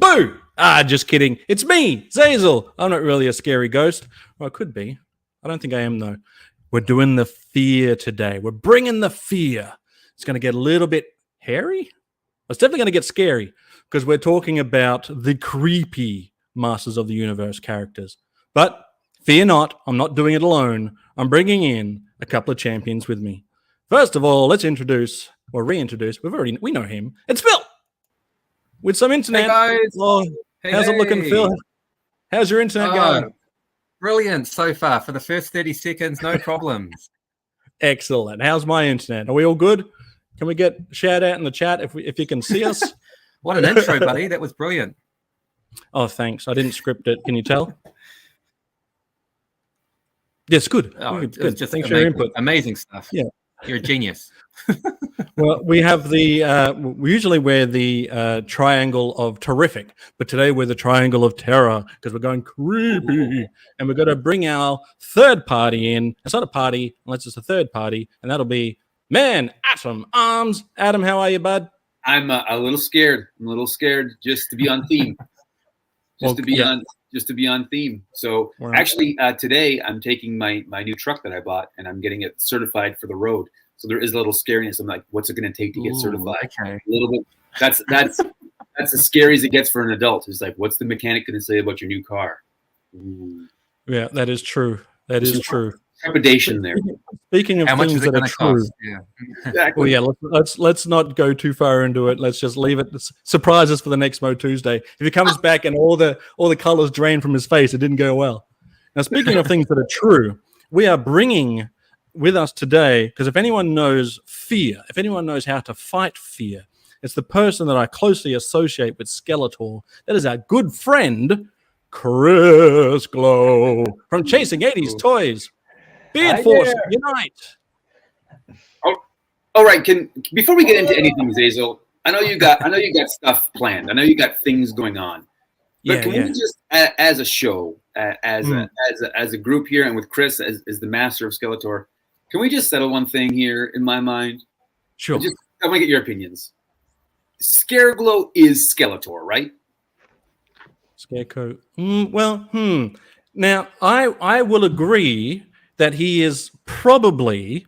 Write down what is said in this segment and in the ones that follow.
Boo! Just kidding. It's me, Zazel. I'm not really a scary ghost. Well, I could be. I don't think I am, though. We're doing the fear today. We're bringing the fear. It's going to get a little bit hairy. It's definitely going to get scary because we're talking about the creepy Masters of the Universe characters. But fear not, I'm not doing it alone. I'm bringing in a couple of champions with me. First of all, let's introduce or reintroduce. We know him. It's Phil with some internet. Hey guys. Oh, how's it looking, Phil? How's your internet going? Brilliant so far. For the first 30 seconds, no problems. Excellent. How's my internet? Are we all good? Can we get a shout out in the chat if you can see us? What an intro, buddy. That was brilliant. Oh, thanks. I didn't script it. Can you tell? Yes, good. Oh, good. It was just thanks for your input. Amazing stuff. Yeah. You're a genius. Well, we have we usually wear the triangle of terrific, but today we're the triangle of terror because we're going creepy, and we're going to bring our third party in. It's not a party unless it's a third party, and that'll be Man Atom Arms. Adam, how are you, bud? I'm a little scared. I'm a little scared just to be on theme. Just to be on theme. So actually, today I'm taking my new truck that I bought, and I'm getting it certified for the road. So there is a little scariness. I'm like, what's it going to take to get certified? Okay. A little bit. That's as scary as it gets for an adult. It's like, what's the mechanic going to say about your new car? Ooh. Yeah, that is true. That is true. Trepidation there. Speaking of things that are true, yeah. Exactly. well, yeah, let's not go too far into it. Let's just leave it. Surprise us for the next MOTUESDAY. If he comes back and all the colors drain from his face, it didn't go well. Now, speaking of things that are true, we are bringing with us today, because if anyone knows fear, if anyone knows how to fight fear, it's the person that I closely associate with Skeletor. That is our good friend, Chris Glow from Chasing 80s Toys. Beard Force, unite! All right. Before we get into anything, Zazel, I know you got stuff planned. I know you got things going on. But can we just, as a show, as a group here, and with Chris as the master of Skeletor, can we just settle one thing here in my mind? Sure. I want to get your opinions. Scareglow is Skeletor, right? Scarecrow. Now, I will agree that he is probably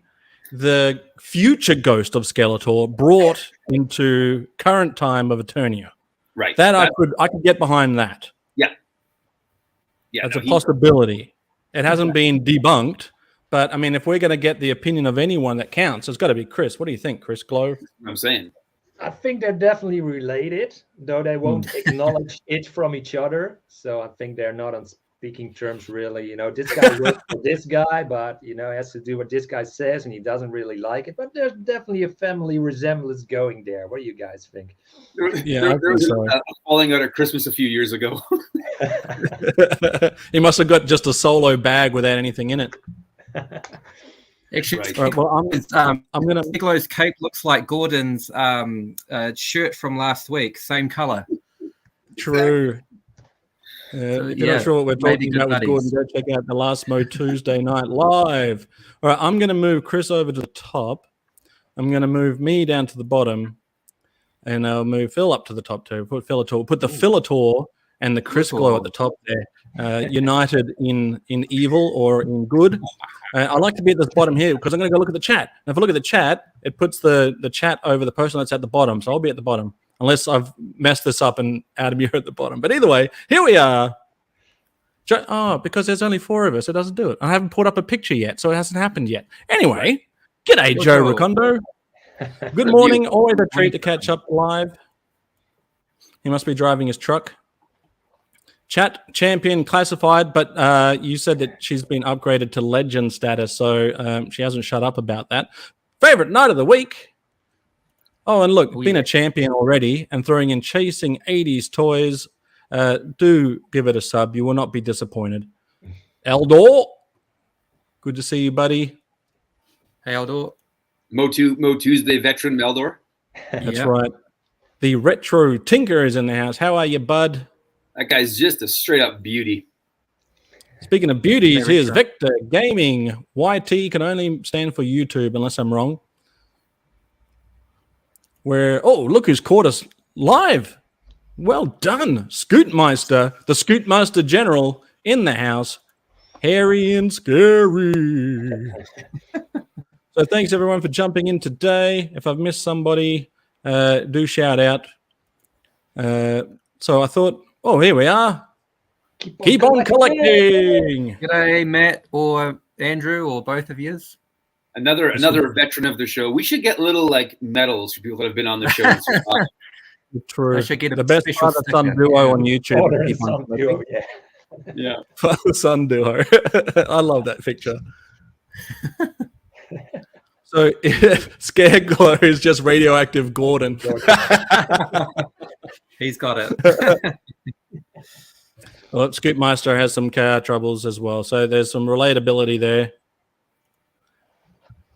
the future ghost of Skeletor brought into current time of Eternia. Right. I could get behind that. Yeah. That's a possibility. It hasn't been debunked. But, I mean, if we're going to get the opinion of anyone that counts, it's got to be Chris. What do you think, Chris Glow? I'm saying. I think they're definitely related, though they won't acknowledge it from each other. So I think they're not on speaking terms, really. You know, this guy works for this guy, but, you know, has to do what this guy says, and he doesn't really like it. But there's definitely a family resemblance going there. What do you guys think? There was a falling out at Christmas a few years ago. He must have got just a solo bag without anything in it. Actually, Right. Well, I'm gonna. Nico's cape looks like Gordon's shirt from last week, same color. True. If you're not sure what we're talking about with Gordon, go check out the last MOTUESDAY night live. All right, I'm going to move Chris over to the top. I'm going to move me down to the bottom, and I'll move Phil up to the top too. Put the Fillator and the Chris Glow at the top there. united in evil or in good. I like to be at the bottom here because I'm going to go look at the chat. And if I look at the chat, it puts the chat over the person that's at the bottom. So I'll be at the bottom unless I've messed this up and Adam, you're at the bottom. But either way, here we are. Oh, because there's only 4 of us, it doesn't do it. I haven't put up a picture yet, so it hasn't happened yet. Anyway, g'day, Joe Recondo. Good morning. Always a treat to catch up live. He must be driving his truck. Chat champion classified, but you said that she's been upgraded to legend status, so she hasn't shut up about that. Favorite night of the week. Oh, and look, being a champion already and throwing in chasing 80s toys. Do give it a sub. You will not be disappointed. Eldor, good to see you, buddy. Hey, Eldor. MOTUESDAY veteran Eldor. That's right. The retro Tinker is in the house. How are you, bud? That guy's just a straight up beauty. Speaking of beauties, here's Victor Gaming. YT can only stand for YouTube, unless I'm wrong. Look who's caught us live. Well done, Scootmeister, the Scootmaster General in the house. Hairy and scary. So thanks, everyone, for jumping in today. If I've missed somebody, do shout out. So I thought, here we are. Keep on collecting. G'day, Matt or Andrew or both of yous. Another veteran of the show. We should get little medals for people that have been on the show. True. I should get the best father-son duo on YouTube. Yeah. Father-son duo. I love that picture. So Scareglow is just radioactive Gordon. He's got it. Well, Scootmeister has some car troubles as well. So there's some relatability there.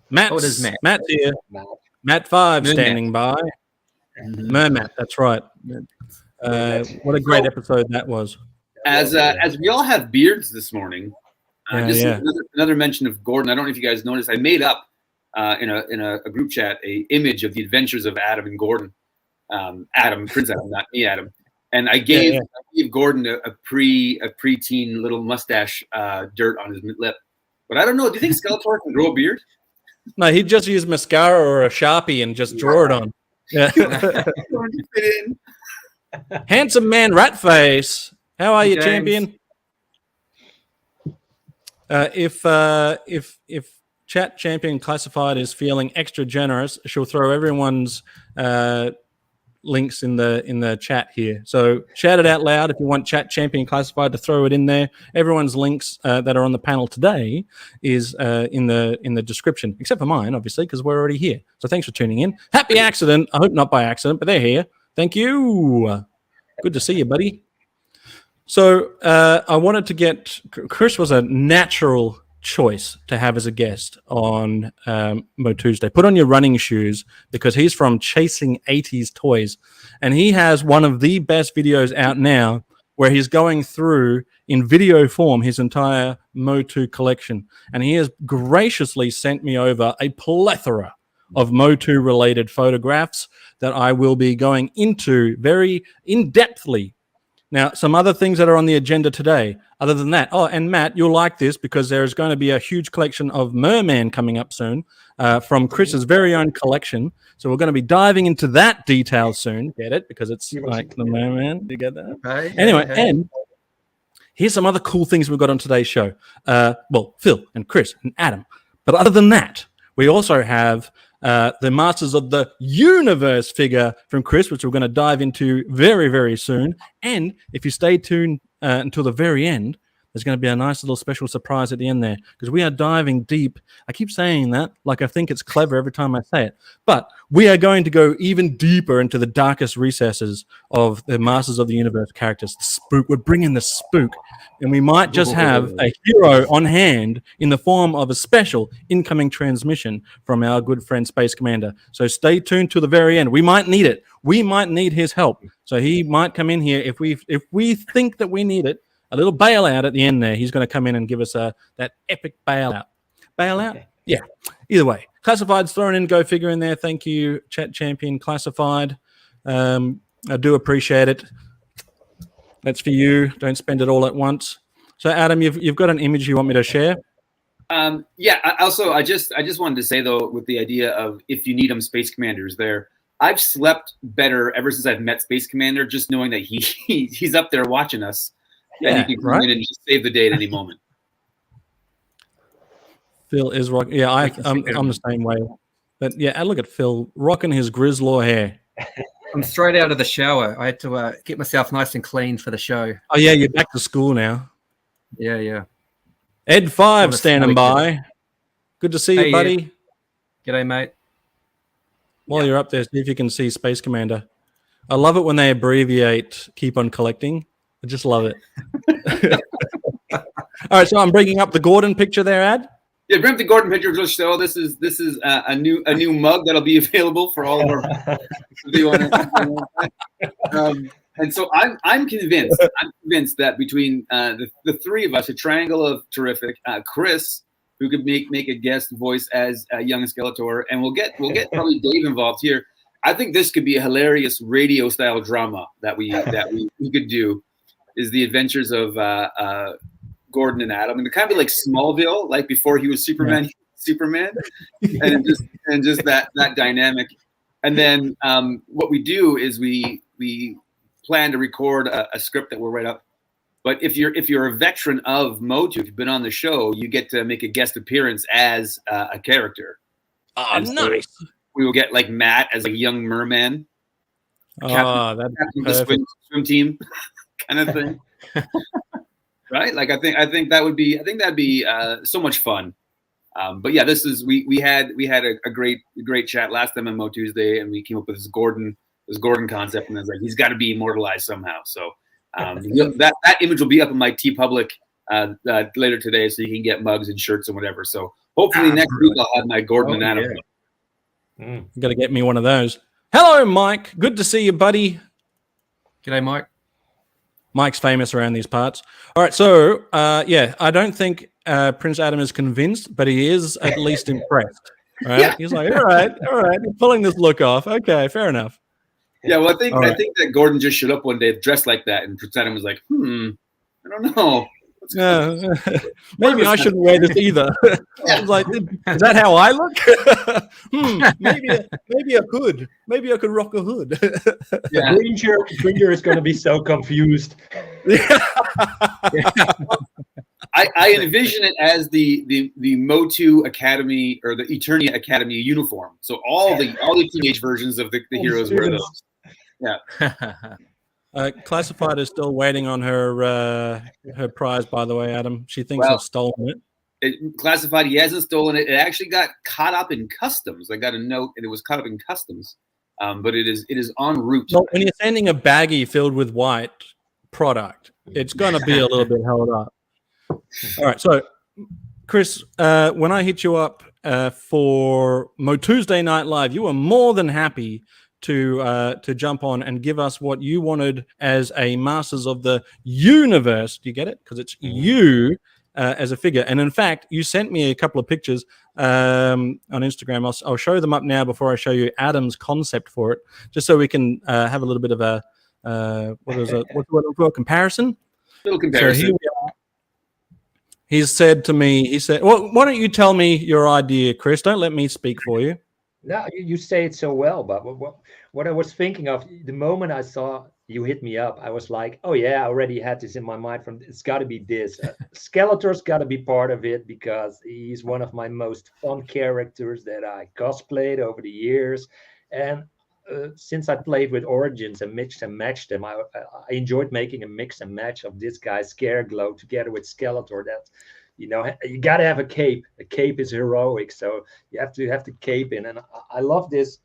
Matt's here. Matt 5 standing by. Mermat, that's right. What a great episode that was. As we all have beards this morning, another mention of Gordon. I don't know if you guys noticed. I made up in a group chat a image of the adventures of Adam and Gordon. Prince Adam, not me, Adam. And I gave Gordon a preteen little mustache dirt on his lip. But I don't know. Do you think Skeletor can grow a beard? No, he'd just use mascara or a Sharpie and just draw it on. Yeah. Handsome man, Ratface. How are you, James. champion? If chat champion classified is feeling extra generous, she'll throw everyone's links in the chat here. So shout it out loud if you want chat champion classified to throw it in there. Everyone's links that are on the panel today is in the description, except for mine, obviously, because we're already here. So thanks for tuning in. Happi Axxident. I hope not by accident, but they're here. Thank you. Good to see you, buddy. So I wanted to get Chris was a natural choice to have as a guest on MOTUESDAY. Put on your running shoes because he's from Chasing 80s Toys, and he has one of the best videos out now where he's going through in video form his entire MOTU collection, and he has graciously sent me over a plethora of MOTU related photographs that I will be going into very in-depthly. Now, some other things that are on the agenda today, other than that. Oh, and Matt, you'll like this because there's going to be a huge collection of Merman coming up soon from Chris's very own collection. So we're going to be diving into that detail soon. Get it? Because it's like the Merman. You get that? Right, anyway, and here's some other cool things we've got on today's show. Well, Phil and Chris and Adam. But other than that, we also have the Masters of the Youniverse figure from Chris, which we're going to dive into very, very soon. And if you stay tuned until the very end, there's going to be a nice little special surprise at the end there because we are diving deep. I keep saying that like I think it's clever every time I say it, but we are going to go even deeper into the darkest recesses of the Masters of the Universe characters. The spook. We're bringing the spook, and we might just have a hero on hand in the form of a special incoming transmission from our good friend Space Commander. So stay tuned to the very end. We might need it. We might need his help. So he might come in here if we think that we need it. A little bailout at the end there. He's going to come in and give us that epic bailout. Bailout? Okay. Yeah. Either way. Classified's thrown in GoFigure in there. Thank you, Chat Champion Classified. I do appreciate it. That's for you. Don't spend it all at once. So Adam, you've got an image you want me to share? Yeah. I just wanted to say though, with the idea of if you need them, Space Commander's there. I've slept better ever since I've met Space Commander, just knowing that he's up there watching us, and he can come in and just save the day at any moment. Phil is rocking. Yeah, I'm the same way. But yeah, look at Phil rocking his Grizzlaw hair. I'm straight out of the shower. I had to get myself nice and clean for the show. Oh yeah, you're back to school now. Yeah. EdFive standing by. Good to see you, buddy. G'day, mate. While you're up there, see if you can see Space Commander. I love it when they abbreviate "keep on collecting." I just love it. All right, so I'm bringing up the Gordon picture there, Ad. Yeah, bring up the Gordon picture of the show. This is a new mug that'll be available for all of our. And so I'm convinced that between the three of us, a triangle of terrific, Chris, who could make a guest voice as young Skeletor, and we'll get probably Dave involved here. I think this could be a hilarious radio style drama that we could do. Is the adventures of Gordon and Adam, and it kind of be like Smallville, like before he was Superman, and just that dynamic. And then what we do is we plan to record a script that we'll write up. But if you're a veteran of MOTU, if you've been on the show, you get to make a guest appearance as a character. Oh, nice. So we will get like Matt as a young merman. Captain of the swim team kind of thing. Right? Like I think that'd be so much fun. But yeah, we had a great chat last time on MOTUESDAY, and we came up with this Gordon concept, and I was like, he's got to be immortalized somehow. So that image will be up on my TeePublic later today, so you can get mugs and shirts and whatever. So hopefully next week I'll have my Gordon and Adam. You got to get me one of those. Hello, Mike. Good to see you, buddy. G'day, Mike. Mike's famous around these parts. All right, so I don't think Prince Adam is convinced, but he is at least impressed. Right? Yeah. He's like, all right, you're pulling this look off. Okay, fair enough. Yeah, well, I think that Gordon just showed up one day dressed like that, and Prince Adam was like, I don't know. Maybe I shouldn't wear this either. I was like, is that how I look? Maybe I could. Maybe I could rock a hood. Yeah. Gringer is going to be so confused. I envision it as the MOTU Academy or the Eternia Academy uniform. So all the teenage versions of the heroes wear those. Yeah. Classified is still waiting on her prize, by the way, Adam. She thinks I've stolen it. Classified, he hasn't stolen it. It actually got caught up in customs. I got a note, and it was caught up in customs. But it is en route. Well, when you're sending a baggie filled with white product, it's going to be a little bit held up. All right, so Chris, when I hit you up for MOTUESDAY Night Live, you were more than happy to jump on and give us what you wanted as a Masters of the Youniverse. Do you get it? Because it's you as a figure. And in fact, you sent me a couple of pictures on Instagram. I'll show them up now before I show you Adam's concept for it, just so we can have a little bit of a what's the word for comparison? Little comparison. So here we are. He's said to me, well, why don't you tell me your idea, Chris? Don't let me speak for you. No, you say it so well, but what I was thinking of, the moment I saw you hit me up, I was like, oh yeah, I already had this in my mind it's got to be this. Skeletor's got to be part of it because he's one of my most fun characters that I cosplayed over the years. And since I played with Origins and mixed and matched them, I enjoyed making a mix and match of this guy Scareglow together with Skeletor. That, you got to have a cape. A cape is heroic, so you have to have the cape in. And I love this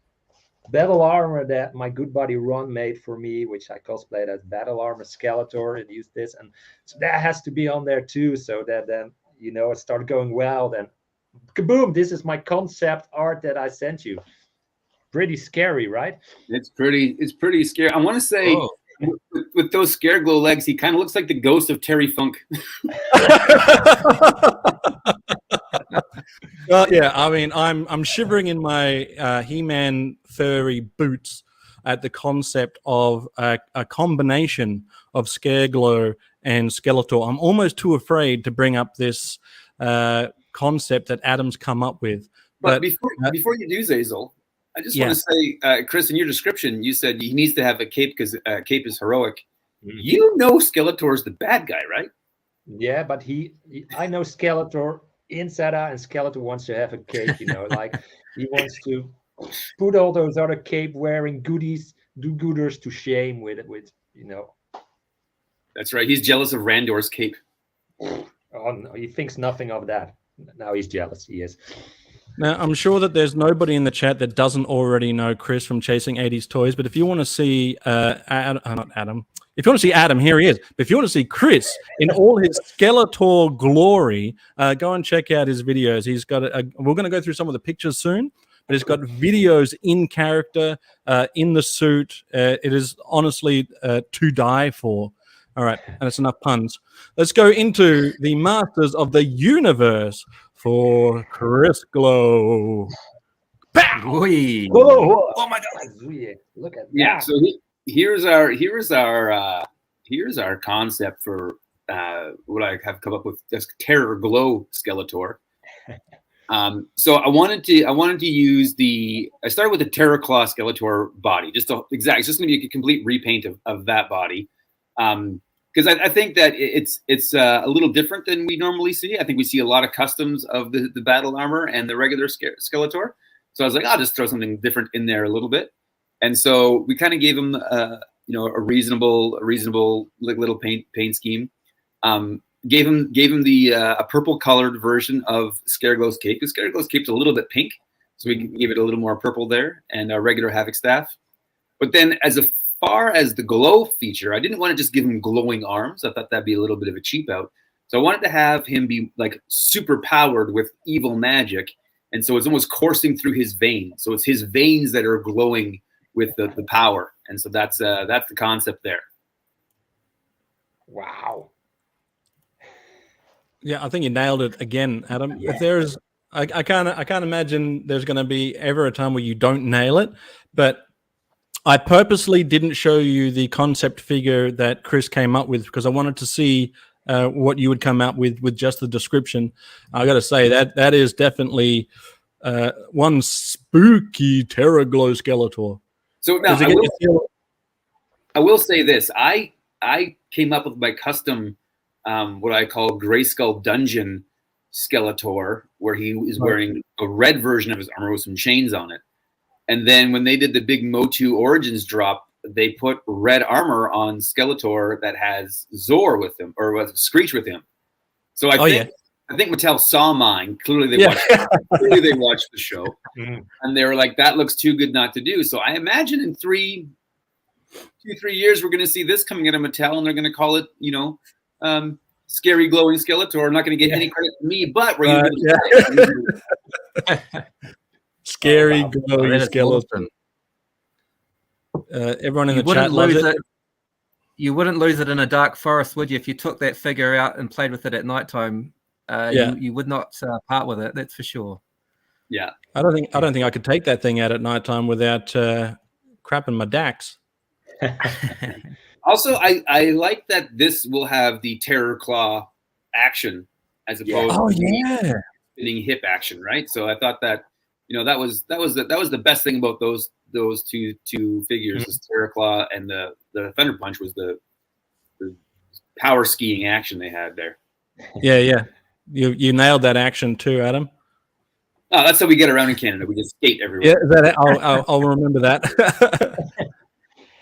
battle armor that my good buddy Ron made for me, which I cosplayed as battle armor Skeletor and used this. And so that has to be on there too, so that then, it started going well. Then, kaboom, this is my concept art that I sent you. Pretty scary, right? It's pretty scary. I want to say with those Scareglow legs, he kind of looks like the ghost of Terry Funk. Well, yeah, I mean, I'm shivering in my He-Man furry boots. at the concept of a combination of Scareglow and Skeletor. I'm almost too afraid to bring up this concept that Adam's come up with. But before you do, Zazel, I just want to say, Chris, in your description, you said he needs to have a cape because cape is heroic. You know Skeletor's the bad guy, right? Yeah, but I know Skeletor inside out, and Skeletor wants to have a cape, like he wants to put all those other cape-wearing do-gooders to shame with. That's right. He's jealous of Randor's cape. Oh, no, he thinks nothing of that. Now he's jealous. He is. Now, I'm sure that there's nobody in the chat that doesn't already know Chris from Chasing 80s Toys, but if you want to see not Adam, if you want to see Adam, here he is. But if you want to see Chris in all his Skeletor glory, go and check out his videos. He's got we're going to go through some of the pictures soon, but he's got videos in character, in the suit. It is honestly to die for. All right, and it's enough puns. Let's go into the Masters of the Universe for Chris Glow. Pow! Whoa. Oh my God! Look at that. Yeah. So here's our concept for what I have come up with as Terror Glow Skeletor. So I wanted to use I started with the Terror Claw Skeletor body, it's just going to be a complete repaint of that body. Because I think that it's a little different than we normally see. I think we see a lot of customs of the battle armor and the regular Skeletor. So I was like, I'll just throw something different in there a little bit. And so we kind of gave him a reasonable little paint scheme. Gave him the a purple colored version of Scareglow's cape, because Scareglow's cape's a little bit pink, so we gave it a little more purple there, and a regular Havoc staff. But then as far as the glow feature, I didn't want to just give him glowing arms. I thought that'd be a little bit of a cheap out. So I wanted to have him be like super powered with evil magic. And so it's almost coursing through his veins. So it's his veins that are glowing with the power. And so that's the concept there. Wow. Yeah, I think you nailed it again, Adam. Yeah. If there's, I can't imagine there's going to be ever a time where you don't nail it. But I purposely didn't show you the concept figure that Chris came up with because I wanted to see what you would come up with just the description. I got to say that is definitely one spooky Terror Glow Skeletor. So now I will say this: I came up with my custom, what I call Grayskull Dungeon Skeletor, where he is wearing a red version of his armor with some chains on it. And then when they did the big MOTU Origins drop, they put red armor on Skeletor that has Zor with him, or was Screech with him. So I think Mattel saw mine. Clearly they watched the show. And they were like, that looks too good not to do. So I imagine in 2-3 years we're gonna see this coming out of Mattel, and they're gonna call it, Scary Glowing Skeletor. I'm not gonna get any credit from me, but we're Scary Glowing Skeleton. Everyone in the chat loves it. You wouldn't lose it in a dark forest, would you? If you took that figure out and played with it at nighttime, you would not part with it. That's for sure. Yeah, I don't think I could take that thing out at nighttime without crapping my dax. Also, I like that this will have the Terror Claw action as opposed to spinning hip action, right? So I thought that that was the best thing about those two figures, is Terror Claw, and the Thunder Punch was the power skiing action they had there. Yeah. You nailed that action too, Adam. Oh, that's how we get around in Canada. We just skate everywhere. Yeah, I'll remember that.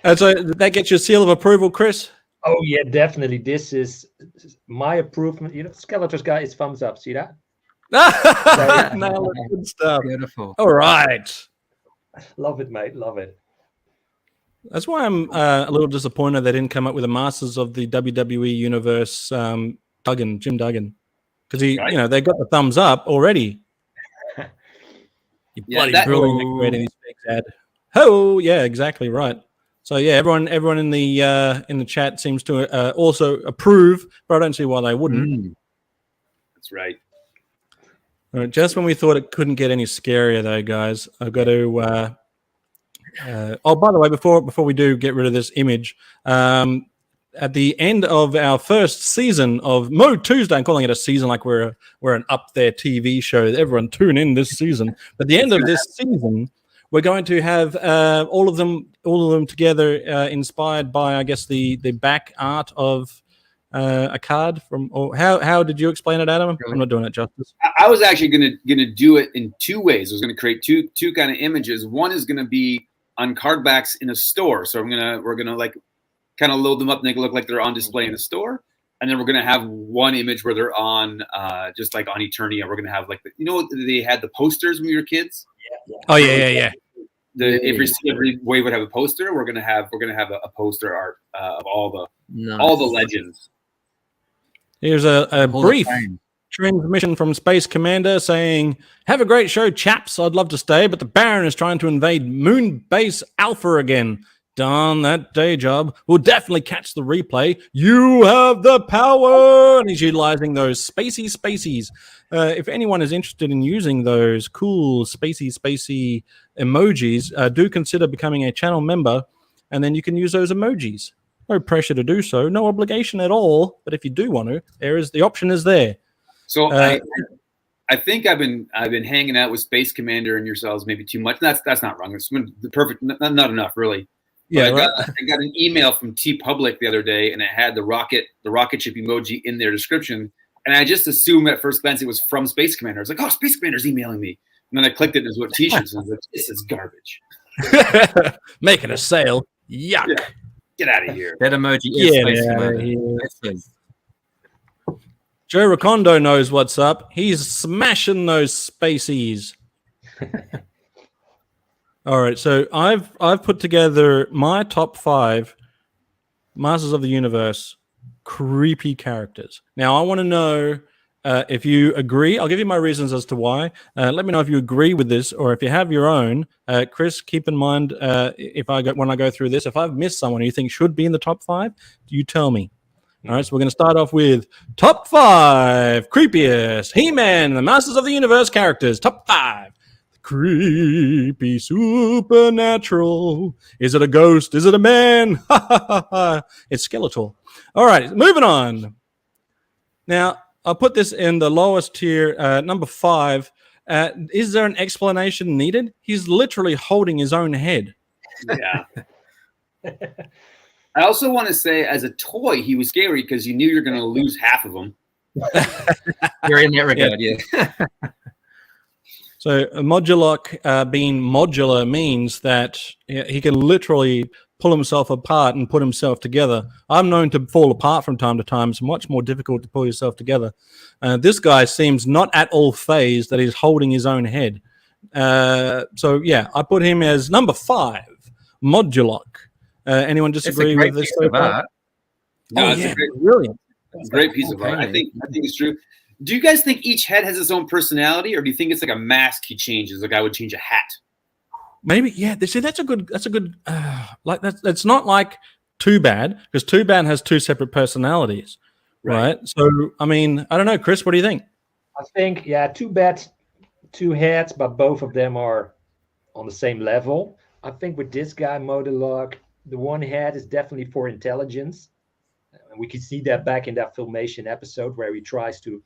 And so that gets your seal of approval, Chris? Oh yeah, definitely. This is my approval. Skeletor's got his thumbs up. See that? No, good stuff. Beautiful. All right. Love it, mate. Love it. That's why I'm a little disappointed they didn't come up with a Masters of the WWE Universe Jim Duggan. Because they got the thumbs up already. You bloody brilliant creating these fake ad. Oh, yeah, exactly right. So yeah, everyone in the chat seems to also approve, but I don't see why they wouldn't. That's right. All right, just when we thought it couldn't get any scarier, though, guys, I've got to Oh, by the way, before we do get rid of this image, at the end of our first season of MOTUESDAY, I'm calling it a season like we're an up there TV show. Everyone tune in this season. But the end of this season, we're going to have all of them together, inspired by, I guess, the back art of a card from. Or how did you explain it, Adam? I'm not doing it justice. I was actually gonna do it in two ways. I was gonna create two kind of images. One is gonna be on card backs in a store. So we're gonna like kind of load them up and make it look like they're on display in the store. And then we're going to have one image where they're on just like on Eternia. We're going to have like, they had the posters when we were kids. Yeah. Oh, yeah. Every wave would have a poster. We're going to have a poster art of all the legends. Here's a brief transmission from Space Commander saying, "Have a great show, chaps. I'd love to stay, but the Baron is trying to invade Moon Base Alpha again. Darn that day job. We'll definitely catch the replay. You have the power." And he's utilizing those spacies. If anyone is interested in using those cool spacey emojis, do consider becoming a channel member, and then you can use those emojis. No pressure to do so, no obligation at all. But if you do want to, the option is there. So I think I've been hanging out with Space Commander and yourselves maybe too much. That's not wrong. It's the perfect, not enough really. Yeah, I got an email from TeePublic the other day, and it had the rocket ship emoji in their description. And I just assumed at first glance it was from Space Commander. I was like, "Oh, Space Commander's emailing me." And then I clicked it, and it was what T-shirts. And I was like, "This is garbage." Making a sale. Yuck. Yeah. Get out of here. That emoji is Space Commander. Joe Recondo knows what's up. He's smashing those spacies. All right, so I've put together my top 5 Masters of the Universe creepy characters. Now, I want to know if you agree. I'll give you my reasons as to why. Let me know if you agree with this, or if you have your own. Chris, keep in mind when I go through this, if I've missed someone you think should be in the top 5, you tell me. All right, so we're going to start off with top 5 creepiest He-Man, the Masters of the Universe characters. Top 5. Creepy supernatural. Is it a ghost? Is it a man? It's Skeletor. All right, moving on. Now, I'll put this in the lowest tier, number 5. Is there an explanation needed? He's literally holding his own head. Yeah. I also want to say, as a toy, he was scary because you knew you're going to lose half of them. You're in that regard, yeah. So Modulok being modular means that he can literally pull himself apart and put himself together. I'm known to fall apart from time to time. It's much more difficult to pull yourself together. This guy seems not at all phased that he's holding his own head. So, yeah, I put him as number 5, Modulok. Anyone disagree with this? No, it's brilliant. It's a great piece of art. I think it's true. Do you guys think each head has its own personality, or do you think it's like a mask he changes? Like I would change a hat. Maybe, yeah. See, that's a good. Like that's not like Too Bad, because Too Bad has 2 separate personalities, right? So, I mean, I don't know, Chris. What do you think? I think, Too Bad, 2 heads, but both of them are on the same level. I think with this guy, Modulok, the one head is definitely for intelligence. And we can see that back in that Filmation episode where he tries to,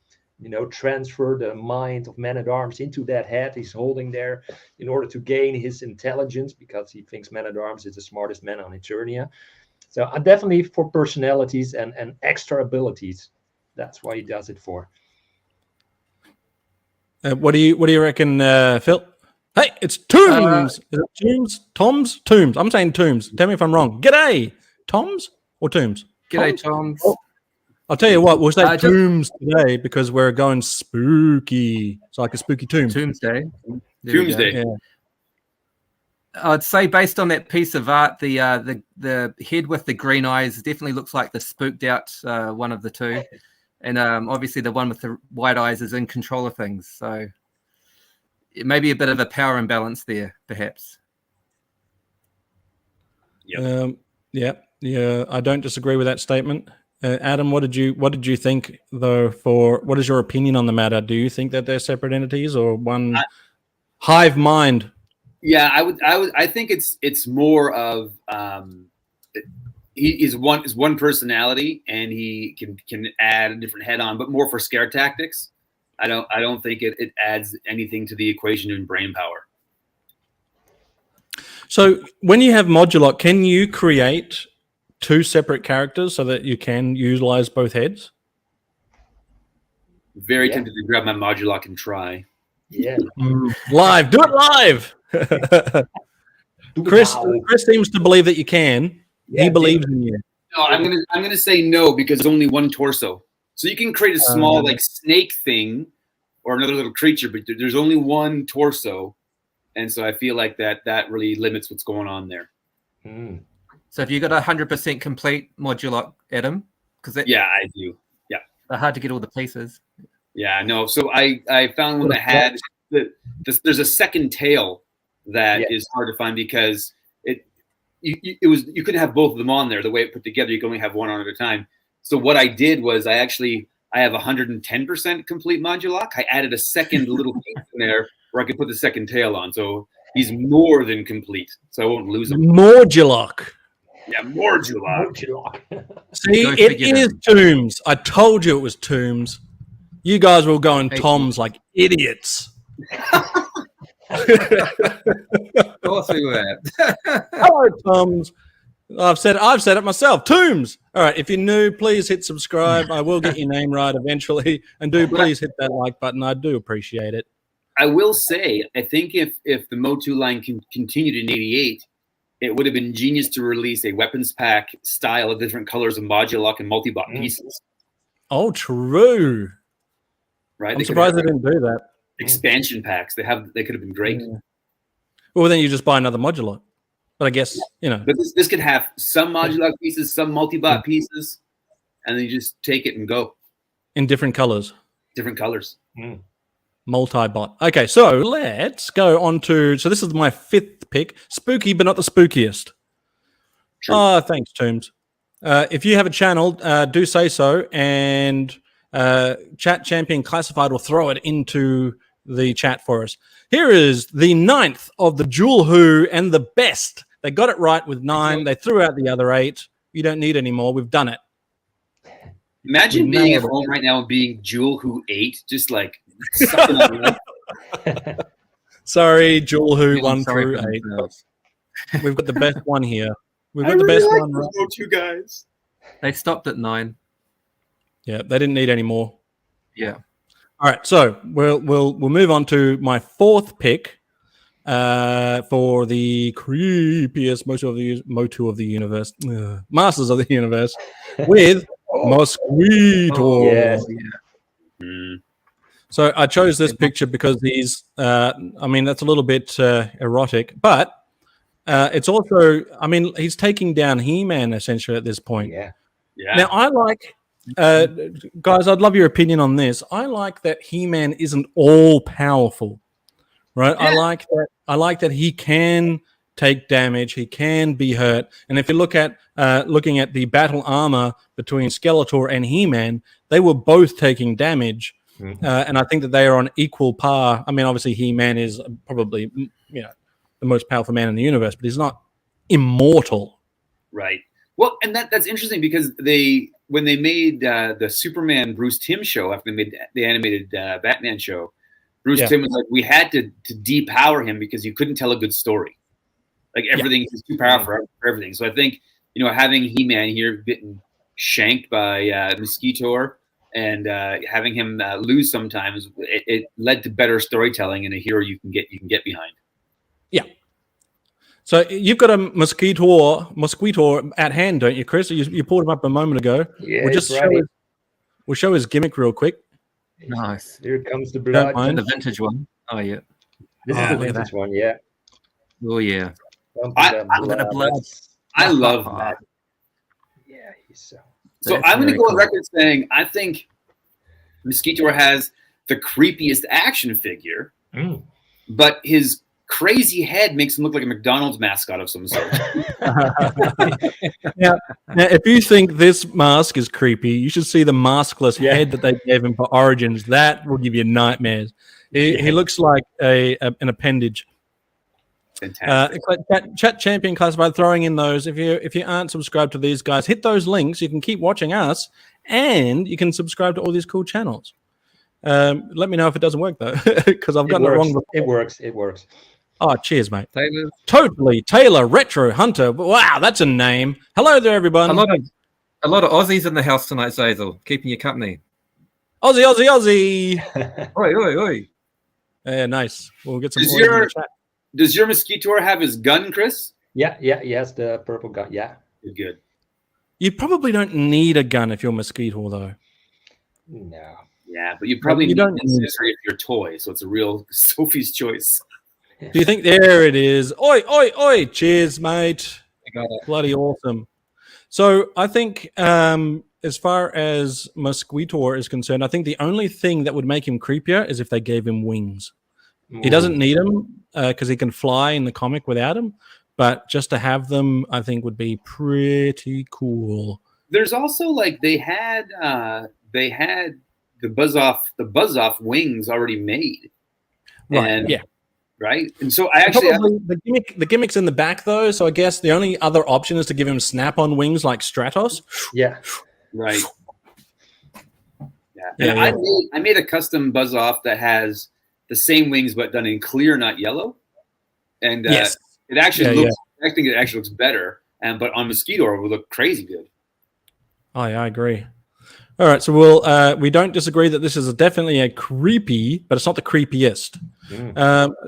transfer the mind of Man-at-Arms into that head he's holding there in order to gain his intelligence, because he thinks Man-at-Arms is the smartest man on Eternia. So I'm definitely for personalities and extra abilities. That's why he does it for. What do you reckon, Phil? Hey, it's Tombs. Is it Tombs? Toms? Tombs. I'm saying Tombs. Tell me if I'm wrong. G'day, Toms or Tombs? G'day, Toms. I'll tell you what, we'll say Tombs today because we're going spooky. It's like a spooky tomb. Tombsday. Tombsday. Yeah. I'd say based on that piece of art, the head with the green eyes definitely looks like the spooked out one of the 2. And obviously the one with the white eyes is in control of things. So it may be a bit of a power imbalance there, perhaps. Yep. Yeah. I don't disagree with that statement. Adam, what did you think though? What is your opinion on the matter? Do you think that they're separate entities or one hive mind? Yeah, I think it's more of he is one personality, and he can add a different head on, but more for scare tactics. I don't think it adds anything to the equation in brain power. So when you have Modulock, can you create two separate characters so that you can utilize both heads? Very tempted to grab my Modulock and try. Yeah. Live, do it live. Chris seems to believe that you can. Yeah, he believes in you. No, I'm gonna say no, because only one torso. So you can create a small like snake thing or another little creature, but there's only one torso, and so I feel like that really limits what's going on there. So have you got 100% complete Modulock, Adam? Because yeah, I do. Yeah, they're hard to get all the pieces. Yeah, no. So I found one that had there's a second tail that is hard to find because you couldn't have both of them on there the way it put together. You can only have one on at a time. So what I did was I have 110% complete Modulock. I added a second little piece in there where I could put the second tail on. So he's more than complete. So I won't lose him. Modulock. Yeah, Modulock. See, it is Tombs. I told you it was Tombs. You guys were going Toms like idiots. Of course we were. Hello, Toms. I've said it myself. Tombs. All right. If you're new, please hit subscribe. I will get your name right eventually, and please hit that like button. I do appreciate it. I will say, I think if the MOTU line continued in '88, it would have been genius to release a weapons pack style of different colors of Modulock and multi-bot pieces. Oh, true. Right? I'm surprised they didn't do that. Expansion packs. They could have been great. Yeah. Well, then you just buy another Modulock. But I guess, But this could have some Modulock pieces, some multi-bot pieces, and then you just take it and go. In different colors. Different colors. Multi-bot. Okay, so let's go on to... So this is my 5th pick. Spooky, but not the spookiest. True. Oh, thanks, Tombs. If you have a channel, do say so, and Chat Champion Classified will throw it into the chat for us. Here is the 9th of the Jewel Who and the best. They got it right with 9. They threw out the other 8. You don't need any more. We've done it. Imagine being at home right now and being Jewel Who 8, just like sucking on your Sorry, Jewel Who 1 sorry through for 8. themselves. We've got the best one here. We've got the best one. Right? MOTU guys. They stopped at 9. Yeah, they didn't need any more. Yeah. All right, so we'll move on to my 4th pick for the creepiest MOTU of the universe, Masters of the Universe, with Mosquito. Yes. So I chose this picture because he's, that's a little bit erotic, but it's also, he's taking down He-Man essentially at this point. Yeah. Now I like. Guys, I'd love your opinion on this. I like that He-Man isn't all powerful, right? Yeah. I like that he can take damage, he can be hurt, and if you look at looking at the battle armor between Skeletor and He-Man, they were both taking damage, and I think that they are on equal par. Obviously He-Man is probably the most powerful man in the universe, but he's not immortal, right? Well, and that's interesting because when they made the Superman Bruce Timm show after they made the animated Batman show, Bruce Timm was like, we had to depower him because you couldn't tell a good story. Like everything is too powerful for everything. So I think having He-Man here getting shanked by Mosquito and having him lose sometimes, it led to better storytelling and a hero you can get behind. Yeah. So you've got a mosquito at hand, don't you, Chris? You pulled him up a moment ago. Yeah, we'll show his gimmick real quick. Nice. Here comes the blood. The vintage one. Oh yeah. This is the vintage one. Yeah. Oh yeah. I love that. Yeah, he's so. So I'm going to go on record saying I think Mosquito has the creepiest action figure, but his crazy head makes him look like a McDonald's mascot of some sort. Now, if you think this mask is creepy, you should see the maskless head that they gave him for Origins. That will give you nightmares. He looks like an appendage. Fantastic. Chat champion classified, throwing in those. If you aren't subscribed to these guys, hit those links. You can keep watching us, and you can subscribe to all these cool channels. Let me know if it doesn't work though, because I've gotten it wrong before. It works. Oh, cheers, mate. Taylor. Totally, Taylor Retro Hunter. Wow, that's a name. Hello there, everyone. A lot of Aussies in the house tonight, Zazel, keeping you company. Aussie, Aussie, Aussie. Oi, oi, oi. Yeah, nice. We'll get some. Does your Mosquito have his gun, Chris? Yeah, yes, the purple gun. Yeah. Good. You probably don't need a gun if you're Mosquito, though. No. Yeah, but you probably don't need an accessory if you're toy, so it's a real Sophie's choice. Do you think there it is? Oi, oi, oi! Cheers, mate. Bloody awesome. So I think, as far as Mosquito is concerned, I think the only thing that would make him creepier is if they gave him wings. He doesn't need them because he can fly in the comic without them. But just to have them, I think, would be pretty cool. There's also like they had the buzz off wings already made, Right? and, yeah. Right. And so I actually the gimmick's in the back though. So I guess the only other option is to give him snap-on wings like Stratos. Yeah. Right. Yeah. And I made a custom buzz off that has the same wings but done in clear, not yellow. And yes. it actually looks. I think it actually looks better. But on Mosquito, it would look crazy good. Oh yeah, I agree. All right, so we don't disagree that this is definitely a creepy, but it's not the creepiest.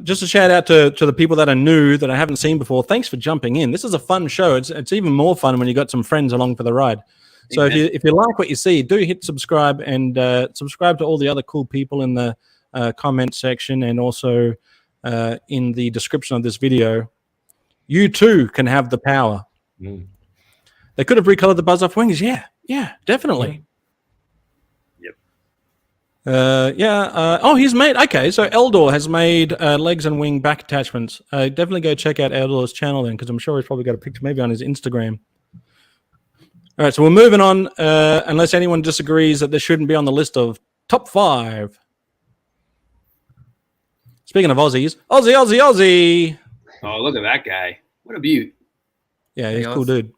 Just a shout out to the people that are new that I haven't seen before. Thanks for jumping in. This is a fun show. It's even more fun when you got some friends along for the ride. So if you like what you see, do hit subscribe and subscribe to all the other cool people in the comment section and also in the description of this video. You too can have the power. They could have recolored the buzz off wings. Yeah, definitely. He's made. Okay, so Eldor has made legs and wing back attachments. Definitely go check out Eldor's channel then, because I'm sure he's probably got a picture maybe on his Instagram. All right, so we're moving on. Unless anyone disagrees that this shouldn't be on the list of top 5. Speaking of Aussies, Aussie. Oh, look at that guy! What a beaut. Yeah, he's a cool dude,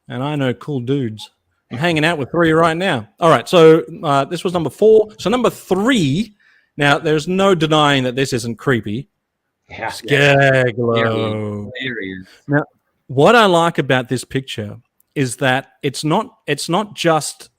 and I know cool dudes. I'm hanging out with 3 right now. All right, so this was number 4. So number 3. Now, there's no denying that this isn't creepy. Yeah. Scareglow. Now, what I like about this picture is that it's not just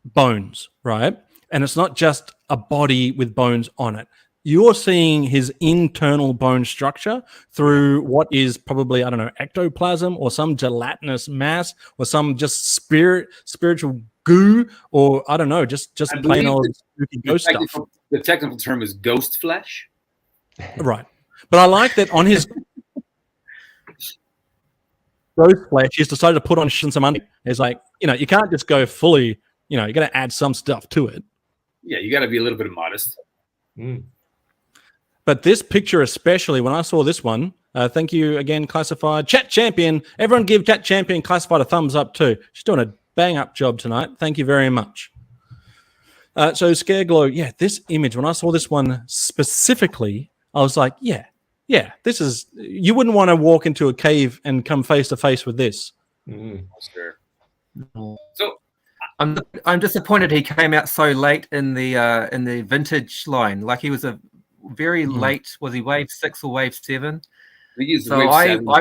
bones, right? And it's not just a body with bones on it. You're seeing his internal bone structure through what is probably, I don't know, ectoplasm or some gelatinous mass or some just spiritual goo or, I don't know, just plain old spooky ghost stuff. The technical term is ghost flesh. Right. But I like that on his ghost flesh, he's decided to put on some under. It's like, you can't just go fully, you got to add some stuff to it. Yeah, you got to be a little bit modest. But this picture especially, when I saw this one, thank you again, Classified. Chat Champion. Everyone give Chat Champion Classified a thumbs up too. She's doing a bang-up job tonight. Thank you very much. So Scareglow, this image, when I saw this one specifically, I was like, yeah, this is... You wouldn't want to walk into a cave and come face-to-face with this. Sure. So... I'm disappointed he came out so late in the vintage line. Like he was a very late. Was he wave 6 or wave 7? I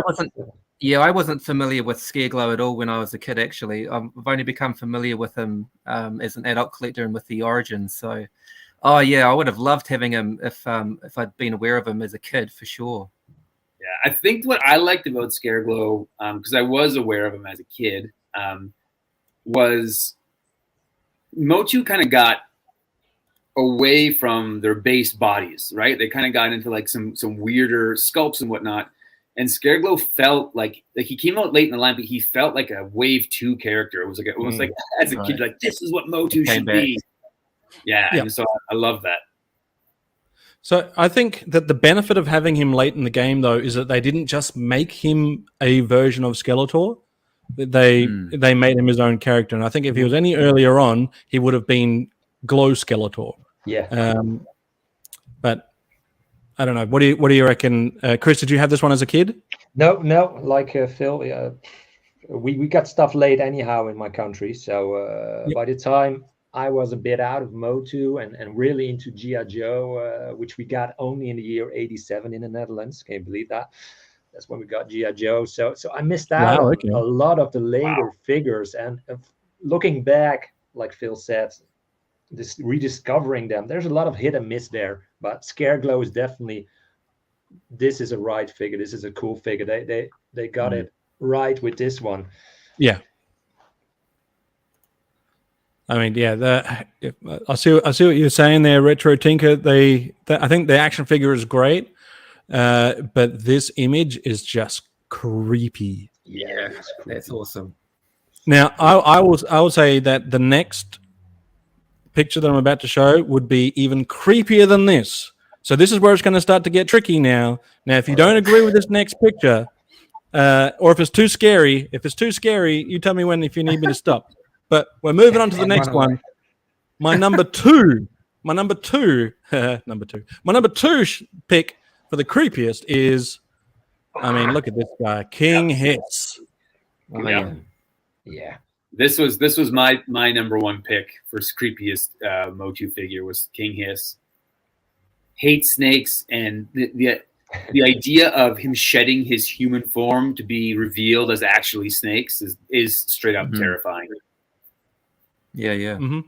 wasn't familiar with Scareglow at all when I was a kid. Actually, I've only become familiar with him as an adult collector and with the origins. So, I would have loved having him if I'd been aware of him as a kid for sure. Yeah, I think what I liked about Scareglow, because I was aware of him as a kid, was MOTU kind of got away from their base bodies, right? They kind of got into like some weirder sculpts and whatnot. And Scareglow felt like he came out late in the line, but he felt like a wave 2 character. It was like almost like as a kid, like this is what MOTU should be. Yeah, and so I love that. So I think that the benefit of having him late in the game, though, is that they didn't just make him a version of Skeletor. They made him his own character. And I think if he was any earlier on, he would have been Glow Skeletor. Yeah. But I don't know. What do you reckon, Chris? Did you have this one as a kid? No, like Phil, we got stuff late anyhow in my country. So by the time I was a bit out of MOTU and really into G.I. Joe, which we got only in the year 87 in the Netherlands. Can you believe that? That's when we got G.I. Joe. So I missed out on a lot of the later figures. And looking back, like Phil said, this rediscovering them, there's a lot of hit and miss there. But Scareglow is definitely, this is a right figure. This is a cool figure. They got it right with this one. Yeah. I mean, yeah. I see what you're saying there, Retro Tinker. I think the action figure is great, but this image is just creepy. Yeah, that's awesome. Now, I will say that the next picture that I'm about to show would be even creepier than this. So this is where it's going to start to get tricky now. Now, if you don't agree with this next picture, or if it's too scary, you tell me when if you need me to stop. But we're moving on to the next one. My number two pick for the creepiest is, I mean, look at this guy, King Hiss. Yeah. This was my number one pick for creepiest MOTU figure was King Hiss. Hates snakes, and the idea of him shedding his human form to be revealed as actually snakes is straight up terrifying. Yeah. Mm-hmm.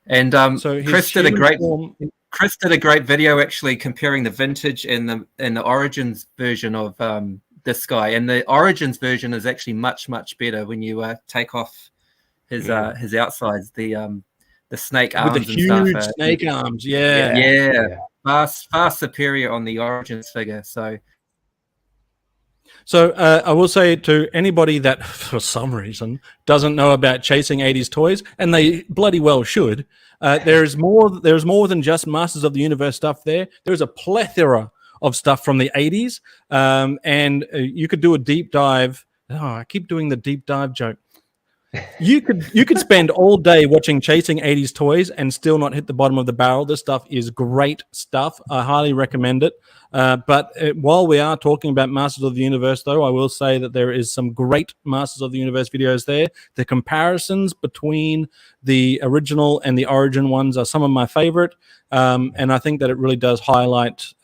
And so Chris did a great video actually comparing the vintage and the Origins version of this guy, and the Origins version is actually much better when you take off his outsides, the snake arms with the and huge stuff. Snake arms, far superior on the Origins figure. So I will say to anybody that for some reason doesn't know about chasing 80s toys, and they bloody well should, there's more than just Masters of the Universe stuff there. There's a plethora of stuff from the 80s, and you could do a deep dive. Oh, I keep doing the deep dive joke. You could spend all day watching Chasing 80s Toys and still not hit the bottom of the barrel. This stuff is great stuff. I highly recommend it. But while we are talking about Masters of the Universe, though, I will say that there is some great Masters of the Universe videos there. The comparisons between the original and the Origin ones are some of my favorite. And I think that it really does highlight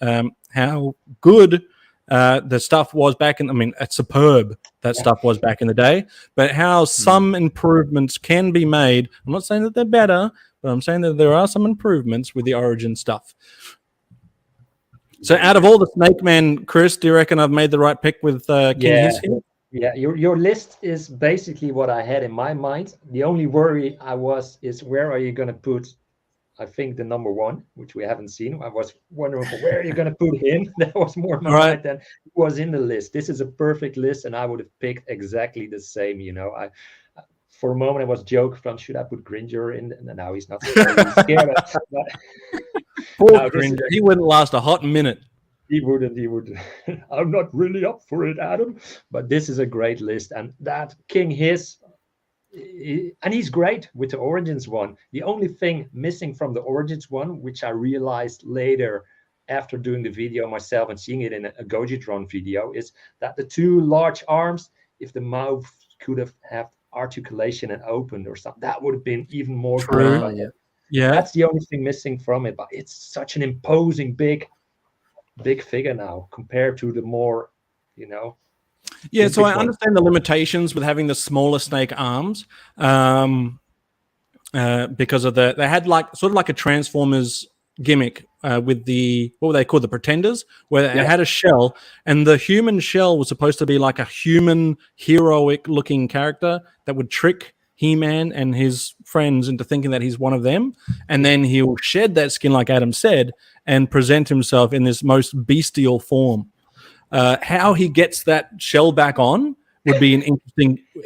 how good the stuff was back in, I mean, it's superb that stuff was back in the day, but how some improvements can be made. I'm not saying that they're better, but I'm saying that there are some improvements with the Origin stuff. So out of all the Snake Man, Chris, do you reckon I've made the right pick with King Hiss here? Yeah, your list is basically what I had in my mind. The only worry is where are you going to put, I think, the number one, which we haven't seen. I was wondering where you're going to put him. That was more in my mind than it was in the list. This is a perfect list, and I would have picked exactly the same. You know, for a moment I was joking from should I put Gringer in, and now he's not scared. Poor Gringer. He wouldn't last a hot minute. He wouldn't. I'm not really up for it, Adam. But this is a great list, and that King Hiss. And he's great with the Origins one. The only thing missing from the Origins one, which I realized later after doing the video myself and seeing it in a Gojitron video, is that the two large arms, if the mouth could have articulation and opened or something, that would have been even more great. Yeah, that's the only thing missing from it. But it's such an imposing big figure now compared to the more, Yeah, so I understand the limitations with having the smaller snake arms, because of they had sort of like a Transformers gimmick with the, what were they called, the Pretenders, where it had a shell, and the human shell was supposed to be like a human heroic looking character that would trick He-Man and his friends into thinking that he's one of them, and then he'll shed that skin, like Adam said, and present himself in this most bestial form. How he gets that shell back on would be an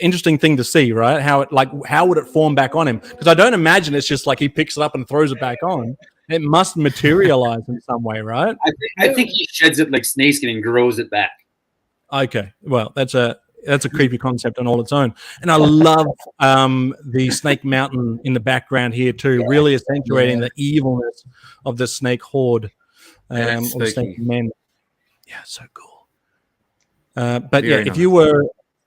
interesting thing to see, right? How would it form back on him? Because I don't imagine it's just like he picks it up and throws it back on. It must materialize in some way, right? I think he sheds it like snakeskin and grows it back. Okay, well, that's a creepy concept on all its own. And I love the Snake Mountain in the background here too, really accentuating the evilness of the snake horde. That's spooky. Men. Yeah, so cool. But yeah, if you were,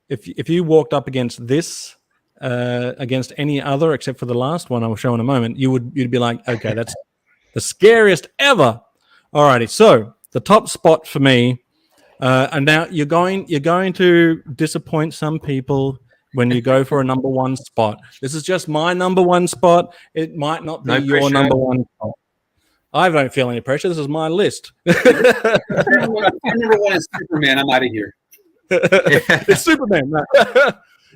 if you walked up against this, against any other except for the last one I will show in a moment, you'd be like, okay, that's the scariest ever. Alrighty, so the top spot for me, and now you're going to disappoint some people when you go for a number one spot. This is just my number one spot. It might not be your number one spot. I don't feel any pressure. This is my list. Number one is Superman. I'm out of here. It's Superman.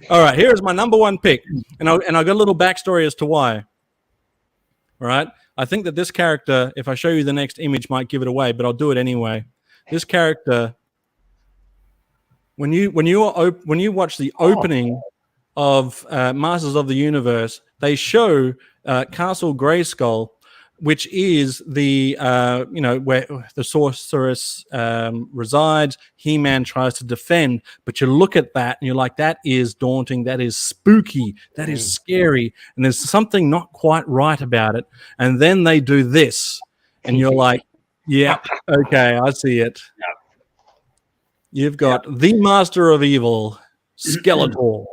All right, here's my number one pick, and I got a little backstory as to why. All right, I think that this character, if I show you the next image, might give it away, but I'll do it anyway. This character, when you watch the opening of Masters of the Universe, they show Castle Grayskull, which is the where the sorceress resides. He-Man tries to defend, but you look at that and you're like, that is daunting, that is spooky, that is scary, and there's something not quite right about it. And then they do this, and you're like, yeah, okay, I see it. You've got the Master of Evil, Skeletor,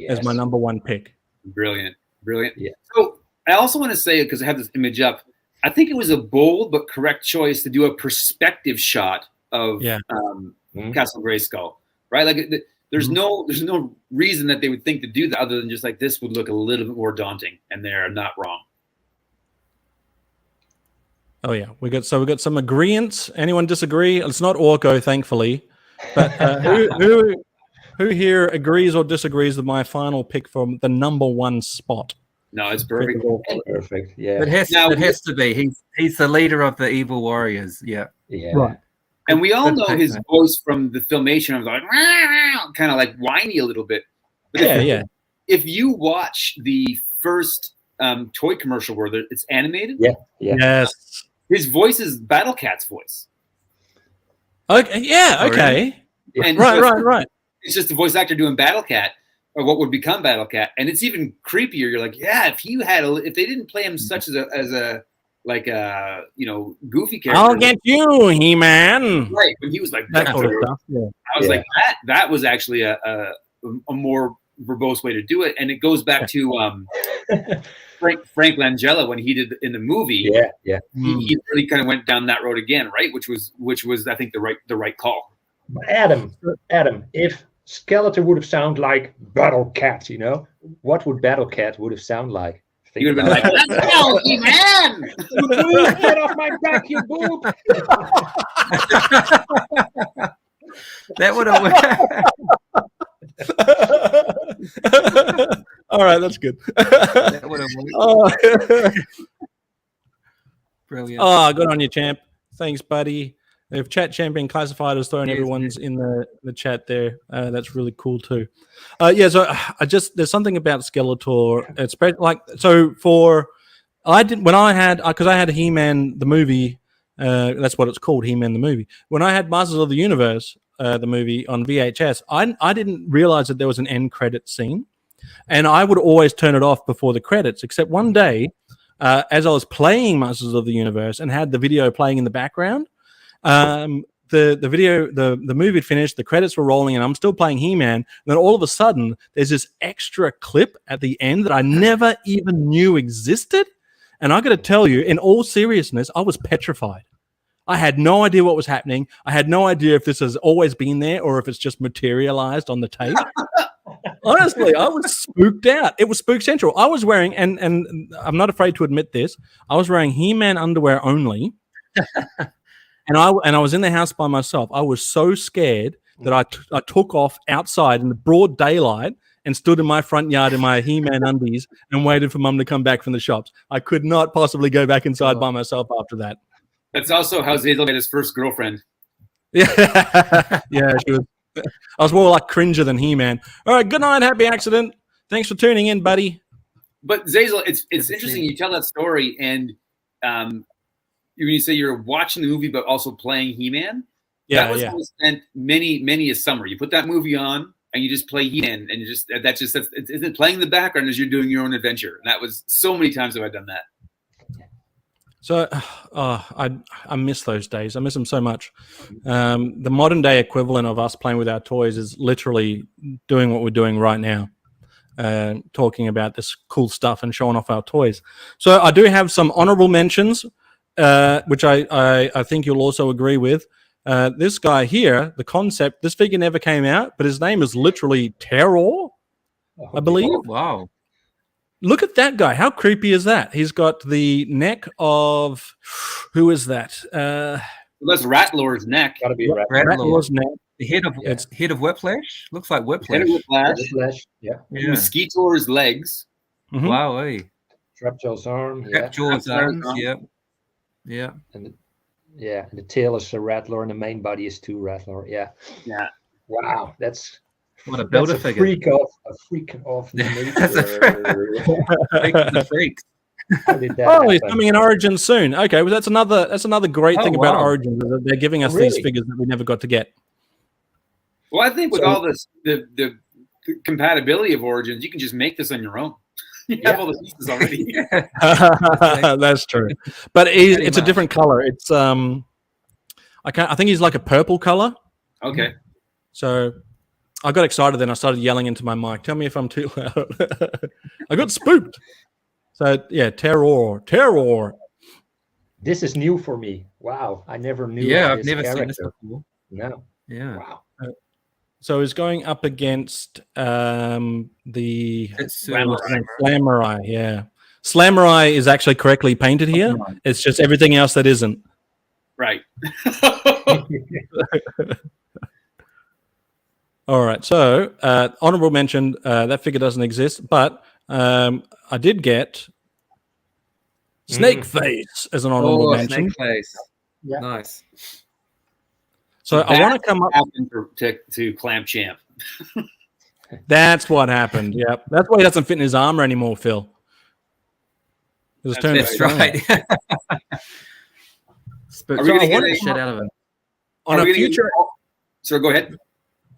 as my number one pick. Brilliant. Yeah. So I also want to say, because I have this image up, I think it was a bold but correct choice to do a perspective shot of Castle Grayskull, right? Like, there's no reason that they would think to do that other than just like this would look a little bit more daunting, and they're not wrong. Oh yeah, we got some agreements. Anyone disagree? It's not Orko, thankfully, but who here agrees or disagrees with my final pick from the number one spot? No, it's perfect. Perfect. Yeah. It has to be. He's the leader of the evil warriors. Yeah. Yeah. Right. And we all know his voice from the filmation of like kind of like whiny a little bit. But if you watch the first toy commercial where it's animated, yes, his voice is Battle Cat's voice. Okay. Yeah. Okay. And right. It's just the voice actor doing Battle Cat, or what would become Battle Cat, and it's even creepier. You're like, yeah, if they didn't play him such as a goofy character. I'll get you, He-Man. Right, when he was like that sort of stuff. Yeah. I was like, that was actually a more verbose way to do it, and it goes back to Frank Langella when he did in the movie. Yeah. He really kind of went down that road again, right? Which was I think the right call. Adam, if Skeletor would have sounded like Battle Cat, what would Battle Cat would have sounded like? You would have been like, "Let's go, He-Man! Get off my back, you boob!" That would have. All right, that's good. That would have worked. Brilliant. Oh, good on you, champ. Thanks, buddy. If Chat Champion Classified has thrown everyone's in the chat there, that's really cool too. So there's something about Skeletor. It's like, so because I had He-Man the movie. That's what it's called, He-Man the movie. When I had Masters of the Universe the movie on VHS, I didn't realize that there was an end credit scene, and I would always turn it off before the credits. Except one day, as I was playing Masters of the Universe and had the video playing in the background. The movie had finished, the credits were rolling, and I'm still playing He-Man. And then all of a sudden, there's this extra clip at the end that I never even knew existed. And I got to tell you, in all seriousness, I was petrified. I had no idea what was happening. I had no idea if this has always been there or if it's just materialized on the tape. Honestly, I was spooked out. It was Spook Central. I was wearing, and I'm not afraid to admit this, I was wearing He-Man underwear only. And I was in the house by myself. I was so scared that I took off outside in the broad daylight and stood in my front yard in my He-Man undies and waited for Mum to come back from the shops. I could not possibly go back inside by myself after that. That's also how Zazel met his first girlfriend. Yeah, she was. I was more like cringer than He-Man. All right, good night, Happi Axxident. Thanks for tuning in, buddy. But Zazel, it's interesting you tell that story, and when you say you're watching the movie but also playing He-Man, that was how we spent many a summer. You put that movie on and you just play He-Man, and it's playing in the background as you're doing your own adventure. And that was so many times have I done that. So, I miss those days. I miss them so much. The modern day equivalent of us playing with our toys is literally doing what we're doing right now, talking about this cool stuff and showing off our toys. So, I do have some honorable mentions, which I think you'll also agree with. This guy here, the concept, this figure never came out, but his name is literally Terror, I believe. Oh, wow. Look at that guy. How creepy is that? He's got the neck of... Who is that? That's Rattler's neck. Gotta be Rattler's neck. The head of Whiplash? Looks like Whiplash. Whiplash. Yeah. Mosquito's legs. Mhm. Wow, eh? Trapjaw's arm. Trapjaw's arms, yeah. Yeah. And the tail is a Rattler and the main body is 2 Rattler. Yeah. Yeah. Wow, that's What a builder that's a figure. freak of nature. That's a freak of the freaks. How did that Oh, he's happen? coming in Origins soon. Okay, well that's another great Oh, thing about wow. Origins. Is that they're giving us Really? these figures that we never got to get. Well, I think with So- all this, the compatibility of Origins, you can just make this on your own. You have all the pieces already. That's true. But it's a much. different color. It's I think he's like a purple color. Okay. So I got excited then I started yelling into my mic. Tell me if I'm too loud. I got spooked. So yeah, Terror. This is new for me. Wow, I never knew. Yeah, of I've this never seen this character. before. No. Yeah. Wow. So he's going up against the It's Slamurai, yeah. Slamurai is actually correctly painted here. It's just everything else that isn't. Right. All right. So honorable mention, that figure doesn't exist, but I did get Snake Face as an honorable mention. Snake Face. Yeah. Nice. So I want to come up. Happened to Clamp Champ. That's what happened. Yep. That's why he doesn't fit in his armor anymore, Phil. It was turned That's around. right. Spooked Are we gonna the get a- shit out of him. On a future, So go ahead.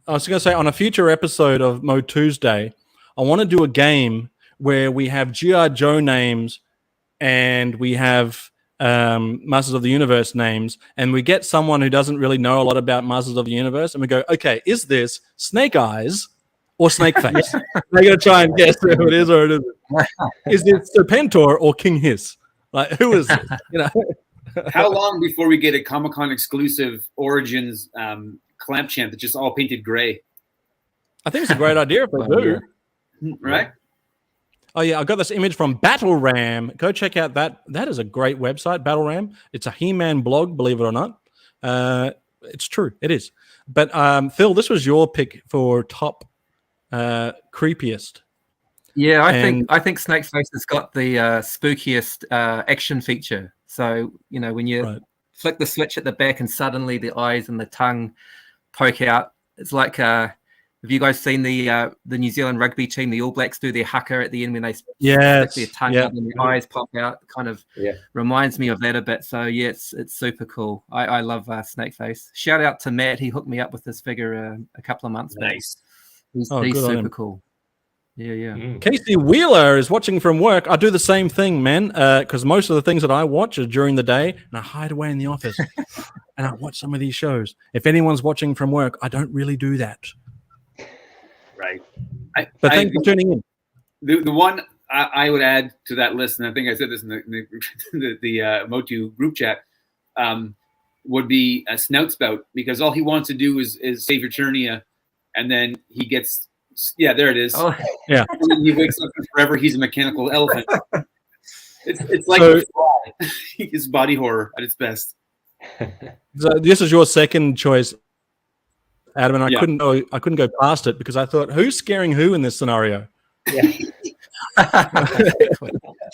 I was going to say on a future episode of MOTUESDAY, I want to do a game where we have G.I. Joe names and we have Masters of the Universe names, and we get someone who doesn't really know a lot about Masters of the Universe, and we go, okay, is this Snake Eyes or Snake Face? They're going to try and guess who it is or it isn't. Is it Serpentor or King Hiss? Like, who is it? You know. How long before we get a Comic-Con exclusive Origins Clamp Champ that's just all painted gray? I think it's a great idea if they do. Right? Oh yeah, I got this image from Battle Ram. Go check out that. That is a great website, Battle Ram. It's a He-Man blog, believe it or not. It's true, it is. But Phil, this was your pick for top creepiest. Yeah, I think Snake Face has got the spookiest action feature. So, you know, when you flick the switch at the back and suddenly the eyes and the tongue poke out, it's like have you guys seen the New Zealand rugby team, the All Blacks, do their haka at the end when they stick their tongue out and their eyes pop out? Kind of reminds me of that a bit. So yeah, it's super cool. I love Snake Face. Shout out to Matt. He hooked me up with this figure a couple of months back. Nice. He's good on super him. cool. Yeah. Casey Wheeler is watching from work. I do the same thing, man, because most of the things that I watch are during the day, and I hide away in the office, and I watch some of these shows. If anyone's watching from work, I don't really do that. Right. But thanks for tuning in. The one I would add to that list, and I think I said this in the MOTU group chat, would be a Snout Spout, because all he wants to do is save Eternia, and then he gets, there it is. Oh, yeah. And then he wakes up and forever he's a mechanical elephant. It's like a fly. It's body horror at its best. So this is your second choice, Adam, and I couldn't go past it because I thought, who's scaring who in this scenario? Yeah.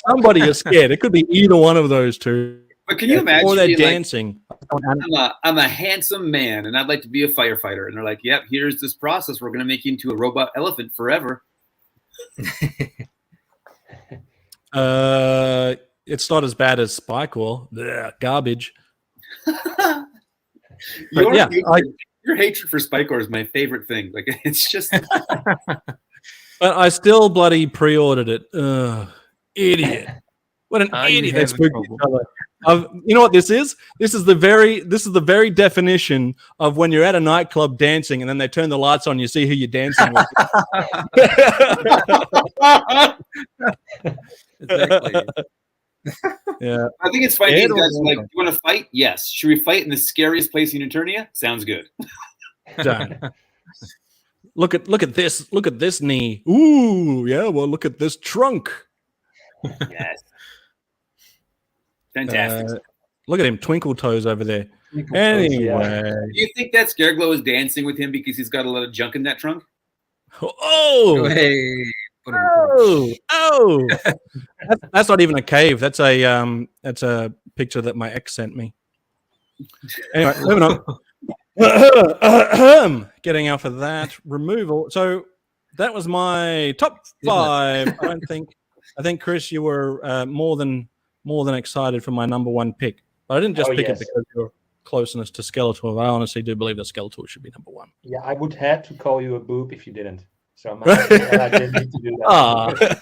Somebody is scared. It could be either one of those two. But can you imagine? Or they're being dancing. I'm a handsome man, and I'd like to be a firefighter. And they're like, "Yep, here's this process. We're going to make you into a robot elephant forever." It's not as bad as Spikecore. Blech, garbage. Your hatred for Spikecore is my favorite thing. Like, it's just. But I still bloody pre-ordered it. Ugh, idiot. What an you idiot! They have a spooked each other. You know what this is? This is the very definition of when you're at a nightclub dancing and then they turn the lights on. You see who you're dancing with. Exactly. Yeah, I think it's funny. Yeah, These guys it'll are like, work. "You want to fight? Yes. Should we fight in the scariest place in Eternia? Sounds good." done. Look at this knee. Ooh, yeah. Well, look at this trunk. Yes. Fantastic. Look at him, twinkle toes over there. Twinkle toes, yeah. Anyway, Do you think that Scareglow is dancing with him because he's got a lot of junk in that trunk? oh, Hey. oh, that's not even a cave. That's a picture that my ex sent me. Anyway, moving on. Getting out of that removal. So that was my top 5. I think Chris, you were more than excited for my number 1 pick. But I didn't just pick it because of your closeness to Skeletor. I honestly do believe that Skeletor should be number 1. Yeah, I would have to call you a boob if you didn't. So I didn't need to do that.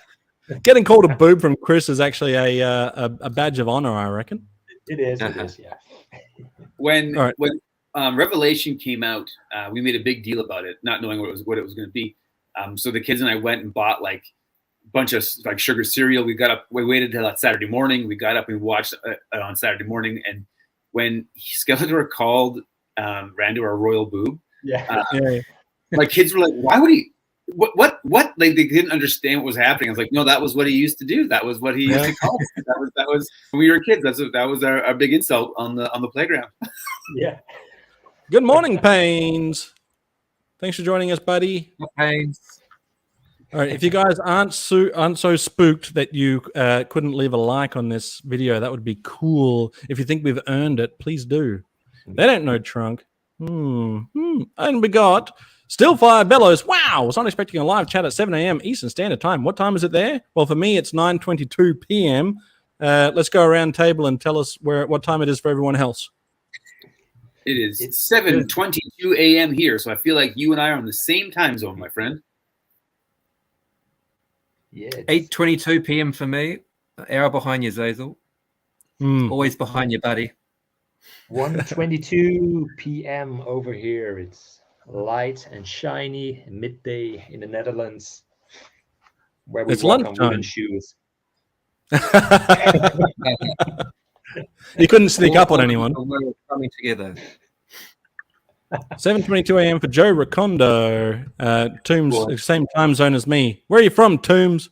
Getting called a boob from Chris is actually a badge of honor, I reckon. It is, yeah. When Revelation came out, we made a big deal about it, not knowing what it was going to be. So the kids and I went and bought like a bunch of like sugar cereal. We waited till that Saturday morning. We got up and watched it on Saturday morning. And when Skeletor called Rando a royal boob, my kids were like, "Why would he? What?" Like they didn't understand what was happening. I was like, "No, that was what he used to do. That was what he used to call us. That was when we were kids. That was our big insult on the playground." Yeah. Good morning, Pains. Thanks for joining us, buddy. Pains. All right, if you guys aren't so spooked that you couldn't leave a like on this video, that would be cool. If you think we've earned it, please do. They don't know Trunk. And we got Stillfire Bellows. Wow, I was not expecting a live chat at 7 a.m. Eastern Standard Time. What time is it there? Well, for me, it's 9:22 p.m. Let's go around table and tell us what time it is for everyone else. It is 7:22 a.m. here, so I feel like you and I are on the same time zone, my friend. Yeah. 8:22 p.m. for me. An hour behind you, Zazel. Always behind you, buddy. 1:22 p.m. over here. It's light and shiny midday in the Netherlands, where we walk on wooden shoes. You couldn't sneak up on anyone. We're coming together. 7:22 a.m. for Joe Recondo. Toombs, same time zone as me. Where are you from, Toombs?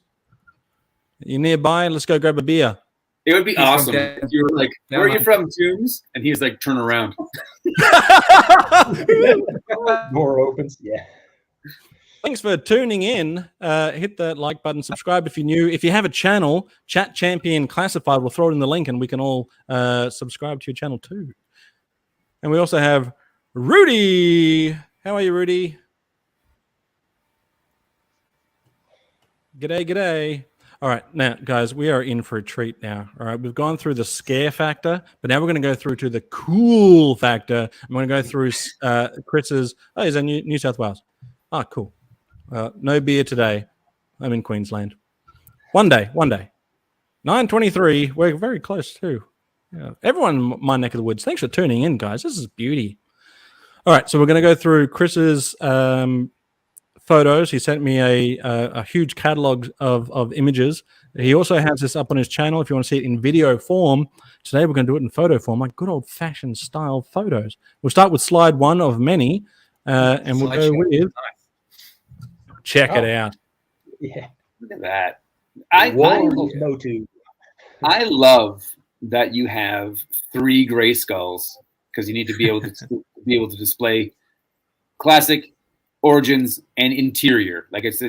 You nearby? Let's go grab a beer. It would be awesome if you were like, "Where are you from, Toombs?" And he was like, "Turn around." Door opens. Yeah. Thanks for tuning in. Hit that like button. Subscribe if you're new. If you have a channel, Chat Champion Classified, we'll throw it in the link and we can all subscribe to your channel too. And we also have Rudy. How are you, Rudy? G'day. All right, now, guys, we are in for a treat now. All right, we've gone through the scare factor, but now we're going to go through to the cool factor. I'm going to go through Chris's. Oh, he's in New South Wales. Ah, cool. No beer today. I'm in Queensland. One day. 9:23. We're very close too. Yeah. Everyone in my neck of the woods. Thanks for tuning in, guys. This is beauty. All right, so we're going to go through Chris's photos. He sent me a huge catalog of images. He also has this up on his channel if you want to see it in video form. Today we're going to do it in photo form, like good old-fashioned style photos. We'll start with slide 1 of many, and we'll go with... Check it out. Yeah. Look at that. MOTU. I love that you have 3 gray skulls because you need to be able to display classic, origins, and interior. Like that is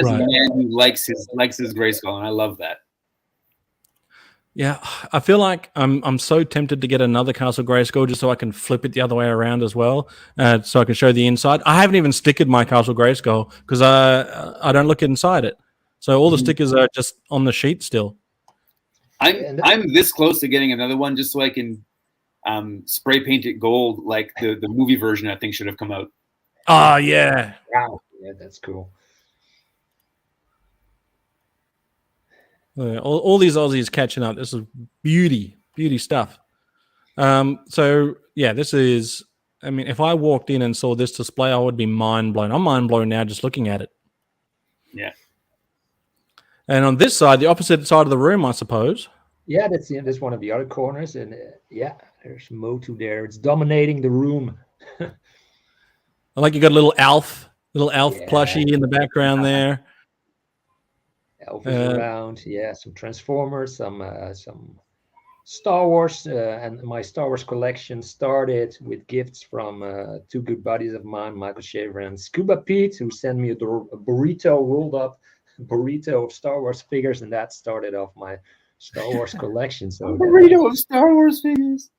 a man who likes his gray skull, and I love that. Yeah, I feel like I'm so tempted to get another Castle Grayskull just so I can flip it the other way around as well, so I can show the inside. I haven't even stickered my Castle Grayskull because I don't look inside it, so all the stickers are just on the sheet still. I'm this close to getting another one just so I can spray paint it gold like the movie version I think should have come out. Oh yeah! Wow, yeah, that's cool. All these Aussies catching up. This is beauty stuff. So yeah, this is. I mean, if I walked in and saw this display, I would be mind blown. I'm mind blown now just looking at it. Yeah. And on this side, the opposite side of the room, I suppose. Yeah, that's one of the other corners, and yeah, there's MOTU there. It's dominating the room. I like you got a little Alf plushie in the background there. Elf is around. Yeah, some Transformers, some Star Wars, and my Star Wars collection started with gifts from two good buddies of mine, Michael Shaver and Scuba Pete, who sent me a burrito, rolled up burrito of Star Wars figures, and that started off my Star Wars collection. So a burrito of Star Wars figures.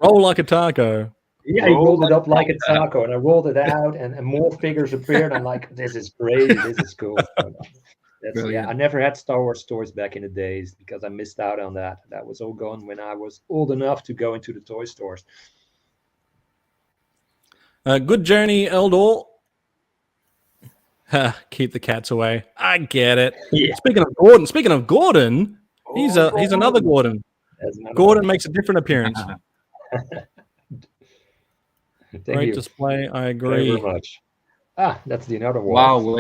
Roll like a taco. Yeah, he rolled it up like a taco, and I rolled it out, and more figures appeared. I'm like, this is crazy, this is cool. Yeah, I never had Star Wars stores back in the days because I missed out on that. That was all gone when I was old enough to go into the toy stores. Good journey, Eldor. Keep the cats away. I get it. Yeah. Speaking of Gordon, he's another Gordon. Gordon makes a different appearance. Great display. I agree. Very much. That's the another one. Wow,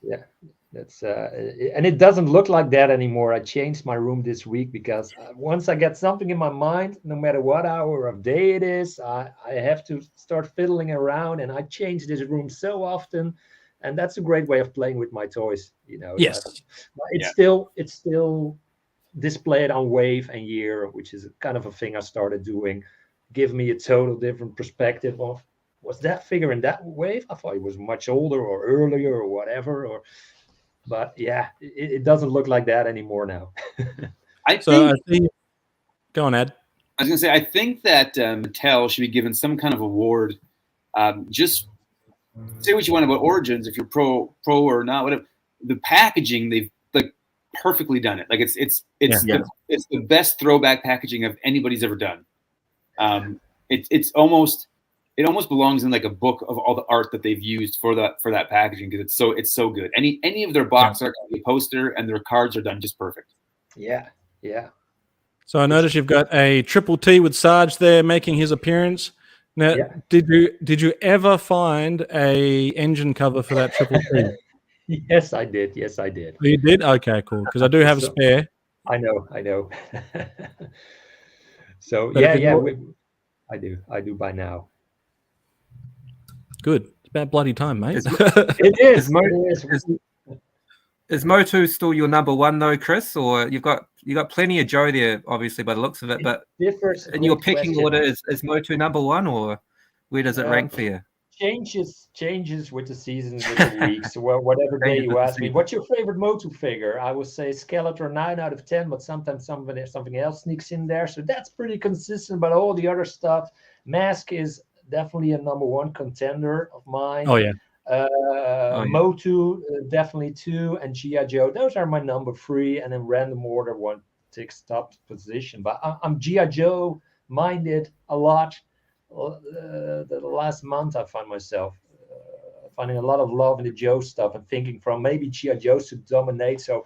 yeah. That's and it doesn't look like that anymore. I changed my room this week because once I get something in my mind, no matter what hour of day it is, I have to start fiddling around, and I change this room so often, and that's a great way of playing with my toys. You know, yes, it's still displayed on wave and year, which is kind of a thing I started doing. Give me a total different perspective of, was that figure in that wave? I thought it was much older or earlier or whatever. But yeah, it doesn't look like that anymore now. I think. Go on, Ed. I was going to say, I think that Mattel should be given some kind of award. Just say what you want about Origins, if you're pro or not, whatever. The packaging, they've like perfectly done it. Like it's the best throwback packaging of anybody's ever done. It almost belongs in like a book of all the art that they've used for that packaging, because it's so good. Any of their box art, the poster and their cards are done just perfect. Yeah. So I noticed you've got a triple T with Sarge there making his appearance. Now, did you ever find a engine cover for that triple T? Yes, I did. You did? Okay, cool. Because I do have a spare. I know. So but I do by now. Good. It's about bloody time, mate. It is. Is MOTU still your number one though, Chris? Or you got plenty of Joe there, obviously, by the looks of it. But in your picking order, is MOTU number one, or where does it rank for you? Changes with the seasons, with the weeks. Well, whatever day you ask me, what's your favorite MOTU figure? I would say Skeletor 9 out of 10, but sometimes something else sneaks in there. So that's pretty consistent. But all the other stuff, Mask is definitely a number one contender of mine. Oh yeah. MOTU definitely 2, and G.I. Joe. Those are my number 3, and in random order one takes top position. But I'm G.I. Joe minded a lot. The last month I find myself finding a lot of love in the Joe stuff and thinking from maybe G.I. Joe to dominate. So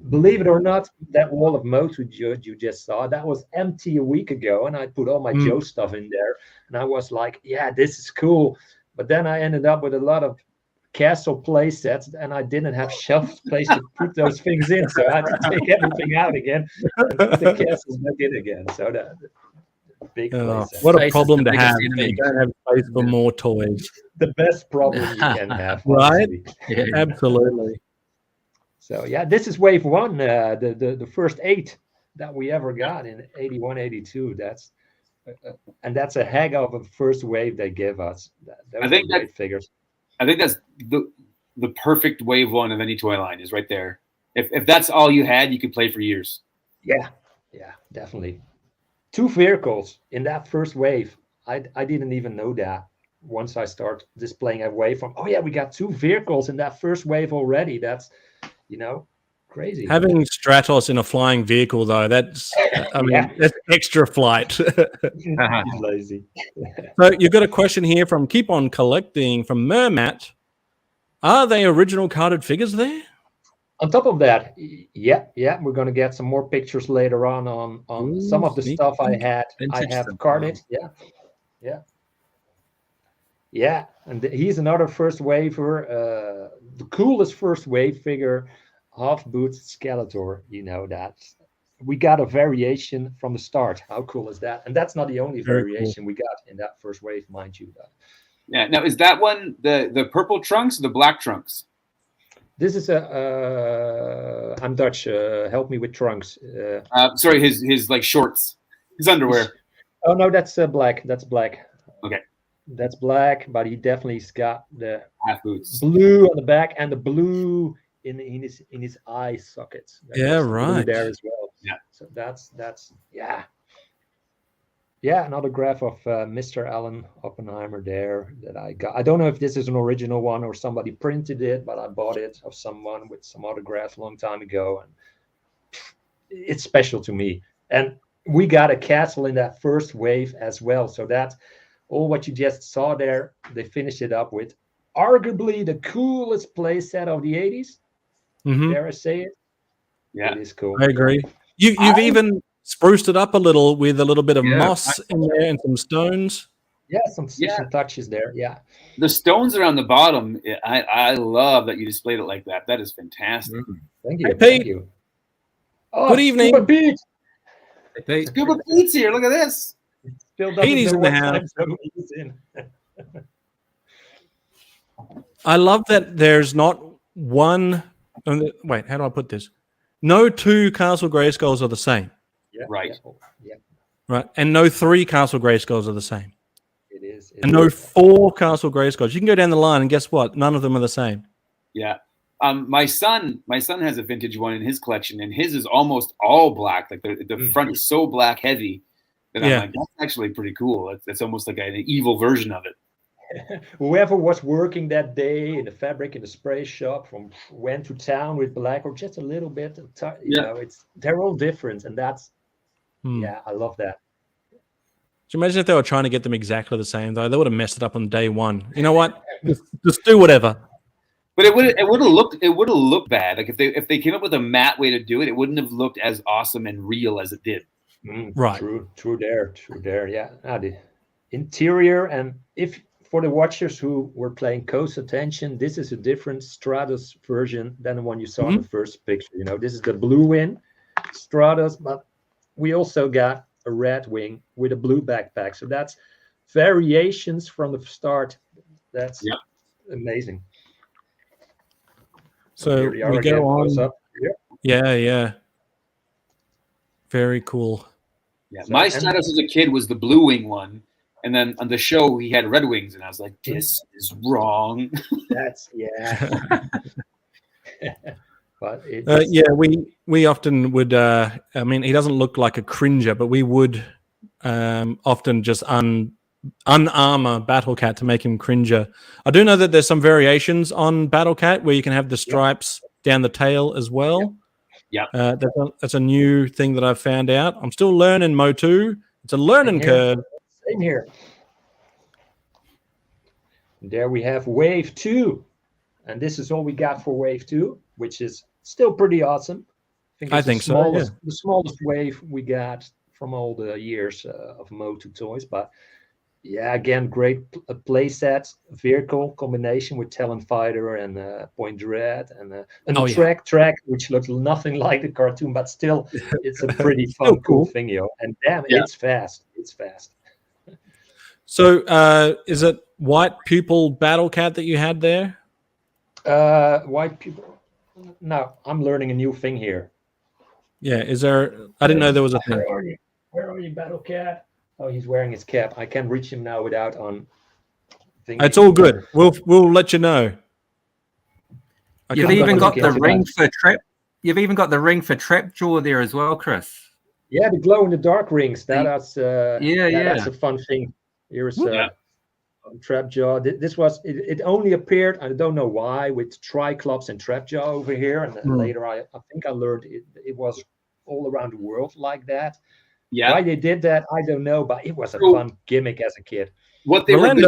believe it or not, that wall of MOTU you just saw, that was empty a week ago, and I put all my Joe stuff in there, and I was like, yeah, this is cool. But then I ended up with a lot of castle play sets, and I didn't have shelf space to put those things in, so I had to take everything out again and put the castles back in again. So the big what a problem to have. You don't have space for more toys. The best problem you can have, right? Yeah, absolutely. So yeah, this is wave 1, the first 8 that we ever got in 81, 82. That's a heck of a first wave they give us. I think great figures. I think that's the perfect wave 1 of any toy line is right there. If that's all you had, you could play for years. Yeah, definitely. 2 vehicles in that first wave. I didn't even know that. Once I start displaying a wave from, we got 2 vehicles in that first wave already. That's, crazy. Having Stratos in a flying vehicle, though, that's that's extra flight. He's lazy. So you've got a question here from Keep On Collecting from Mermat. Are they original carded figures there? On top of that, yeah, we're gonna get some more pictures later on Ooh, some of the sneak stuff I peek. had. I Vintage have stuff. carded. Yeah, and he's another first waver, the coolest first wave figure, half boots Skeletor. You know that. We got a variation from the start. How cool is that? And that's not the only Very variation we got in that first wave, mind you. Yeah. Now, is that one the purple trunks or the black trunks? This is I'm Dutch. Help me with trunks. Sorry, his like shorts, his underwear. Oh no, that's black. That's black. Okay. That's black, but he definitely's got the Half boots. blue on the back and the blue in his eye sockets. Yeah, There's blue right. there as well. Yeah. So that's yeah. An autograph of Mr. Alan Oppenheimer there that I got. I don't know if this is an original one or somebody printed it, but I bought it of someone with some autographs a long time ago, and it's special to me. And we got a castle in that first wave as well. So that's all what you just saw there. They finished it up with arguably the coolest playset of the 80s. Mhm. Dare I say it? Yeah. It is cool. I agree. You've even spruced it up a little with a little bit of moss in there and some stones. Yeah, some touches there. Yeah. The stones around the bottom. I love that you displayed it like that. That is fantastic. Thank you. Hey, Thank Pete. you. Oh, Good evening. Scuba Pete. Pete. Scuba Pete's here. Look at this. Still doesn't Petey's know in the what house. time zone he's in. I love that there's not one. Wait, how do I put this? No two Castle Grayskulls are the same, Yeah, Right. Yeah, right? And no three Castle Grayskulls are the same. it is. And no four Castle Grayskulls. You can go down the line and guess what? None of them are the same. Yeah. My son has a vintage one in his collection, and his is almost all black. Like the front is so black heavy that I'm like, that's actually pretty cool. It's almost like an evil version of it. Whoever was working that day in the fabric in the spray shop went to town with black or just a little bit. You know, they're all different, and that's I love that. Can you imagine if they were trying to get them exactly the same though? They would have messed it up on day one. You know what? just do whatever. But it would have looked bad. Like if they came up with a matte way to do it, it wouldn't have looked as awesome and real as it did. Right. True there. Yeah. The interior, and if for the watchers who were paying close attention, this is a different Stratos version than the one you saw in the first picture. You know, this is the blue wing Stratos, but we also got a red wing with a blue backpack. So that's variations from the start. That's amazing. So we go on. Yeah. Very cool. Yeah, my Stratos as a kid was the blue wing one. And then on the show, he had red wings, and I was like, "This is wrong." That's but we often would. I mean, he doesn't look like a cringer, but we would often just unarmor Battle Cat to make him cringer. I do know that there's some variations on Battle Cat where you can have the stripes down the tail as well. Yeah, that's a new thing that I've found out. I'm still learning MOTU. It's a learning curve. Same here. There we have wave 2, and this is all we got for wave 2, which is still pretty awesome. I think so. The smallest wave we got from all the years of MOTU toys, but yeah, again, great play set, vehicle combination with Talon Fighter and Point Dread and track, which looks nothing like the cartoon, but still, it's a pretty fun, cool thing, And damn, it's fast. It's fast. So, is it white pupil Battle Cat that you had there? White pupil. No, I'm learning a new thing here. Yeah, is there? I didn't know there was a thing. Where are you, Battle Cat? Oh, he's wearing his cap. I can't reach him now without on. It's all good. We'll let you know. You've even got the ring for trap. You've even got the ring for trap jaw there as well, Chris. Yeah, the glow in the dark rings. That's that's a fun thing. Here's trap jaw. This was it only appeared. I don't know why with Triclops and trap jaw over here, and then later I think I learned it was all around the world like that. Yeah. Why they did that, I don't know, but it was a fun gimmick as a kid. What they were going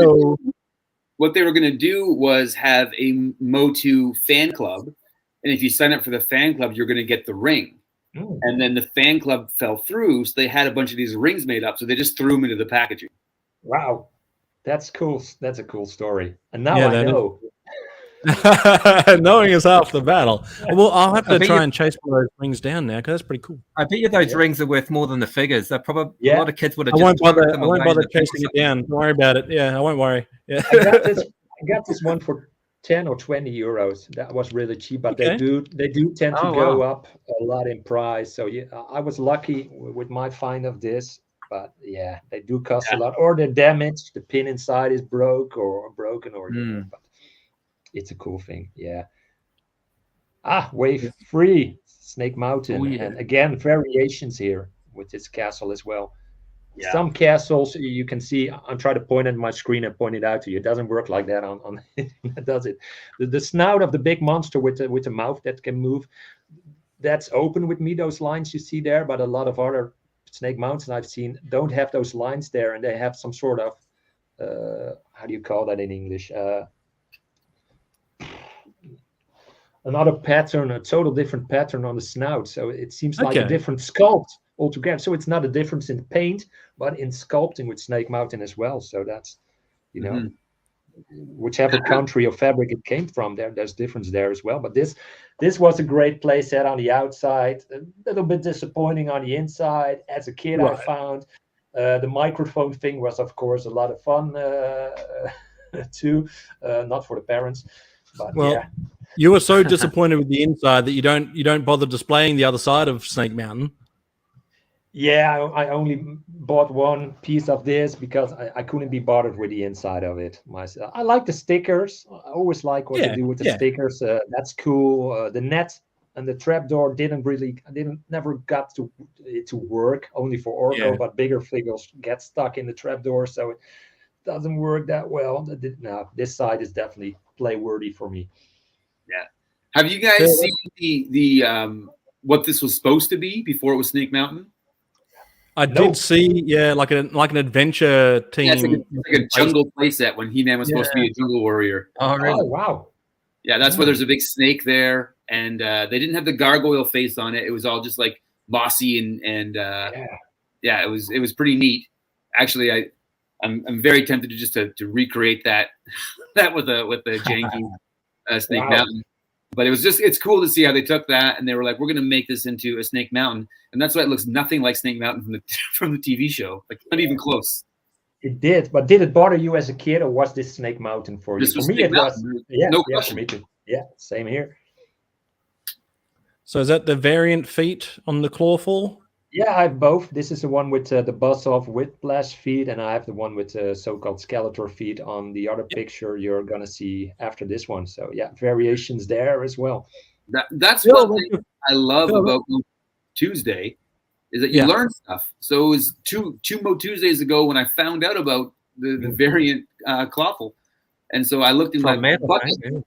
to do was have a MOTU fan club and if you sign up for the fan club, you're going to get the ring. Mm. And then the fan club fell through, so they had a bunch of these rings made up, so they just threw them into the packaging. Wow, that's cool. That's a cool story. And now Yeah, I that is. know. Knowing is half the battle. Well, I'll have I to bet try you- and chase one of those rings down now because that's pretty cool. I bet you those Yeah. rings are worth more than the figures. They're probably Yeah. a lot of kids would have I just won't bother. tucked them I won't away bother in the bin or chasing it something. down. Don't worry about it. Yeah, I won't worry. Yeah. I got this one for 10 or 20 euros. That was really cheap, but Okay. they do tend to Oh, go wow. up a lot in price. So yeah, I was lucky with my find of this, but yeah, they do cost a lot, or they're damaged. The pin inside is broken, or but it's a cool thing. Yeah. Wave 3, Snake Mountain, Oh, yeah. and again variations here with this castle as well. Yeah. Some castles you can see. I'm trying to point at my screen and point it out to you. It doesn't work like that on does it? The snout of the big monster with the mouth that can move, that's open with me. Those lines you see there, but a lot of other Snake Mountains I've seen don't have those lines there, and they have some sort of how do you call that in English? Another pattern, a total different pattern on the snout. So it seems like a Okay. different sculpt altogether. So it's not a difference in paint, but in sculpting with Snake Mountain as well. So that's, you know, whichever country or fabric it came from, there's difference there as well. But this was a great play set on the outside, a little bit disappointing on the inside. As a kid, I Right. found the microphone thing was, of course, a lot of fun too. Not for the parents, but Well, yeah. you were so disappointed with the inside that you don't bother displaying the other side of Snake Mountain. Yeah, I only bought one piece of this because I couldn't be bothered with the inside of it myself. I like the stickers. I always like what they do with the stickers. That's cool. The net and the trapdoor never got to work, only for Orgo, but bigger figures get stuck in the trapdoor, so it doesn't work that well. No, this side is definitely play worthy for me. Yeah. Have you guys seen the what this was supposed to be before it was Snake Mountain? I did see, like an adventure team. Yeah, it's like a jungle playset when He-Man was supposed to be a jungle warrior. Oh, really? Oh, wow. Yeah, that's where there's a big snake there, and they didn't have the gargoyle face on it. It was all just like mossy and it was pretty neat. Actually, I'm very tempted to just to recreate that with the janky Snake Mountain. But it's cool to see how they took that and they were like, we're going to make this into a Snake Mountain, and that's why it looks nothing like Snake Mountain from the TV show, like not even close. It did, but did it bother you as a kid, or was this Snake Mountain for you? This was For me, Snake it was. Mountain. Yeah, No yeah, question. for me too. Yeah, same here. So is that the variant feet on the clawful? Yeah, I have both. This is the one with the buzz-off whiplash feet, and I have the one with the so-called Skeletor feet on the other picture you're going to see after this one. So, yeah, variations there as well. That's one thing I love about Tuesday is that you learn stuff. So it was two Tuesdays ago when I found out about the variant clawful. And so I looked in my bucket,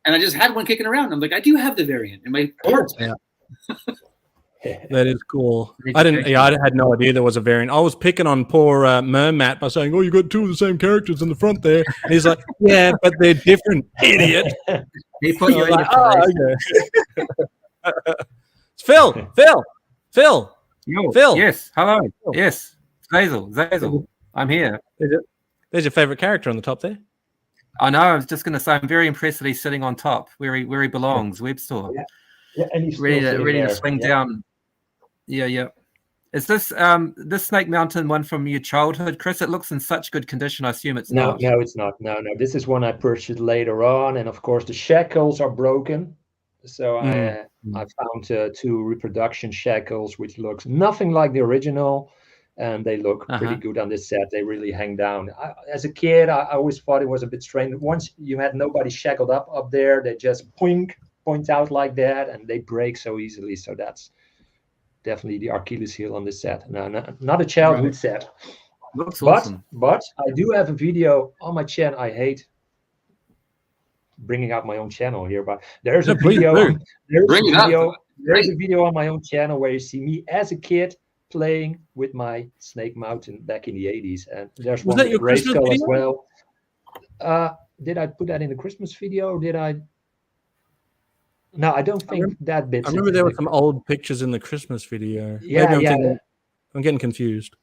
and I just had one kicking around. I'm like, I do have the variant in my parts. Yeah. That is cool. I had no idea there was a variant. I was picking on poor Mermat by saying, "Oh, you got two of the same characters in the front there." And he's like, "Yeah, but they're different, idiot." He put you in like, your place. Okay. It's Phil. Yo, Phil. Yes. Hello. Yes. Zazel. I'm here. There's your favorite character on the top there. I know. I was just going to say, I'm very impressed that he's sitting on top where he belongs. Web store. Yeah, and he's ready still to there. swing down. Yeah. Is this this Snake Mountain one from your childhood, Chris? It looks in such good condition. I assume it's not. No, it's not. No. This is one I purchased later on, and of course the shackles are broken. So I found two reproduction shackles, which looks nothing like the original, and they look pretty good on this set. They really hang down. As a kid, I always thought it was a bit strange. Once you had nobody shackled up there, they just point out like that, and they break so easily. So that's definitely the Achilles heel on this set. No, not a childhood set. Looks awesome. But I do have a video on my channel. I hate bringing out my own channel here, but there's a video. There's a video on my own channel where you see me as a kid playing with my Snake Mountain back in the 80s, and there's one with Gray Skull as well. Did I put that in the Christmas video, or did I? No, I don't think that bit. I remember there were some old pictures in the Christmas video. Yeah, Maybe yeah. I'm getting confused.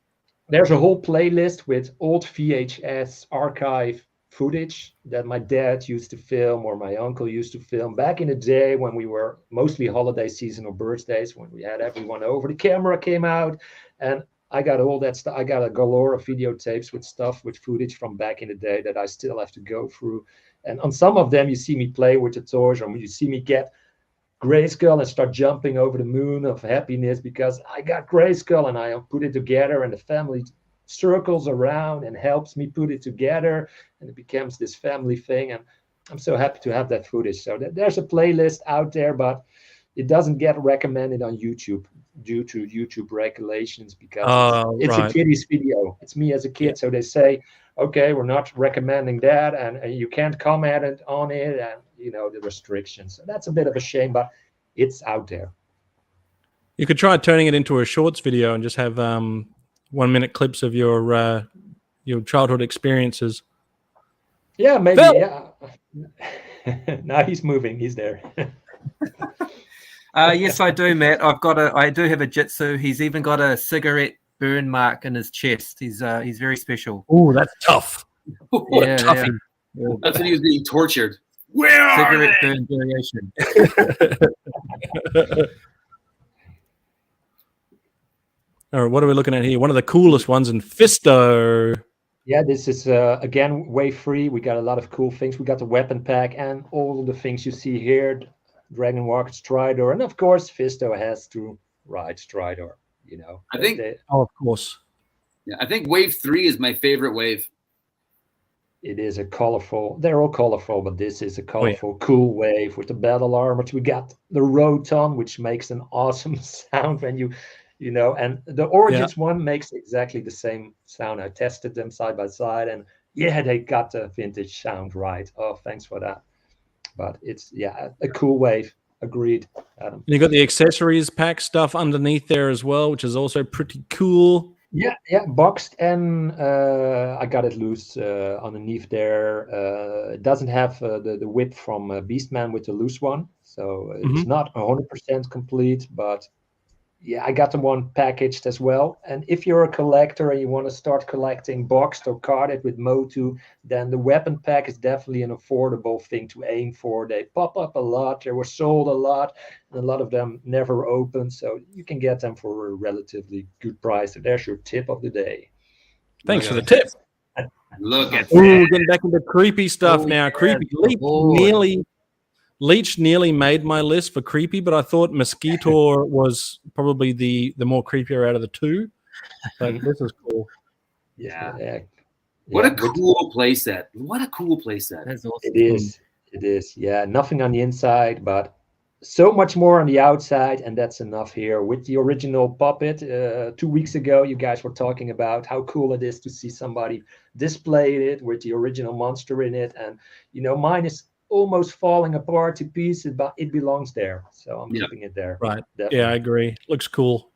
There's a whole playlist with old VHS archive footage that my dad used to film or my uncle used to film back in the day when we were mostly holiday season or birthdays, when we had everyone over. The camera came out, and I got all that stuff. I got a galore of videotapes with stuff, with footage from back in the day that I still have to go through. And on some of them, you see me play with the toys, or you see me get Grayskull and start jumping over the moon of happiness because I got Grayskull and I put it together, and the family circles around and helps me put it together, and it becomes this family thing. And I'm so happy to have that footage. So there's a playlist out there, but it doesn't get recommended on YouTube due to YouTube regulations because it's a kiddies video. It's me as a kid. So they say, okay, we're not recommending that, and you can't comment on it, and the restrictions. So that's a bit of a shame, but it's out there. You could try turning it into a shorts video and just have 1 minute clips of your childhood experiences. Yeah, maybe. Phil! Yeah. Now he's moving. He's there. Yes, I do, Matt. I do have a jitsu. He's even got a cigarette burn mark in his chest. He's very special. Oh, that's tough. Yeah, toughie. yeah. That's when he was being tortured. Where Cigarette are they? burn variation. All right, what are we looking at here? One of the coolest ones in Fisto. Yeah, this is again wave 3. We got a lot of cool things. We got the weapon pack and all the things you see here. Dragon Walker Stridor, and of course Fisto has to ride Stridor. I think. Oh, of course. Yeah, I think wave 3 is my favorite wave. It is a colorful. They're all colorful, but this is a colorful, cool wave with the battle armor. We got the Roton, which makes an awesome sound when and the Origins one makes exactly the same sound. I tested them side by side, and yeah, they got the vintage sound right. Oh, thanks for that. But it's a cool wave. Agreed, Adam. You got the accessories pack stuff underneath there as well, which is also pretty cool. Yeah, boxed, and I got it loose underneath there. It doesn't have the whip from Beastman with the loose one, so it's not 100% complete, but yeah, I got the one packaged as well. And if you're a collector and you want to start collecting boxed or carded with MOTU, then the weapon pack is definitely an affordable thing to aim for. They pop up a lot. They were sold a lot, and a lot of them never open. So you can get them for a relatively good price. So there's your tip of the day. Thanks for the tip. Look at Ooh, getting back into creepy stuff now. Creepy. Leech nearly made my list for creepy, but I thought Mosquito was probably the more creepier out of the two. But this is cool. Yeah. What a cool playset. What a cool playset. That's awesome. It is. Yeah, nothing on the inside, but so much more on the outside, and that's enough here. With the original puppet, 2 weeks ago, you guys were talking about how cool it is to see somebody display it with the original monster in it. And, mine is almost falling apart to pieces, but it belongs there, so I'm keeping it there. Right. Definitely. Yeah, I agree. Looks cool.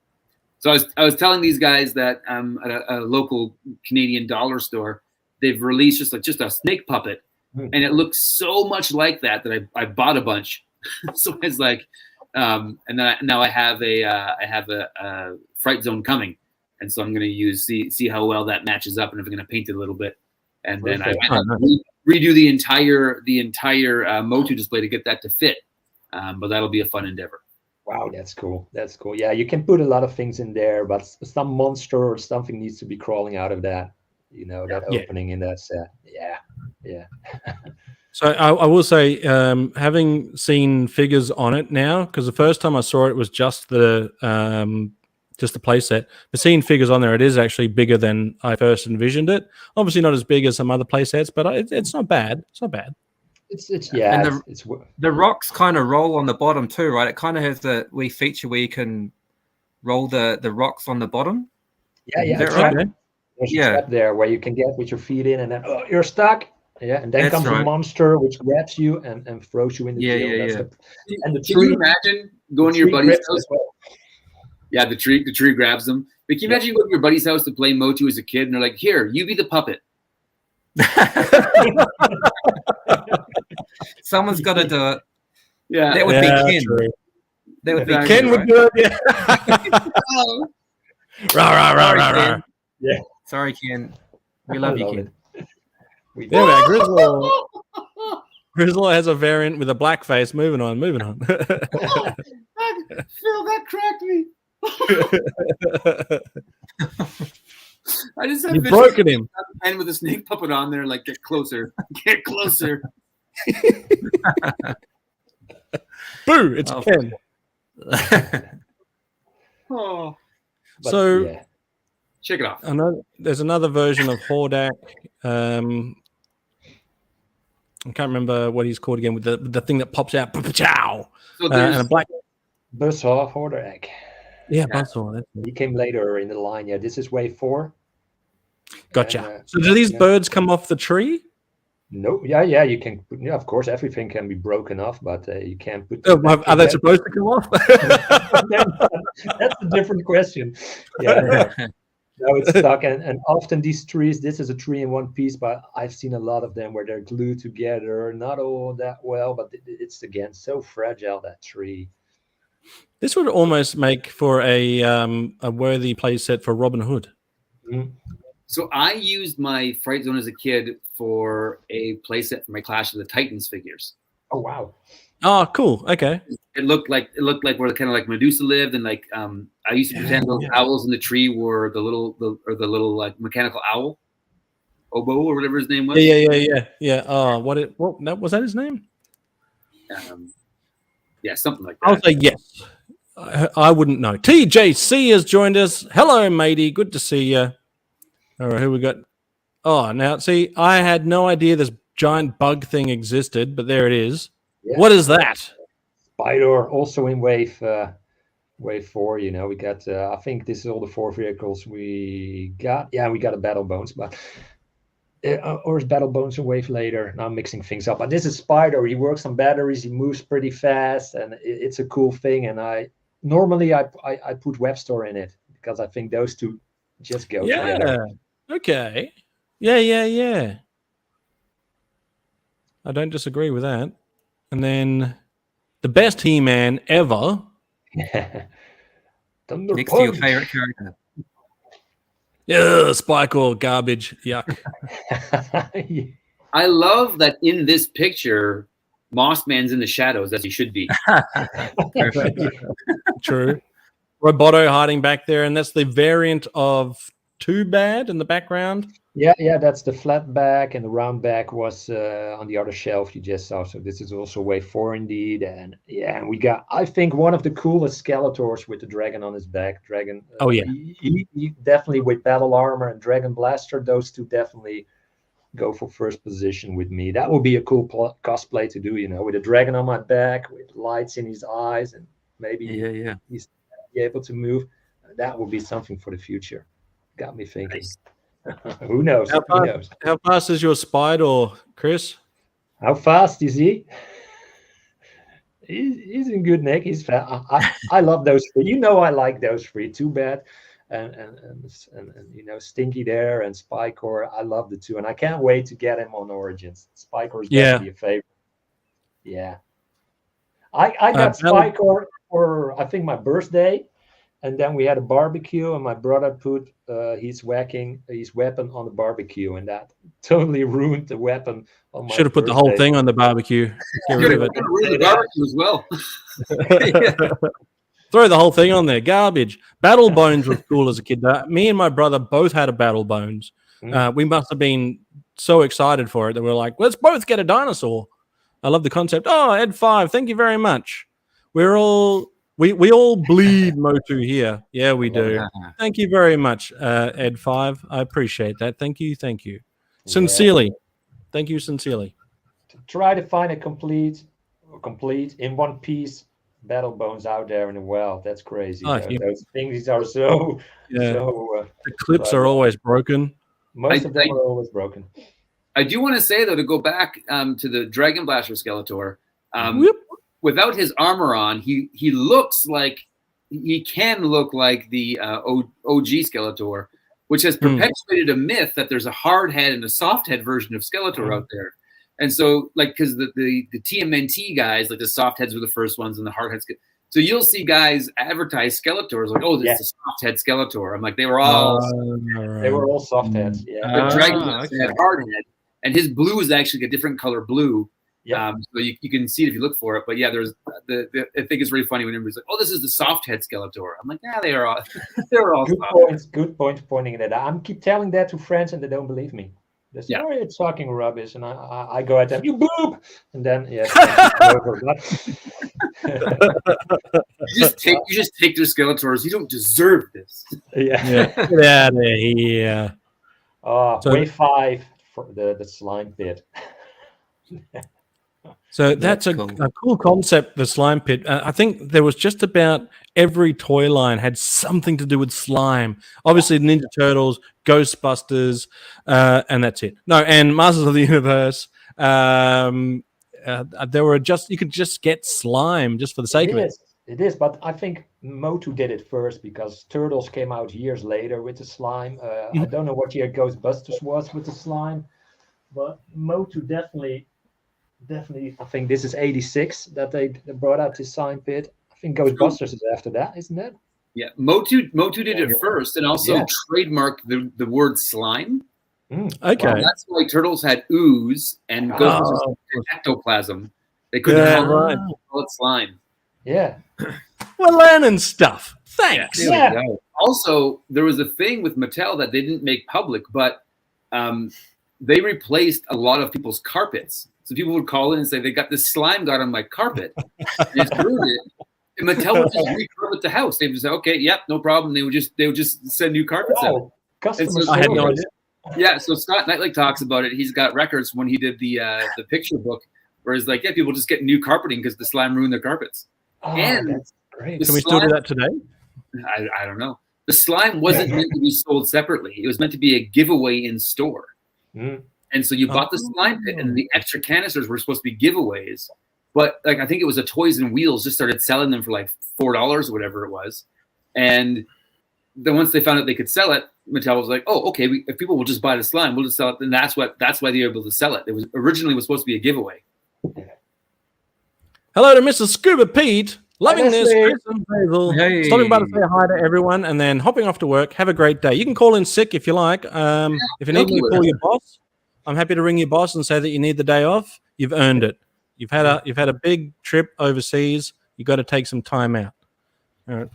So I was telling these guys that at a local Canadian dollar store, they've released just a snake puppet, and it looks so much like that I bought a bunch. So it's like, and then now I have a Fright Zone coming, and so I'm going to see how well that matches up, and if I'm going to paint it a little bit, and then I redo the entire MOTU display to get that to fit. But that'll be a fun endeavor. Wow, that's cool. That's cool. Yeah, you can put a lot of things in there, but some monster or something needs to be crawling out of that, that opening in that set. Yeah. So I will say, having seen figures on it now, because the first time I saw it was just the playset. But seeing figures on there, it is actually bigger than I first envisioned it. Obviously not as big as some other playsets, but it's not bad. It's not bad. It's the rocks kind of roll on the bottom too, right? It kind of has the wee feature where you can roll the rocks on the bottom. Yeah. Is that right? There's a step there where you can get with your feet in, and then you're stuck. Yeah, and then comes a monster which grabs you and throws you in the field. And the tree. Can you imagine going to your buddy's house? Yeah, the tree grabs them. But can you imagine going to your buddy's house to play MOTU as a kid, and they're like, "Here, you be the puppet." Someone's got to do it. Yeah, That would be Ken. True. That would be Ken would do it. Yeah. Rah, rah, rah, Sorry, rah, rah. Ken. Yeah. Sorry, Ken. We love you, Ken. We There we are. Grizzle has a variant with a black face. Moving on. Phil, that cracked me. I just have You've broken him. And with a snake puppet on there, like get closer, get closer. Boo! It's Ken. Oh, So yeah. check it off. there's another version of Hordak. I can't remember what he's called again with the thing that pops out. Chow. So And a black. Buzzsaw Hordak. Yeah, Buzzsaw. That's it. He came later in the line. Yeah, this is wave 4. Gotcha. And, So do these birds come off the tree? No, yeah, you can. Yeah, of course, everything can be broken off, but you can't put. Oh, are they supposed to come off? That's a different question. Yeah, no, it's stuck, and often these trees. This is a tree in one piece, but I've seen a lot of them where they're glued together, not all that well, but it's again so fragile, that tree. This would almost make for a worthy play set for Robin Hood. Mm. So I used my Fright Zone as a kid for a playset for my Clash of the Titans figures. Oh wow! Oh, cool. Okay. It looked like where kind of like Medusa lived, and like I used to pretend those owls in the tree were the little like mechanical owl, Oboe or whatever his name was. Yeah. Oh, what was that his name? Yeah, something like that. I'll say yes. I wouldn't know. TJC has joined us. Hello, matey. Good to see you. All right, who we got? Oh, now see, I had no idea this giant bug thing existed, but there it is. Yeah. What is that? Spider, also in wave 4. You know, we got. I think this is all the 4 vehicles we got. Yeah, we got a Battle Bones, but or is Battle Bones a wave later? Now I'm mixing things up. But this is Spider. He works on batteries. He moves pretty fast, and it's a cool thing. And I normally put Webstore in it because I think those two just go together. Okay. Yeah. I don't disagree with that. And then the best He-Man ever. Next to your favorite character. Yeah, Spike Oil garbage. Yuck. I love that in this picture, Mossman's in the shadows as he should be. Perfect. True. Roboto hiding back there, and that's the variant of Too Bad in the background. Yeah, that's the flat back, and the round back was on the other shelf you just saw. So this is also wave 4 indeed, and we got, I think, one of the coolest Skeletors with the dragon on his back. Dragon. He definitely with battle armor and dragon blaster. Those two definitely go for first position with me. That would be a cool cosplay to do, you know, with a dragon on my back, with lights in his eyes, and maybe he's able to move. That would be something for the future. Got me thinking. Nice. Who knows? How fast is your Spider, Chris? How fast is he? He's in good nick. He's fast. I love those 3. You know, I like those 3. Too Bad, and you know, Stinky there and Spikor. I love the 2, and I can't wait to get him on Origins. Spikor is definitely a favorite. Yeah, I got Spikor for I think my birthday. And then we had a barbecue, and my brother put his weapon on the barbecue, and that totally ruined the weapon. On my Should have put the whole thing on the barbecue. Get rid of it. The barbecue as well. Throw the whole thing on there. Garbage. Battle Bones was cool as a kid. Me and my brother both had a Battle Bones. We must have been so excited for it that we were like, let's both get a dinosaur. I love the concept. Oh, EdFive, thank you very much. We all bleed MOTU here. Yeah, we do. Thank you very much, EdFive. I appreciate that. Thank you. Sincerely. Thank you sincerely. To try to find a complete in one piece Battle Bones out there in the world. That's crazy. Those things are so the clips are always broken. Most of them are always broken. I do want to say though, to go back to the Dragon Blaster Skeletor. Without his armor on, he can look like the OG Skeletor, which has perpetuated a myth that there's a hard head and a soft head version of Skeletor out there. And so, like, because the TMNT guys, like the soft heads were the first ones, and the hard heads. So you'll see guys advertise Skeletors like, "Oh, this is a soft head Skeletor." I'm like, they were all soft heads. Yeah, but Dragon had hard head, and his blue is actually a different color blue. Yeah, so you can see it if you look for it. But yeah, there's I think it's really funny when everybody's like, "Oh, this is the soft head Skeletor." I'm like, "Yeah, they are all good point pointing it out. I keep telling that to friends, and they don't believe me. They say, "Oh, you're talking rubbish," and I go at them, "You boob," and then you just take their Skeletors. You don't deserve this. Yeah. Get out of here. Wave 5 for the slime pit. So that's a cool concept, the slime pit. I think there was just about every toy line had something to do with slime. Obviously, Ninja Turtles, Ghostbusters, and that's it. No, and Masters of the Universe. There were you could just get slime just for the sake of it. It is, but I think MOTU did it first because Turtles came out years later with the slime. I don't know what year Ghostbusters was with the slime, but MOTU definitely. I think this is 86 that they brought out this slime pit. I think Ghostbusters is after that, isn't it? Yeah, MOTU did it first, and also trademarked the word slime. Okay, that's why Turtles had ooze and Ghostbusters had ectoplasm. They couldn't call it slime. Yeah, we're learning stuff. Thanks. Yeah. Also, there was a thing with Mattel that they didn't make public, but they replaced a lot of people's carpets. So people would call in and say, they got this slime got on my carpet. And it's ruined it. And Mattel would just recarpet the house. They would say, okay, yep, no problem. They would just send new carpets out. I had no idea. Yeah, so Scott Knightley talks about it. He's got records when he did the picture book where he's like, yeah, people just get new carpeting because the slime ruined their carpets. And that's great. Can we still do that today? I don't know. The slime wasn't meant to be sold separately. It was meant to be a giveaway in store. And so you bought the slime pit, and the extra canisters were supposed to be giveaways. But like I think it was a Toys and Wheels just started selling them for like $4 or whatever it was. And then once they found out they could sell it, Mattel was like, "Oh, okay. If people will just buy the slime, we'll just sell it." And that's why they were able to sell it. It was originally supposed to be a giveaway. Hello to Mr. Scuba Pete. Loving this. Chris and Basil. Hey. Stopping by to say hi to everyone and then hopping off to work. Have a great day. You can call in sick if you like. If you need me to call your boss, I'm happy to ring your boss and say that you need the day off. You've earned it. You've had a big trip overseas. You got to take some time out.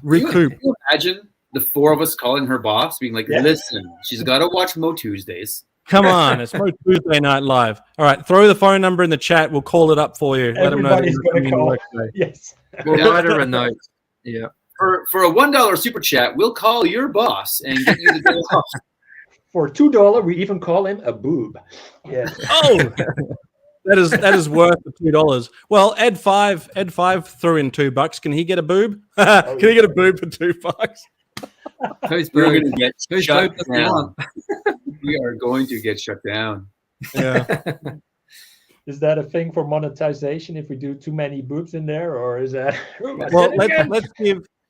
Recoup. Can you imagine the four of us calling her boss, being like, "Listen, she's got to watch MOTUESDAYs. Come on, it's Tuesday Night Live. All right, throw the phone number in the chat. We'll call it up for you. Everybody's going to call. Yes. We'll write her a note. Yeah. For a $1 super chat, we'll call your boss and get you the day off. For $2, we even call him a boob. Yeah. Oh, that is worth the $2. Well, EdFive threw in $2. Can he get a boob? Can he get a boob for $2? Who's going to get shut down? We are going to get shut down. Yeah. Is that a thing for monetization if we do too many boobs in there, or is that? Well,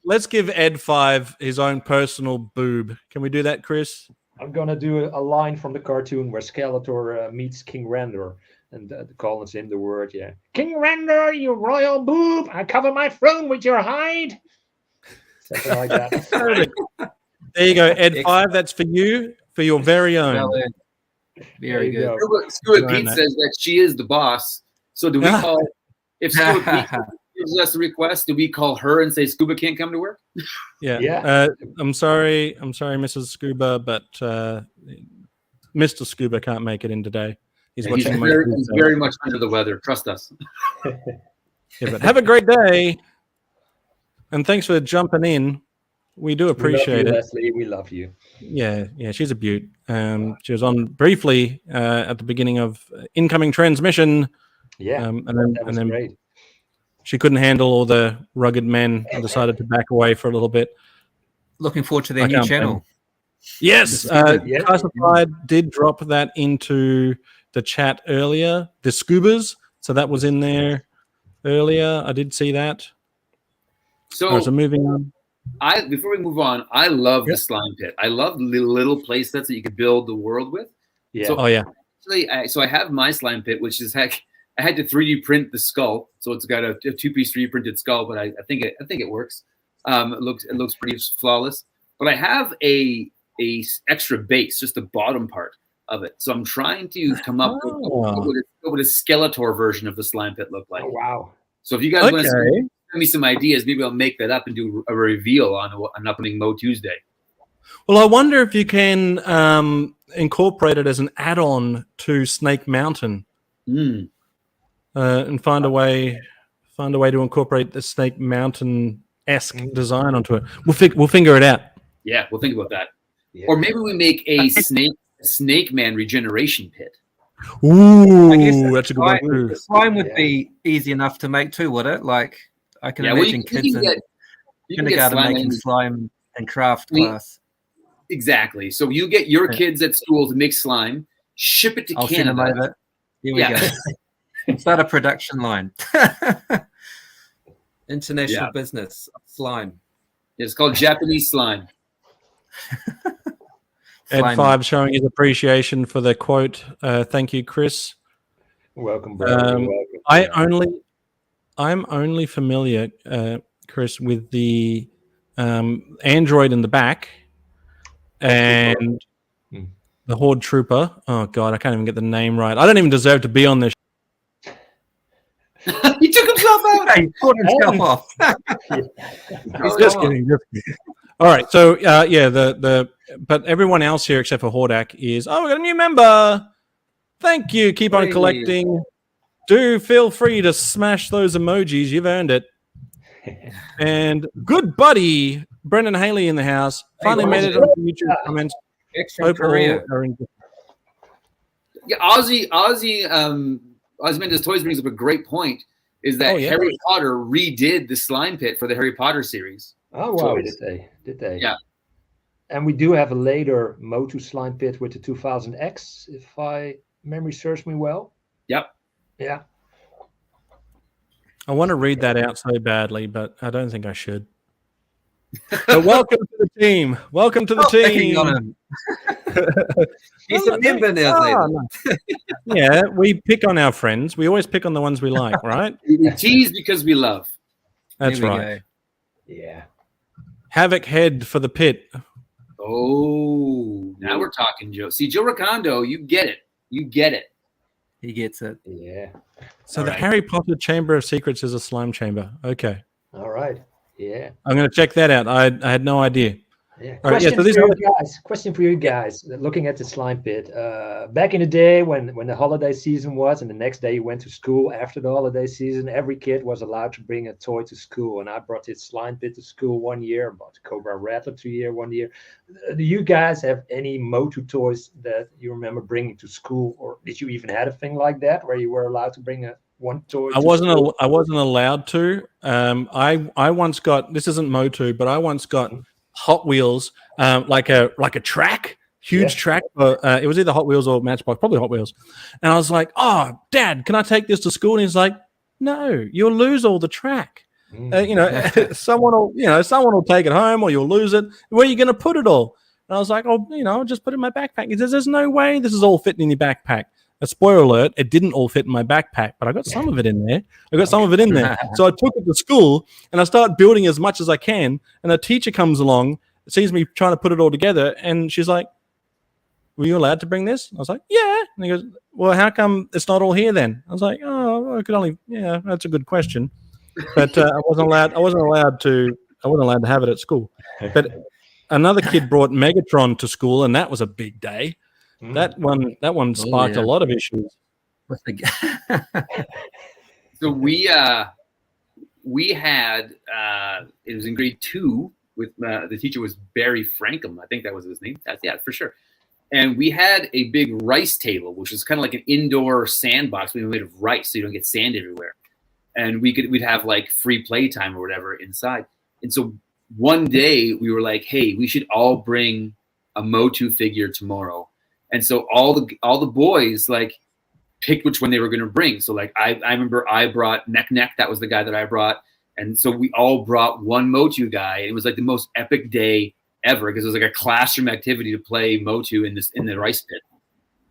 let's give EdFive his own personal boob. Can we do that, Chris? I'm gonna do a line from the cartoon where Skeletor meets King Randor, and calls in the word, King Randor, you royal boob! I cover my throne with your hide. Something like that. There you go, EdFive. That's for you, for your very own. Very good. Scuba Pete says that she is the boss. So do we call if Scuba Pete gives us a request, do we call her and say Scuba can't come to work? Yeah. I'm sorry, Mrs. Scuba, but Mr. Scuba can't make it in today. He's very much under the weather. Trust us. But have a great day, and thanks for jumping in. We do appreciate it. Leslie, we love you. Yeah, she's a beaut. She was on briefly at the beginning of incoming transmission. Yeah, and then great. She couldn't handle all the rugged men and decided to back away for a little bit. Looking forward to their new channel. Yes, Classified did drop that into the chat earlier. The Scubas, so that was in there earlier. I did see that. So moving on. Before we move on, I love the slime pit. I love the little play sets that you could build the world with. Yeah. So actually, so I have my slime pit, which is I had to 3D print the skull, so it's got a 2-piece 3D printed skull, but I think it works. It looks pretty flawless. But I have a extra base, just the bottom part of it. So I'm trying to come up with what a Skeletor version of the slime pit look like. Oh, wow. So if you guys want to send me some ideas, maybe I'll make that up and do a reveal on an upcoming MOTUESDAY. Well, I wonder if you can incorporate it as an add-on to Snake Mountain, and find a way to incorporate the Snake Mountain-esque design onto it. We'll figure it out. Yeah, we'll think about that. Yeah. Or maybe we make a Snake Man regeneration pit. Ooh, I guess that's a good one too. The slime would be easy enough to make too, would it? Like, I can imagine kids in kindergarten making slime and craft class. Exactly. So you get your kids at school to make slime, ship it to Canada. Here we go. Start a production line. International business slime. It's called Japanese slime. EdFive showing his appreciation for the quote. Thank you, Chris. Welcome, bro. I'm only familiar, Chris, with the Android in the back and the Horde Trooper. Oh God, I can't even get the name right. I don't even deserve to be on this. He took himself out. He pulled himself off. Just kidding. All right, so but everyone else here except for Hordak is we got a new member. Thank you. Keep on collecting. Do feel free to smash those emojis. You've earned it. And good buddy Brendan Haley in the house. Finally made it on YouTube comments. Extra career. Yeah, Ozymandias Toys brings up a great point. Is that Harry Potter redid the slime pit for the Harry Potter series? Oh wow, did they? Yeah. And we do have a later MOTU slime pit with the 2000X, if my memory serves me well. Yep. Yeah. I want to read that out so badly, but I don't think I should. But welcome to the team. Welcome to the team. He's a member now. Yeah, we pick on our friends. We always pick on the ones we like, right? We tease because we love. That's right. Go. Yeah. Havoc head for the pit. Oh, now we're talking, Joe. See, Joe Recondo, you get it. You get it. He gets it. Yeah. So the Harry Potter Chamber of Secrets is a slime chamber. Okay. All right. Yeah. I'm going to check that out. I had no idea. Yeah. Question for you guys. Looking at the slime pit, back in the day when the holiday season was, and the next day you went to school after the holiday season, every kid was allowed to bring a toy to school. And I brought this slime pit to school 1 year, bought the Cobra Rattler 1 year. Do you guys have any MOTU toys that you remember bringing to school, or did you even have a thing like that where you were allowed to bring one toy? I wasn't allowed to. I once got, this isn't MOTU, but I once got Hot Wheels, like a track, huge track. It was either Hot Wheels or Matchbox, probably Hot Wheels. And I was like, "Oh, Dad, can I take this to school?" And he's like, "No, you'll lose all the track. Someone will take it home, or you'll lose it. Where are you going to put it all?" And I was like, "Oh, I'll just put it in my backpack." He says, "There's no way this is all fitting in your backpack." A spoiler alert, it didn't all fit in my backpack, but I got some of it in there. So I took it to school and I start building as much as I can. And a teacher comes along, sees me trying to put it all together. And she's like, "Were you allowed to bring this?" I was like, "Yeah." And he goes, "Well, how come it's not all here then?" I was like, "Oh, I could only, that's a good question." But I wasn't allowed to have it at school. But another kid brought Megatron to school, and that was a big day. That one sparked a lot of issues. So we had it was in grade 2 with the teacher was Barry Frankham. I think that was his name. For sure. And we had a big rice table, which was kind of like an indoor sandbox made of rice, so you don't get sand everywhere. And we'd have like free play time or whatever inside. And so one day we were like, "Hey, we should all bring a MOTU figure tomorrow." And so all the boys like picked which one they were going to bring. So like I remember I brought Neck. That was the guy that I brought. And so we all brought one MOTU guy. It was like the most epic day ever because it was like a classroom activity to play MOTU in the rice pit.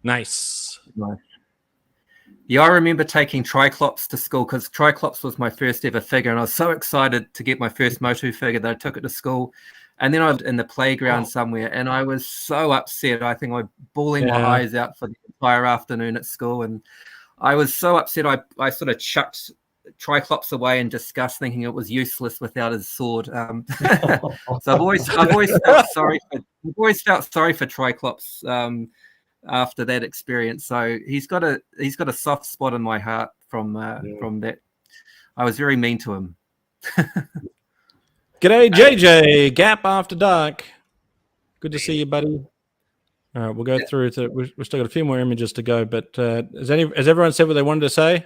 Nice. nice. Yeah, I remember taking Triclops to school because Triclops was my first ever figure, and I was so excited to get my first MOTU figure that I took it to school. And then I was in the playground somewhere, and I was so upset. I think I was bawling my eyes out for the entire afternoon at school, and I was so upset. I sort of chucked Triclops away in disgust, thinking it was useless without his sword. So I've always felt sorry for Triclops. After that experience, so he's got a soft spot in my heart from that. I was very mean to him. G'day, JJ. Gap After Dark. Good to see you, buddy. All right, we'll go through to. We've still got a few more images to go, but has everyone said what they wanted to say?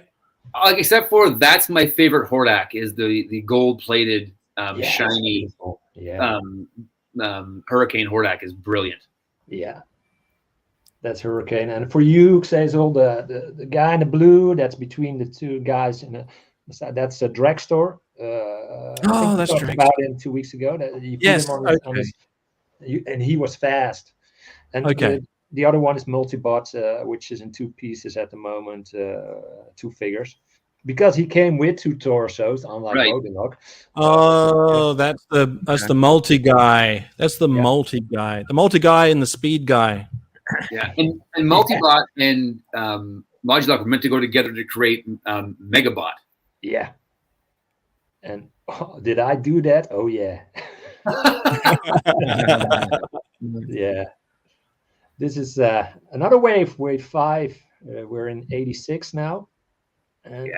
Except for that's my favorite Hordak is the gold-plated, shiny Hurricane Hordak is brilliant. Yeah. That's Hurricane, and for you, Xazel, the guy in the blue, that's between the two guys in that's a Dragstore. That's talked Dragstore. About him 2 weeks ago. That you put him on his, and he was fast. And the other one is Multibot, which is in 2 pieces at the moment, 2 figures, because he came with 2 torsos, unlike Modulok. Oh, that's the multi guy. That's the multi guy. The multi guy and the speed guy. Yeah, and Multibot and Modulok were meant to go together to create Megabot. Yeah. And did I do that? Oh, yeah. Yeah. This is another wave 5. We're in 86 now. And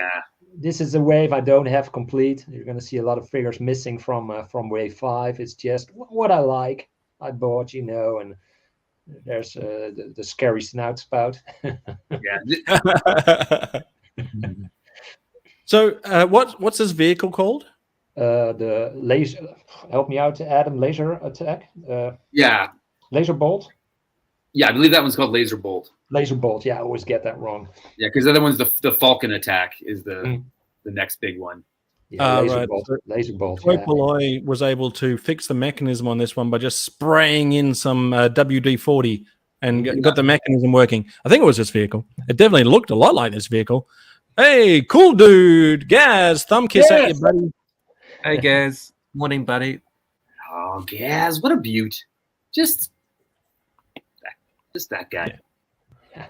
this is a wave I don't have complete. You're going to see a lot of figures missing from wave 5. It's just what I like. I bought, and there's the scary snout spout. So what's this vehicle called? The laser. Help me out, Adam. Laser attack. Laser bolt. Yeah, I believe that one's called Laser Bolt. Laser bolt. Yeah, I always get that wrong. Yeah, because the other one's the Falcon attack is the next big one. Yeah, laser bolt. Laser bolt. Toykennections was able to fix the mechanism on this one by just spraying in some WD-40 and got the mechanism working. I think it was this vehicle. It definitely looked a lot like this vehicle. Hey, cool dude, Gazz, thumb kiss at you, buddy. Hey, Gazz. Morning, buddy. Oh, Gazz, what a beaut. Just that guy. Yeah.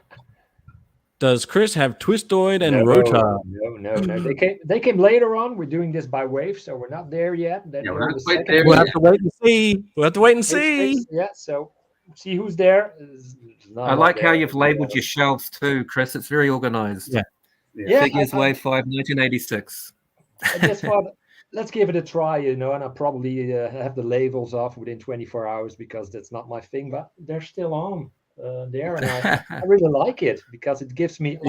Does Chris have Twistoid and Rotar? No. They came later on. We're doing this by wave, so we're not there yet. We're not quite there. We'll have to wait and see. Yeah, so see who's there. I like how you've labeled your shelves too, Chris. It's very organized. Yeah. Figures Wave 5, 1986. I just thought, let's give it a try, and I'll probably have the labels off within 24 hours because that's not my thing, but they're still on. There, and I really like it because it gives me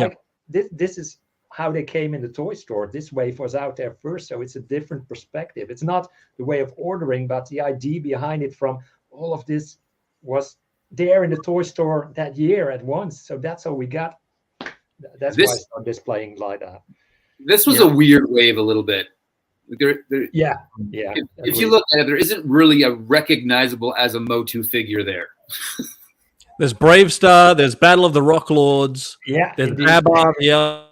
this is how they came in the toy store. This wave was out there first, so it's a different perspective. It's not the way of ordering, but the idea behind it from all of this was there in the toy store that year at once. So that's how we got. That's why I started displaying like that. This was a weird wave a little bit. If you look at it, there isn't really a recognizable as a MOTU figure there. There's Brave Star. There's Battle of the Rock Lords. Yeah. There's Abba. Yeah.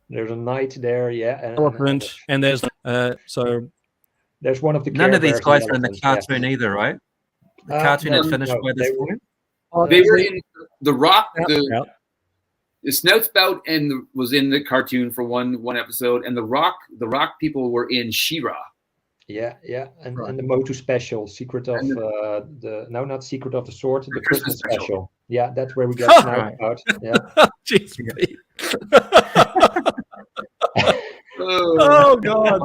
There's a knight there. Yeah. Elephant. And there's so. There's one of the. None of these guys are in the cartoon either, right? The cartoon is finished by this point. They were in the Rock. The Snout Spout was in the cartoon for one episode, and the Rock people were in She-Ra. Yeah, and the MOTU special, Secret of not Secret of the Sword, the Christmas special. Yeah, that's where we got Snout Spout. Yeah. Jeez, oh God!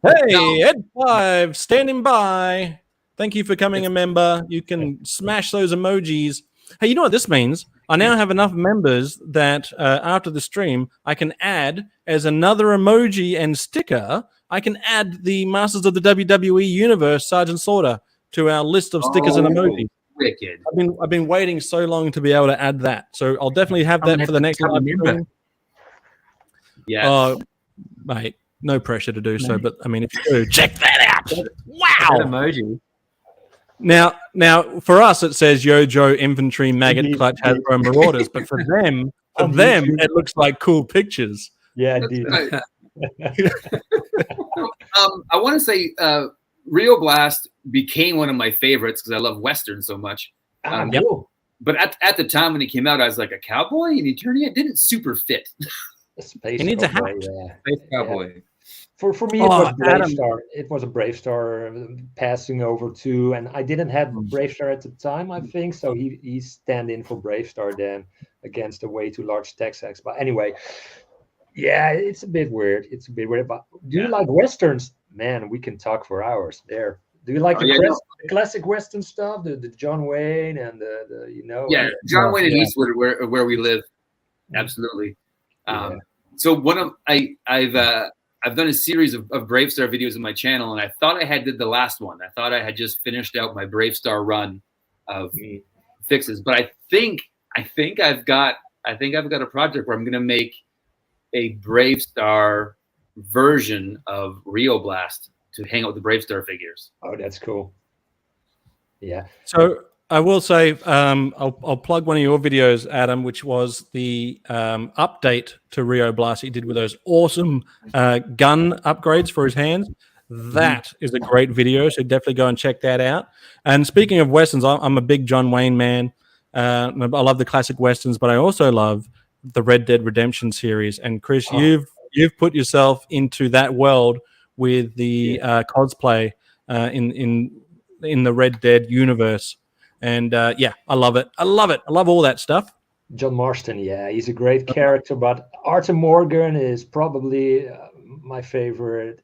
Hey, EdFive, standing by. Thank you for coming a member. You can smash those emojis. Hey, you know what this means? I now have enough members that after the stream, I can add as another emoji and sticker. I can add the Masters of the WWE Universe Sergeant Slaughter to our list of stickers and emojis. Wicked. I've been waiting so long to be able to add that, so I'll definitely have that for the next live stream. Yeah. Mate, no pressure to do so, but I mean, if you do, check that out. Wow. That emoji. Now, for us, it says Yojo, Infantry, Maggot, Clutch, Hasbro, Marauders, but for them, it looks like cool pictures. Yeah, That's dude. right. I want to say Rio Blast became one of my favorites because I love Western so much. Cool. But at the time when he came out, I was like a cowboy, and he didn't super fit. Space He needs a cowboy, hat. yeah. Space Cowboy. Yeah. For me, it was Brave Adam. Star. It was a Brave Star passing over to, and I didn't have Brave Star at the time, I think. So he stand in for Brave Star then against a way too large Texas. But anyway, yeah, it's a bit weird. But do you like Westerns? Man, we can talk for hours there. Do you like the classic Western stuff, the John Wayne and the Yeah, John Wayne and Eastwood where we live. Absolutely. So I've done a series of Brave Star videos on my channel, and I thought I did the last one. I thought I had just finished out my Brave Star run of fixes, but I think I've got a project where I'm going to make a Brave Star version of Rio Blast to hang out with the Brave Star figures. Oh, that's cool. Yeah. So I will say, I'll plug one of your videos, Adam, which was the update to Rio Blast he did with those awesome gun upgrades for his hands. That is a great video, so definitely go and check that out. And speaking of Westerns, I'm a big John Wayne man. I love the classic Westerns, but I also love the Red Dead Redemption series. And Chris, you've put yourself into that world with the cosplay in the Red Dead universe. And I love it. I love all that stuff. John Marston, yeah, he's a great character, but Arthur Morgan is probably my favorite.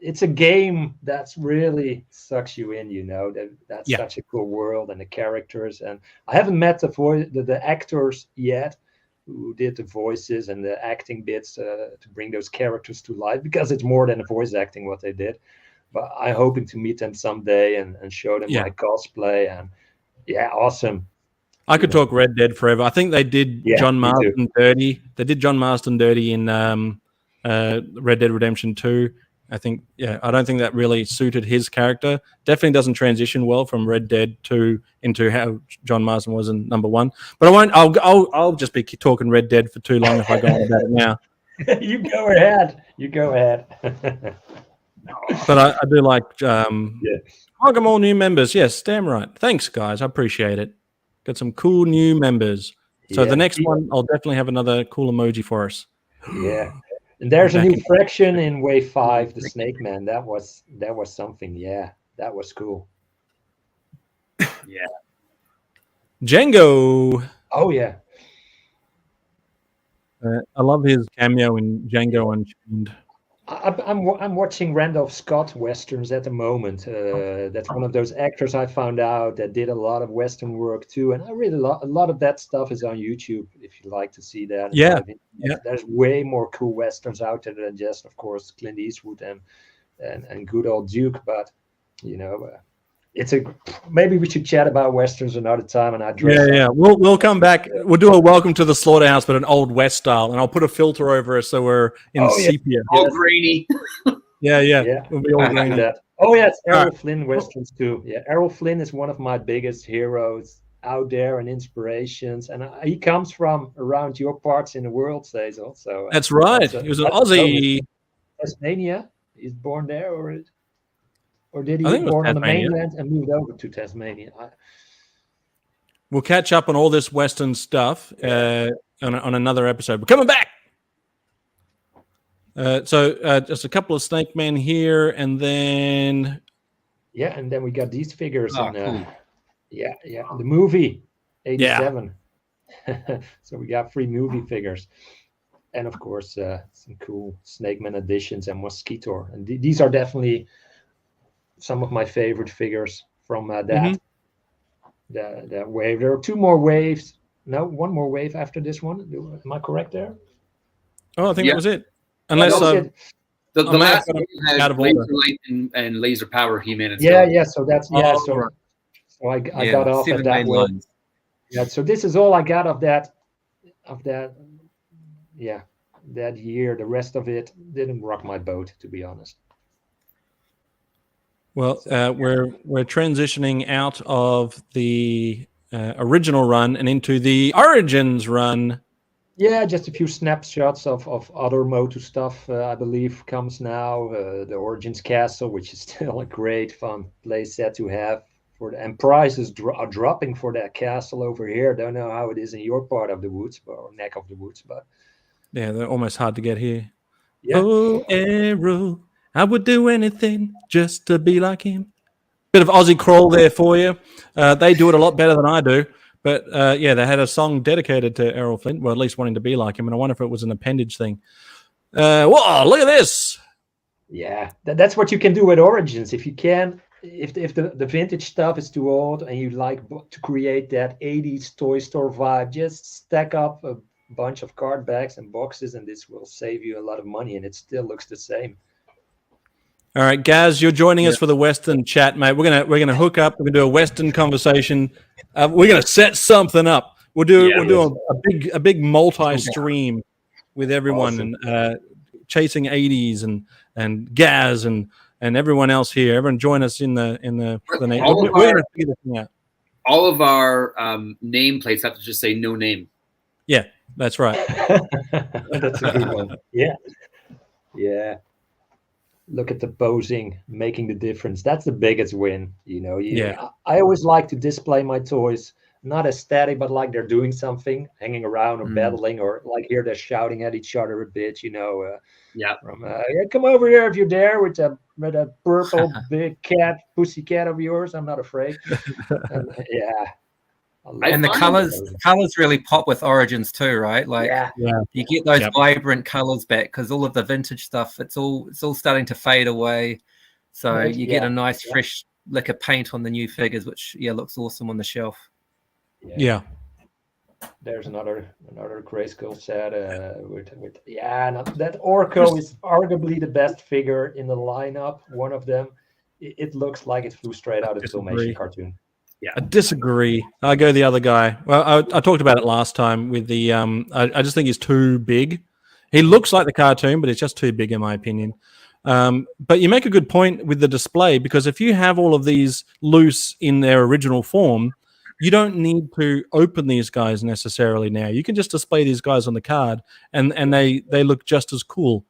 It's a game that's really sucks you in, that's such a cool world and the characters. And I haven't met the actors yet who did the voices and the acting bits to bring those characters to life, because it's more than a voice acting what they did. But I'm hoping to meet them someday and show them my cosplay. And awesome. I could talk Red Dead forever. I think they did John Marston dirty. They did John Marston dirty in Red Dead Redemption 2. I think, I don't think that really suited his character. Definitely doesn't transition well from Red Dead 2 into how John Marston was in number 1. But I won't. I'll just be talking Red Dead for too long if I go on about it now. You go ahead. But I do like welcome all new members. Yes, damn right. Thanks, guys. I appreciate it. Got some cool new members. So the next one, I'll definitely have another cool emoji for us. Yeah. And there's a new fraction in Wave 5, the Snake Man. That was something. Yeah, that was cool. Yeah. Django. Oh, yeah. I love his cameo in Django Unchained. I'm watching Randolph Scott westerns at the moment. That's one of those actors I found out that did a lot of western work too, and I really a lot of that stuff is on YouTube if you like to see that. Yeah, there's way more cool westerns out there than just, of course, Clint Eastwood and good old Duke. But it's maybe we should chat about westerns another time, and we'll come back. We'll do a welcome to the slaughterhouse, but an old west style, and I'll put a filter over us so we're in sepia, all grainy. Yeah. We'll be all grainy. That. Oh yes, Errol Flynn westerns too. Yeah, Errol Flynn is one of my biggest heroes out there and inspirations, and he comes from around your parts in the world, Cecil. So that's right. He was an Aussie. Tasmania. He's born there, or did he was born on the mainland and moved over to Tasmania? We'll catch up on all this Western stuff on another episode. We're coming back. So just a couple of Snake Men here, and then and then we got these figures. Cool. The movie 87. So we got 3 movie figures. And of course, some cool Snake Man editions and Mosquito. And these are definitely some of my favorite figures from that wave. There are 2 more waves. No, 1 more wave after this one. Am I correct there? Oh, I think that was it. Unless the last one had laser light and laser power He-Man. So that's So I got off at that one. Yeah, so this is all I got of that. That year. The rest of it didn't rock my boat, to be honest. Well, we're transitioning out of the original run and into the Origins run. Yeah, just a few snapshots of other MOTU stuff, I believe, comes now. The Origins Castle, which is still a great, fun play set to have. And prices are dropping for that castle over here. Don't know how it is in your part of the woods, or neck of the woods, but yeah, they're almost hard to get here. Yeah. Oh, Arrow, I would do anything just to be like him. Bit of Aussie crawl there for you. They do it a lot better than I do. But yeah, they had a song dedicated to Errol Flint, well, at least wanting to be like him. And I wonder if it was an appendage thing. Whoa, look at this. Yeah, that's what you can do with Origins. If you can, if the vintage stuff is too old and you like to create that 80s toy store vibe, just stack up a bunch of card backs and boxes, and this will save you a lot of money, and it still looks the same. All right, Gazz, you're joining us for the Western chat, mate. We're gonna hook up. We're gonna do a Western conversation. We're gonna set something up. We'll do a big multi-stream with everyone, Awesome. and chasing 80s and Gazz and everyone else here. Everyone join us in the name. We're gonna figure this thing out. All of our nameplates have to just say no name. Yeah, that's right. That's a good one. Yeah. Look at the posing, making the difference. That's the biggest win. I always like to display my toys, not as static, but like they're doing something, hanging around or battling, or like here they're shouting at each other a bit. Come over here if you're there with a purple big pussy cat of yours. I'm not afraid. And the colors really pop with Origins too, right? Like you get those vibrant colors back because all of the vintage stuff, it's all starting to fade away. So you get a nice fresh lick of paint on the new figures, which looks awesome on the shelf. Yeah. There's another Grayskull set that Orko is arguably the best figure in the lineup. One of them. It looks like it flew straight out of the Filmation cartoon. Yeah, I disagree. I go the other guy. Well, I talked about it last time with the. I just think he's too big. He looks like the cartoon, but it's just too big in my opinion. But you make a good point with the display, because if you have all of these loose in their original form, you don't need to open these guys necessarily now. You can just display these guys on the card, and they look just as cool.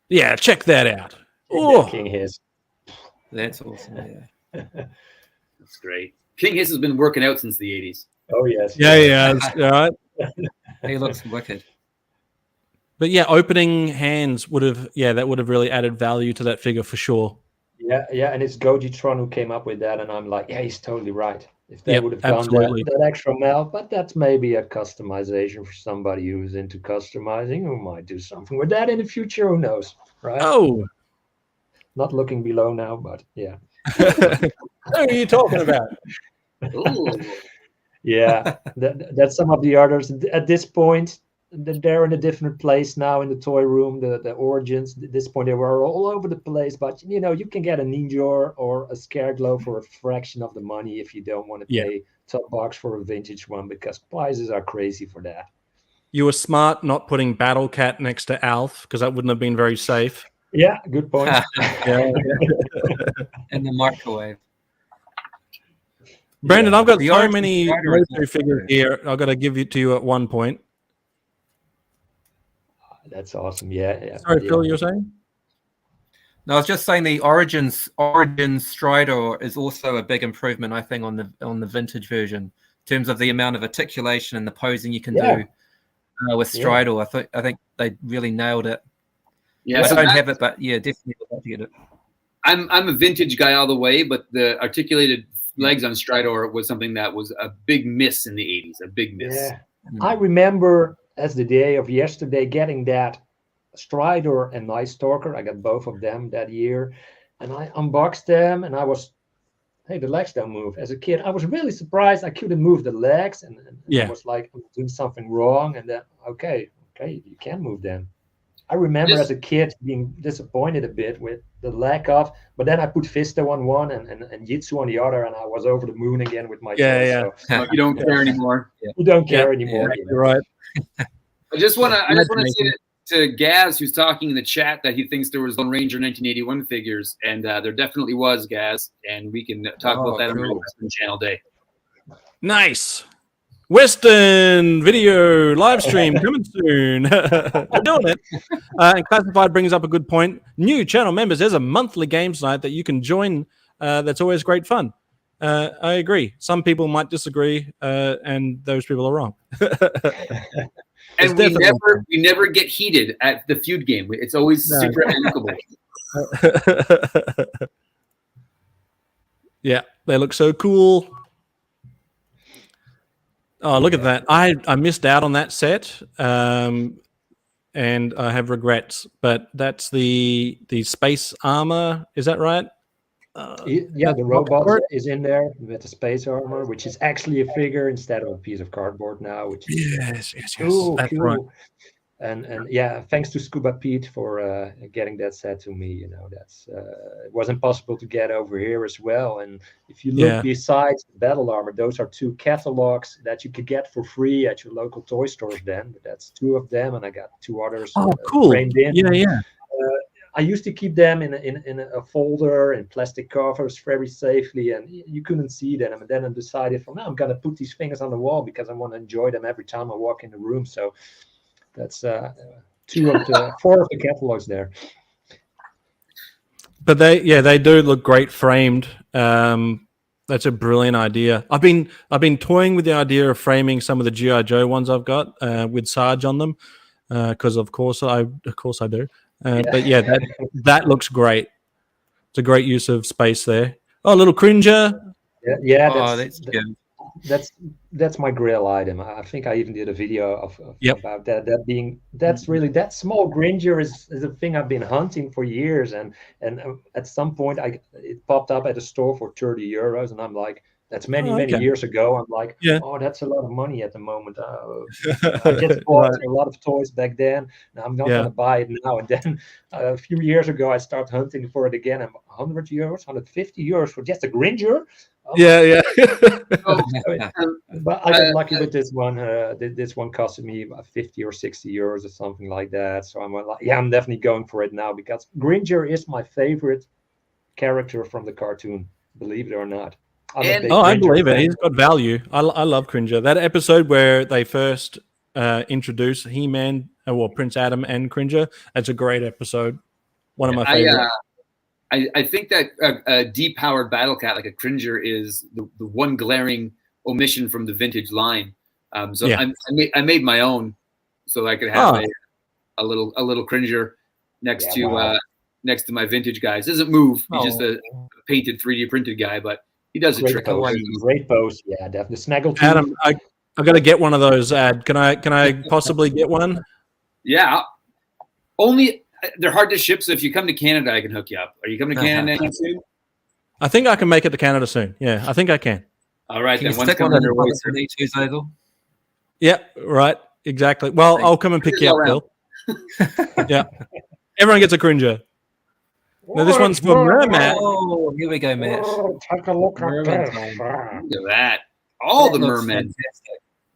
Yeah, check that out. Oh, King Hiss. That's awesome. Yeah. That's great. King Hiss has been working out since the 80s. Oh, yes. Yeah. That's right. He looks wicked. But yeah, opening hands would have really added value to that figure for sure. Yeah, and it's Gojitron who came up with that, and I'm like, yeah, he's totally right. If they would have done that extra melt, but that's maybe a customization for somebody who's into customizing, who might do something with that in the future. Who knows, right? Oh. Not looking below now, but yeah. What are you talking about? Yeah, that's some of the others. At this point, they're in a different place now in the toy room. The Origins, at this point, they were all over the place. But, you can get a Ninja or a Scareglow for a fraction of the money if you don't want to pay top box for a vintage one, because prices are crazy for that. You were smart not putting Battle Cat next to Alf, because that wouldn't have been very safe. Yeah, good point. In the microwave. Brandon, I've got so many MOTU figures here. I've got to give it to you at one point. That's awesome. Yeah. Sorry, Phil, you were saying? No, I was just saying the Origins Strider is also a big improvement, I think, on the vintage version in terms of the amount of articulation and the posing you can do with Strider. I think they really nailed it. Yeah, I don't have it, but definitely would like to get it. I'm a vintage guy all the way, but the articulated legs on Strider was something that was a big miss in the 80s. A big miss. Yeah. I remember as the day of yesterday getting that Strider and Night Stalker. I got both of them that year, and I unboxed them, and I was, hey, the legs don't move. As a kid, I was really surprised I couldn't move the legs, and I was like, I'm doing something wrong, and then okay, you can move them. I remember as a kid being disappointed a bit with the lack of, but then I put Fisto on one and Jitsu on the other, and I was over the moon again with my toys. So you don't care anymore. You don't care anymore. You're right. I just want to say to Gazz, who's talking in the chat, that he thinks there was Lone Ranger 1981 figures, and there definitely was, Gazz, and we can talk about that on the Western Channel Day. Nice. Western video live stream coming soon. We're doing it. And Classified brings up a good point. New channel members, there's a monthly games night that you can join. That's always great fun. I agree. Some people might disagree, and those people are wrong. And we never get heated at the feud game. It's always super amicable. Yeah, they look so cool. Oh, look at that. I missed out on that set, and I have regrets. But that's the space armor. Is that right? Yeah, the robot is in there with the space armor, which is actually a figure instead of a piece of cardboard now. Which is yes. cool, That's cool. right. And yeah, thanks to Scuba Pete for getting that set to me. You know, that's it wasn't possible to get over here as well. And if you look besides the battle armor, those are 2 catalogs that you could get for free at your local toy stores. Then, but that's 2 of them, and I got 2 others. Oh, cool! Framed in. Yeah. I used to keep them in a folder in plastic covers very safely, and you couldn't see them. And then I decided, I'm going to put these things on the wall because I want to enjoy them every time I walk in the room. So that's 4 of the catalogs there. But they do look great framed. That's a brilliant idea. I've been toying with the idea of framing some of the G.I. Joe ones I've got with Sarge on them, because of course I do. But yeah, that looks great. It's a great use of space there. Oh, a little cringer. Yeah, that's my grill item. I think I even did a video about that. That small gringer is a thing I've been hunting for years, and at some point it popped up at a store for €30, and I'm like, that's many years ago. I'm like, oh, that's a lot of money at the moment. I just bought a lot of toys back then. Now I'm not going to buy it now. And then a few years ago, I started hunting for it again. I'm €100, €150 for just a Gringer. But I got lucky with this one. This one costed me about €50 or €60 or something like that. So I'm like, I'm definitely going for it now because Gringer is my favorite character from the cartoon. Believe it or not. I believe it. He's got value. I love Cringer. That episode where they first introduce He-Man, Prince Adam and Cringer, that's a great episode. One of my favorites. I think that a depowered battle cat like a Cringer is the one glaring omission from the vintage line. I made my own so I could have a little Cringer next to my vintage guys. Doesn't move. He's just a painted 3D printed guy, but he does a trick. Great pose. Yeah, definitely. Snaggle. Adam, I've got to get one of those. Can I possibly get one? Yeah. Only they're hard to ship, so if you come to Canada, I can hook you up. Are you coming to Canada soon? I think I can make it to Canada soon. Yeah, I think I can. All right, then one's coming your way. Yeah, right. Exactly. Well, I'll come and pick you up, Bill. Yeah. Everyone gets a Cringer. Now this one's for Merman. Oh, here we go, Matt. Take a look at Look at that. All the mermen.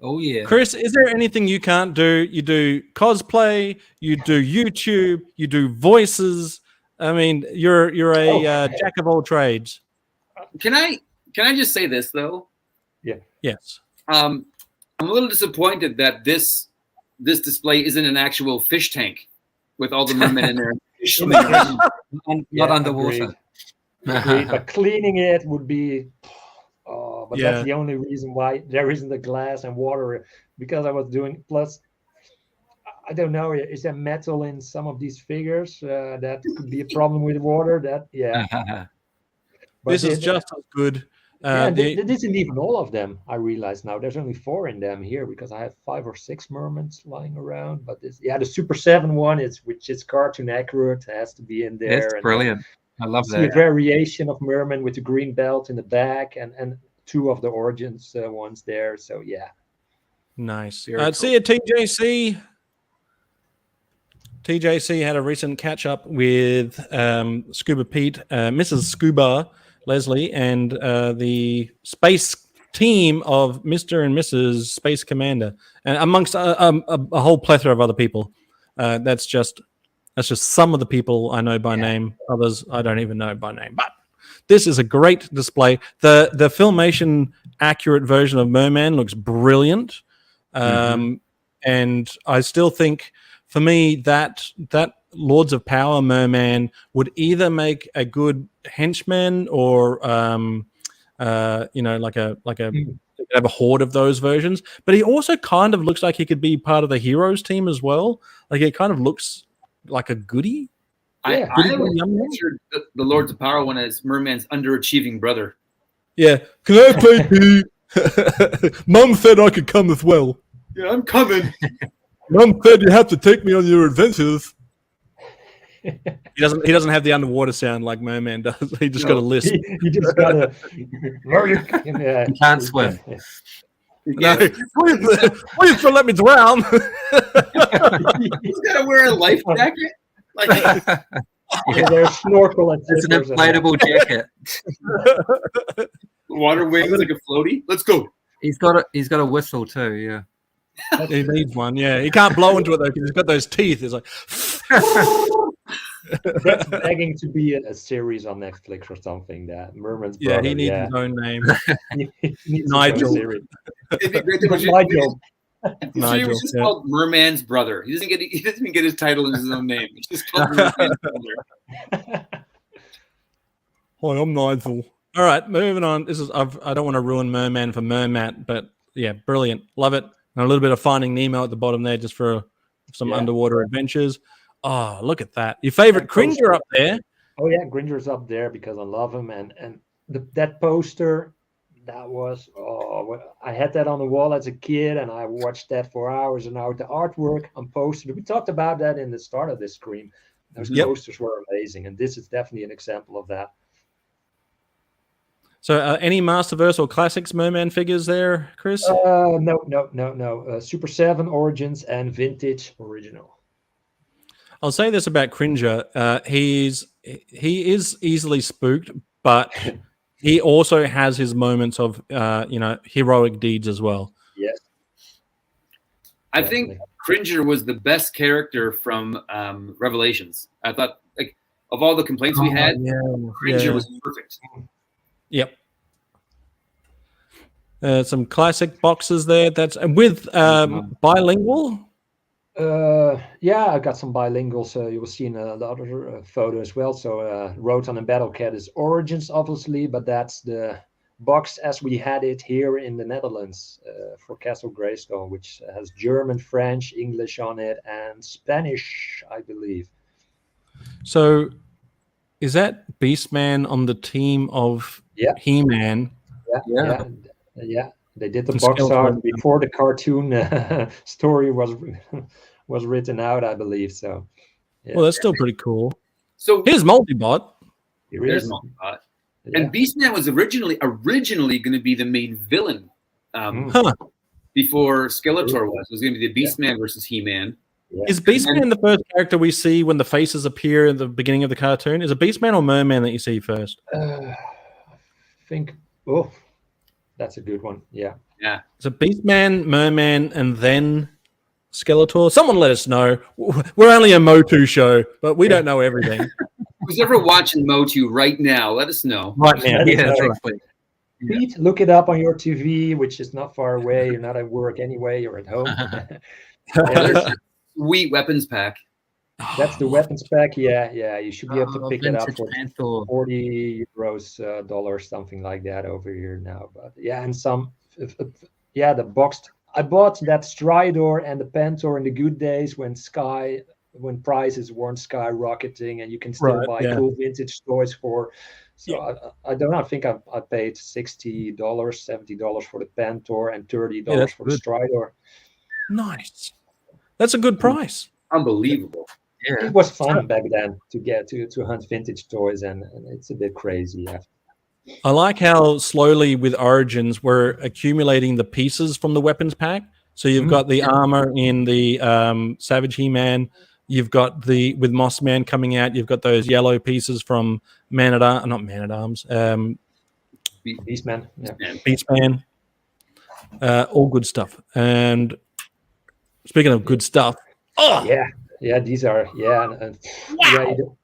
Oh, yeah. Chris, is there anything you can't do? You do cosplay, you do YouTube, you do voices. I mean, you're a jack of all trades. Can I just say this though? Yeah. Yes. I'm a little disappointed that this display isn't an actual fish tank with all the mermen in there. Not underwater. Agreed. But cleaning it would be. But that's the only reason why there isn't the glass and water, because I was doing. Plus, I don't know. Is there metal in some of these figures? That could be a problem with water. This is just as good. This isn't even all of them. I realize now there's only 4 in them here because I have 5 or 6 mermaids lying around. But the Super 7 one which is cartoon accurate, has to be in there. It's brilliant. I love that. A variation of merman with the green belt in the back and 2 of the Origins ones there. So yeah, nice. Cool. See you, TJC. TJC had a recent catch up with Scuba Pete, Mrs. Scuba Leslie, and the space team of Mr. and Mrs. Space Commander, and amongst a whole plethora of other people. That's just some of the people I know by name. Others I don't even know by name. But this is a great display. The Filmation accurate version of Merman looks brilliant. And I still think, for me, that Lords of Power Merman would either make a good henchman or like a have a horde of those versions. But he also kind of looks like he could be part of the heroes team as well. Like he kind of looks like a goodie. I always pictured the Lords of Power one as Merman's underachieving brother. Yeah. Can I play Pete? Mum said I could come as well. Yeah, I'm coming. Mum said you have to take me on your adventures. He doesn't have the underwater sound like Merman does. He just got a list. He just got a. He can't swim. No, please don't let me drown. He's got to wear a life jacket. There's snorkel and it's an inflatable jacket. Water wings like a floaty. Let's go. He's got a whistle too. Yeah. He needs one. Yeah, he can't blow into it though because he's got those teeth. It's like. That's begging to be a series on Netflix or something. That Merman's brother. Yeah, he needs his own name. He needs Nigel. It'd be great to Nigel. Nigel. It's just called Merman's brother. He doesn't even get his title in his own name. He's just called Merman's brother. Hi, I'm Nigel. All right, moving on. I don't want to ruin Merman for Mermat, but yeah, brilliant. Love it. And a little bit of Finding Nemo at the bottom there just for some underwater adventures. Oh, look at that. Your favorite Cringer up there. Oh, yeah, Gringer's up there because I love him. And that poster, that was, I had that on the wall as a kid, and I watched that for hours and hours. The artwork on posters, we talked about that in the start of this stream. Those posters were amazing, and this is definitely an example of that. So any Masterverse or Classics Merman figures there, Chris? No. Super 7 Origins and Vintage Original. I'll say this about Cringer. He is easily spooked, but he also has his moments of heroic deeds as well. Yes. I think Cringer was the best character from Revelations. I thought, like, of all the complaints we had, Cringer was perfect. Yep. Some classic boxes there. That's with bilingual. I got some bilingual, so you will see in the other photo as well. So Rotan and Battlecat is Origins, obviously, but that's the box as we had it here in the Netherlands for Castle Grayskull, which has German, French, English on it, and Spanish, I believe. So is that Beastman on the team of He-Man? Yeah. They did the box art before the cartoon story was written out, I believe. So, well, that's still pretty cool. So here's Multibot. There's Multibot. And Beastman was originally going to be the main villain before Skeletor was. It was going to be the Beastman versus He-Man. Yeah. Is Beastman the first character we see when the faces appear at the beginning of the cartoon? Is it Beastman or Merman that you see first? I think. That's a good one. Yeah. So Beastman, Merman, and then Skeletor. Someone let us know. We're only a MOTU show, but we don't know everything. Who's ever watching MOTU right now? Let us know. Right now. Pete, look it up on your TV, which is not far away. You're not at work anyway. You're at home. There's a sweet weapons pack. That's the weapons pack. Yeah. You should be able to pick it up for 40 euros, dollars, something like that over here now. But and some, the boxed. I bought that Stridor and the Pantor in the good days when prices weren't skyrocketing, and you can still buy cool vintage toys for. So I do not think I paid $60, $70 for the Pantor and $30 for the Stridor. Nice. That's a good price. Unbelievable. Yeah. It was fun back then to get to hunt vintage toys, and it's a bit crazy. I like how slowly with Origins we're accumulating the pieces from the weapons pack. So you've got the armor in the Savage He-Man. You've got with Moss Man coming out. You've got those yellow pieces from Beastman. Yeah. Beastman. All good stuff. And speaking of good stuff, Yeah, these are yeah.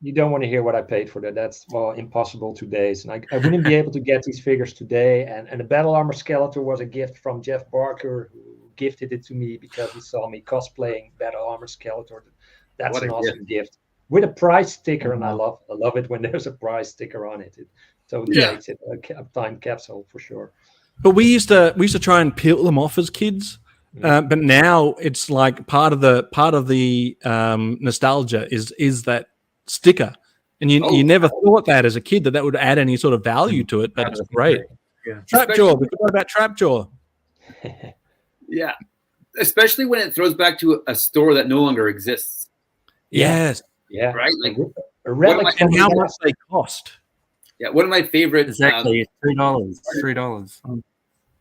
You don't want to hear what I paid for that. That's impossible today. And I wouldn't be able to get these figures today. And the Battle Armor Skeletor was a gift from Jeff Barker, who gifted it to me because he saw me cosplaying Battle Armor Skeletor. That's an awesome gift with a price sticker, and I love it when there's a price sticker on it. It totally makes it a time capsule for sure. But we used to try and peel them off as kids. But now it's like part of the nostalgia is that sticker, and you never thought that as a kid that would add any sort of value to it, but it's great. Yeah. Trapjaw, we forgot about Trapjaw. Yeah, especially when it throws back to a store that no longer exists. Yes. Yeah. Right. Like and how much they cost. Yeah, one of my favorite $3. $3.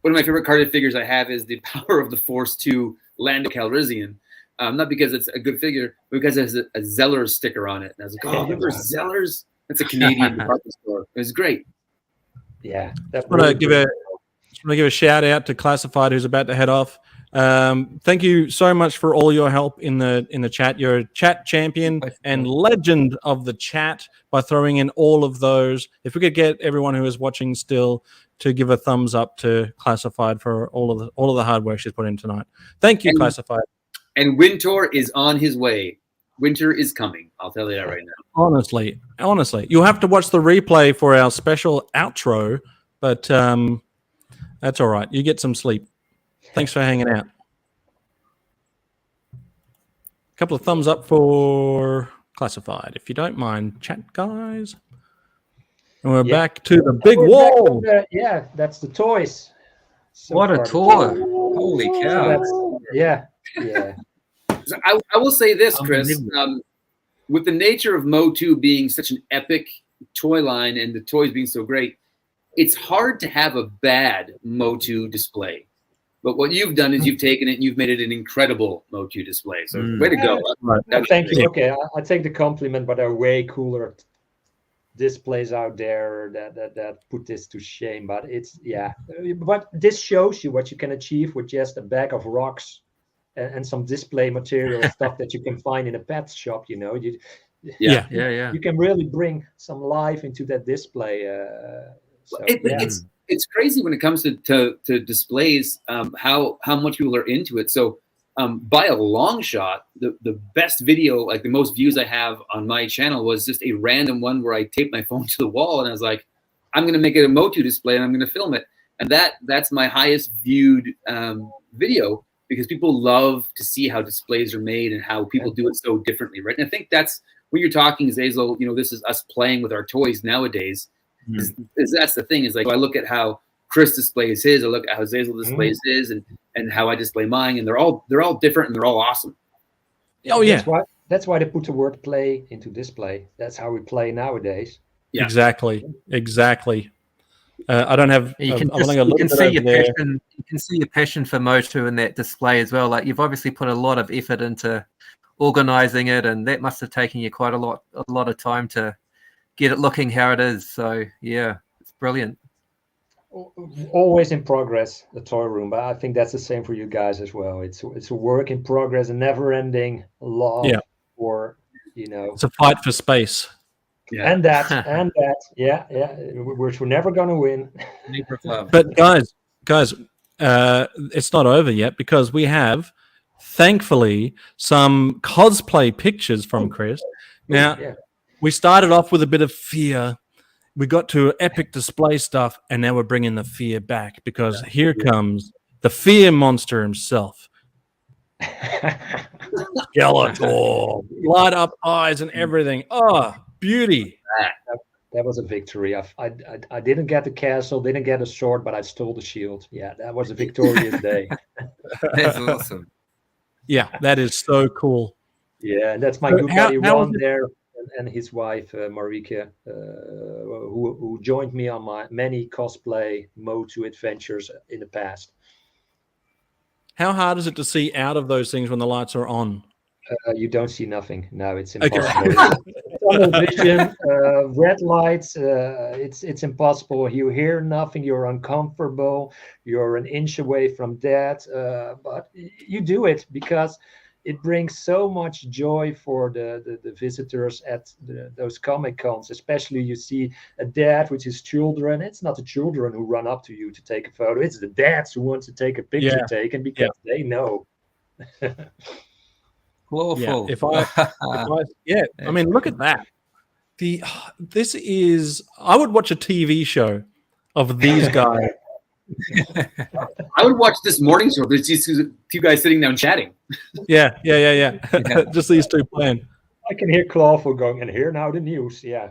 One of my favorite carded figures I have is the Power of the Force 2 Lando Calrissian. Not because it's a good figure, but because it has a Zellers sticker on it. And I was like, remember Zellers? That's a Canadian department store. It was great. Yeah. I want to give a shout out to Classified, who's about to head off. Thank you so much for all your help in the chat. You're a chat champion and legend of the chat by throwing in all of those. If we could get everyone who is watching still to give a thumbs up to Classified for all of the hard work she's put in tonight. Thank you, Classified. And Winter is on his way. Winter is coming. I'll tell you that right now. Honestly, you'll have to watch the replay for our special outro, but that's all right. You get some sleep. Thanks for hanging out. A couple of thumbs up for Classified, if you don't mind, chat guys. And we're back to the big wall. That's the toys. So what a tour. Holy cow. So So I will say this, Chris. With the nature of MOTU being such an epic toy line and the toys being so great, it's hard to have a bad MOTU display. But what you've done is you've taken it and you've made it an incredible MOTU display. So way to go. Thank you. Okay, I take the compliment, but there are way cooler displays out there that put this to shame. But but this shows you what you can achieve with just a bag of rocks and some display material stuff that you can find in a pet shop. You know, you can really bring some life into that display. It's crazy when it comes to displays, how much people are into it. So by a long shot, the best video, like the most views I have on my channel, was just a random one where I taped my phone to the wall and I was like, I'm going to make it a MOTU display and I'm going to film it. And that's my highest viewed video, because people love to see how displays are made and how people do it so differently, right? And I think that's when you're talking, Zazel, this is us playing with our toys nowadays. Is that's the thing, is like, I look at how Chris displays his, I look at how Zazel displays his, and how I display mine, and they're all different and they're all awesome. Oh yeah, that's why they put the word play into display. That's how we play nowadays. Yeah. Exactly. I don't have. You can see your passion. You can see your passion for MOTU in that display as well. Like, you've obviously put a lot of effort into organizing it, and that must have taken you quite a lot of time to get it looking how it is. So yeah, it's brilliant. Always in progress, the toy room, but I think that's the same for you guys as well. It's a work in progress, a never-ending love for It's a fight for space. Yeah. And that, which we're never going to win. But guys, it's not over yet, because we have, thankfully, some cosplay pictures from Chris. Now, we started off with a bit of fear. We got to epic display stuff, and now we're bringing the fear back, because here comes the fear monster himself. Skeletor, light up eyes and everything. Oh, beauty. That was a victory. I didn't get the castle, didn't get a sword, but I stole the shield. Yeah, that was a victorious day. That's awesome. Yeah, that is so cool. Yeah, and that's my good buddy Ron there, and his wife Marika, who joined me on my many cosplay MOTU adventures in the past. How hard is it to see out of those things when the lights are on? You don't see nothing. No, it's impossible. Tunnel vision, red lights. It's impossible. You hear nothing. You're uncomfortable. You're an inch away from death. But you do it because it brings so much joy for the visitors at those Comic Cons. Especially you see a dad with his children. It's not the children who run up to you to take a photo. It's the dads who want to take a picture taken because they know. Awful. Yeah, I mean, look at that. This is. I would watch a TV show of these guys. I would watch this morning show. There's just two guys sitting down chatting. Yeah. Just these two playing. I can hear Clawful going, and here now the news. Yeah.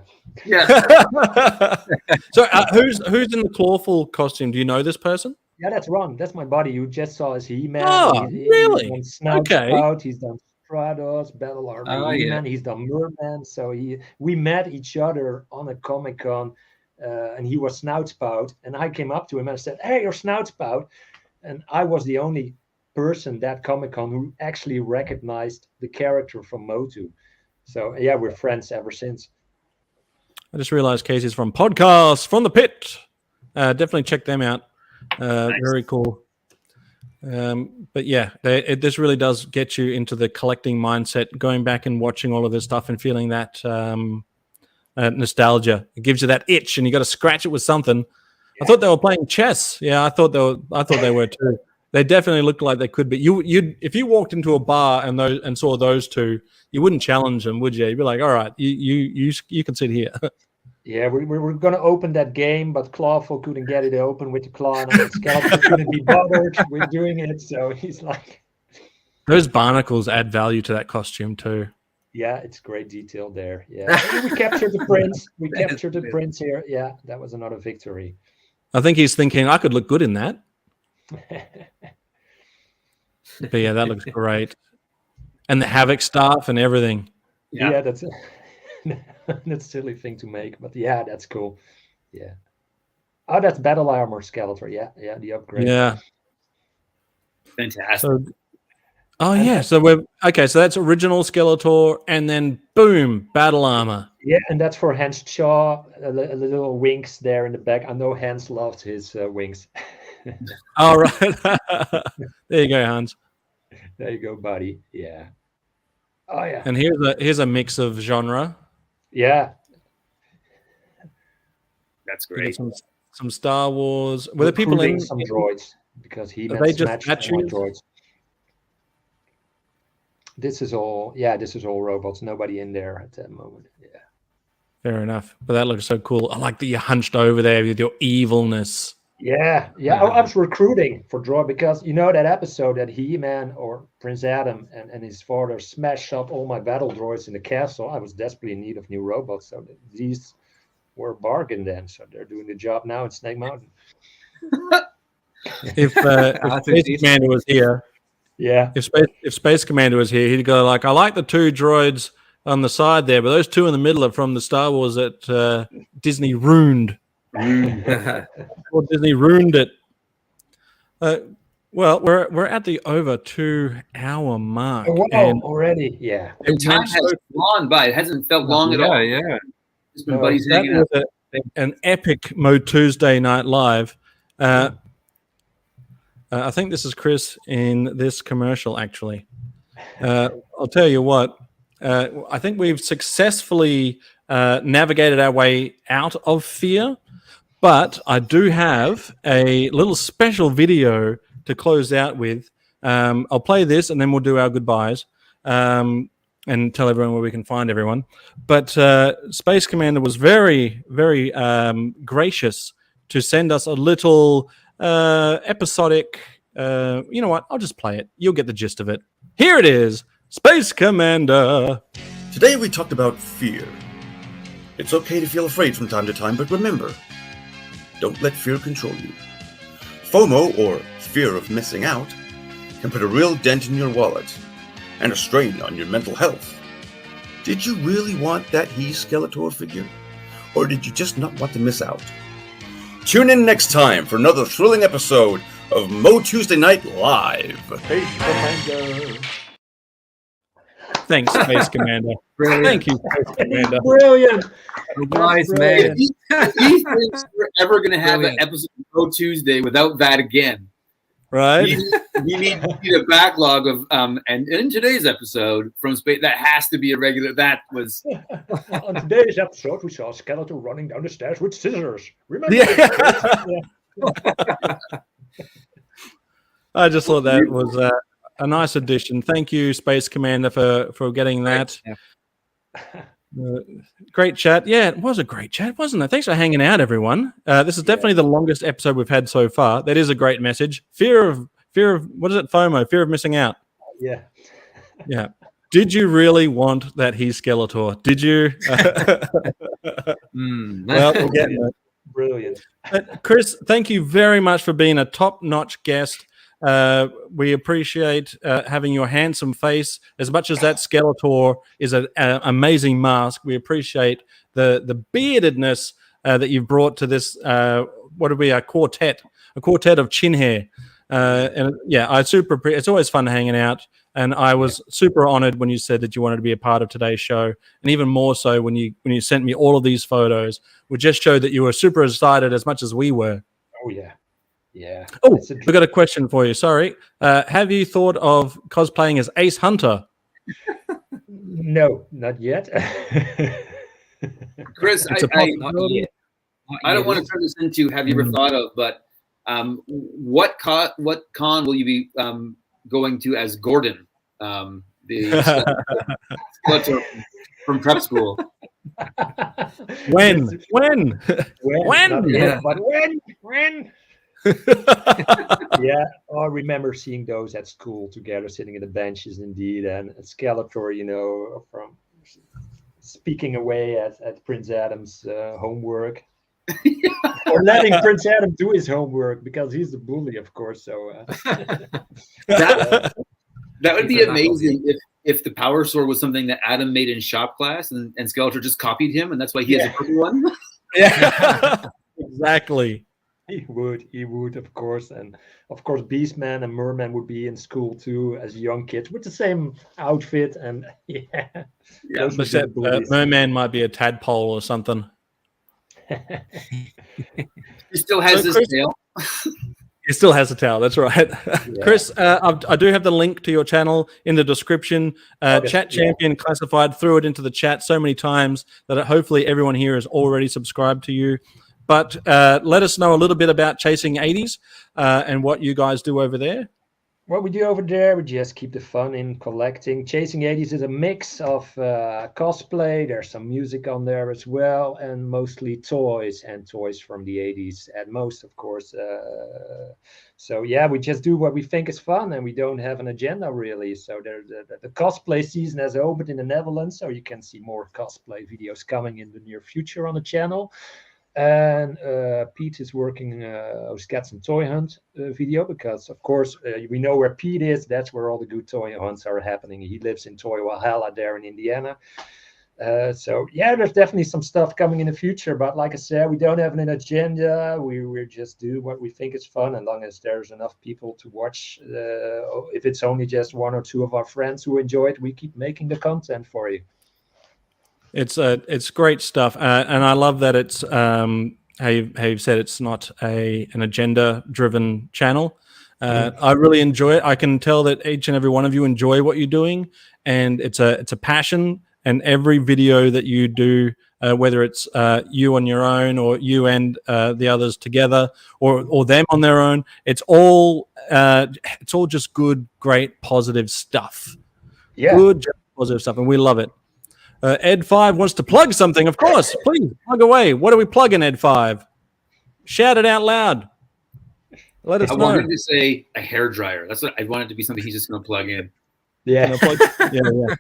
So who's in the Clawful costume? Do you know this person? Yeah, that's Ron. That's my buddy. You just saw his He-Man. Oh, really? He's done Snout, he's done Stratos, Battle Armor He-Man. He's done Merman. So we met each other on a Comic-Con, and he was Snoutspout. And I came up to him and I said, "Hey, you're Snoutspout." And I was the only person that Comic-Con who actually recognized the character from MOTU. So yeah, we're friends ever since. I just realized Casey's from Podcast from the Pit. Definitely check them out. Nice. Very cool. But yeah, this really does get you into the collecting mindset, going back and watching all of this stuff and feeling that nostalgia. It gives you that itch, and you got to scratch it with something. I thought they were playing chess. Yeah, I thought they were too. They definitely looked like they could be. You if you walked into a bar and saw those two, you wouldn't challenge them, would you? You'd be like, all right, you can sit here. Yeah, we were going to open that game, but Clawful couldn't get it open with the claw, and the skeleton couldn't be bothered with doing it. So he's like, those barnacles add value to that costume too. Yeah, it's great detail there. Yeah, we captured the prince. We captured the prince here. Yeah, that was another victory. I think he's thinking I could look good in that. But yeah, that looks great. And the Havoc staff and everything. Yeah, that's that's a silly thing to make, but yeah, that's cool. Yeah. Oh, that's Battle Armor Skeletor. Yeah, the upgrade. Yeah. Fantastic. So we're okay. So that's original Skeletor, and then boom, Battle Armor. Yeah, and that's for Hans Shaw. A little wings there in the back. I know Hans loved his wings. All right. There you go, Hans. There you go, buddy. Yeah. Oh yeah. And here's a mix of genre. Yeah. That's great. Some Star Wars. Were there people in some droids because he they just droids. This is all robots. Nobody in there at that moment. Yeah. Fair enough. But that looks so cool. I like that you're hunched over there with your evilness. Yeah. I was recruiting for droid because you know that episode that He-Man or Prince Adam and his father smashed up all my battle droids in the castle. I was desperately in need of new robots, so these were a bargain then. So they're doing the job now in Snake Mountain. If Space Commander was here, if Space Commander was here, he'd go like, "I like the two droids on the side there, but those two in the middle are from the Star Wars that Disney ruined." Well, Disney ruined it. Well, we're at the over 2 hour mark. Oh, wow, already, yeah. And time has gone by. It hasn't felt long at all. Yeah. It's been buddies hanging out. An epic MOTUESDAY night live. I think this is Chris in this commercial, actually. I'll tell you what. I think we've successfully navigated our way out of fear. But I do have a little special video to close out with. I'll play this and then we'll do our goodbyes and tell everyone where we can find everyone. But Space Commander was very, very gracious to send us a little episodic. You know what? I'll just play it. You'll get the gist of it. Here it is, Space Commander. Today we talked about fear. It's okay to feel afraid from time to time, but remember, don't let fear control you. FOMO, or fear of missing out, can put a real dent in your wallet and a strain on your mental health. Did you really want that Skeletor figure? Or did you just not want to miss out? Tune in next time for another thrilling episode of MOTUESDAY Night Live. Space Commander. Thanks, Space Commander. Thank you, Space Commander. Brilliant. Nice, man. If he thinks we're ever going to have an episode of MOTUESDAY without that again, right? We need a backlog of and in today's episode from space that has to be a regular. That was On today's episode, we saw Skeletor running down the stairs with scissors. Remember? Yeah. I just thought that was a nice addition. Thank you, Space Commander, for getting that. Great chat. Yeah, it was a great chat, wasn't it? Thanks for hanging out, everyone. This is definitely the longest episode we've had so far. That is a great message. Fear of what is it? FOMO, fear of missing out. Yeah. Yeah. Did you really want that he's Skeletor? Did you? Well, we're getting it. Brilliant. Chris, thank you very much for being a top-notch guest. We appreciate having your handsome face. As much as that Skeletor is an amazing mask, we appreciate the beardedness that you've brought to this. What would be a quartet of chin hair. And yeah, it's always fun hanging out. And I was super honored when you said that you wanted to be a part of today's show, and even more so when you sent me all of these photos, which just showed that you were super excited as much as we were. Oh yeah. Yeah. Oh, we got a question for you. Sorry. Have you thought of cosplaying as Ace Hunter? No, not yet. Chris. I don't want to turn this into have you ever thought of, but what con will you be going to as Gordon, the Skeletor from prep school? When? Yeah, but when? Yeah, I remember seeing those at school together, sitting in the benches, indeed, and Skeletor, from speaking away at Prince Adam's homework, or letting Prince Adam do his homework because he's the bully, of course. So that would be amazing if the power sword was something that Adam made in shop class, and Skeletor just copied him, and that's why he has a purple one. Yeah, exactly. He would, of course. And of course, Beastman and Merman would be in school too as young kids with the same outfit. And Except Merman might be a tadpole or something. He still has his tail. He still has a tail. That's right. Yeah. Chris, I do have the link to your channel in the description. Chat Champion Classified threw it into the chat so many times that hopefully everyone here is already subscribed to you. But let us know a little bit about Chasing 80s and what you guys do over there. What we do over there, we just keep the fun in collecting. Chasing 80s is a mix of cosplay. There's some music on there as well, and mostly toys from the 80s at most, of course. So yeah, we just do what we think is fun, and we don't have an agenda really. So the cosplay season has opened in the Netherlands, so you can see more cosplay videos coming in the near future on the channel. And Pete is working on Cats and Toy Hunt video because, of course, we know where Pete is. That's where all the good toy hunts are happening. He lives in Toy Valhalla there in Indiana. So, yeah, there's definitely some stuff coming in the future. But like I said, we don't have an agenda. We just do what we think is fun, as long as there's enough people to watch. If it's only just one or two of our friends who enjoy it, we keep making the content for you. It's great stuff, and I love that it's how you've said it's not an agenda-driven channel. I really enjoy it. I can tell that each and every one of you enjoy what you're doing, and it's a passion. And every video that you do, whether it's you on your own or you and the others together, or them on their own, it's all just good, great, positive stuff. Yeah, good, positive stuff, and we love it. EdFive wants to plug something, of course. Please plug away. What are we plugging, EdFive? Shout it out loud. Let us know. I wanted to say a hairdryer. That's what I wanted to be something he's just going to plug in. Yeah. Yeah.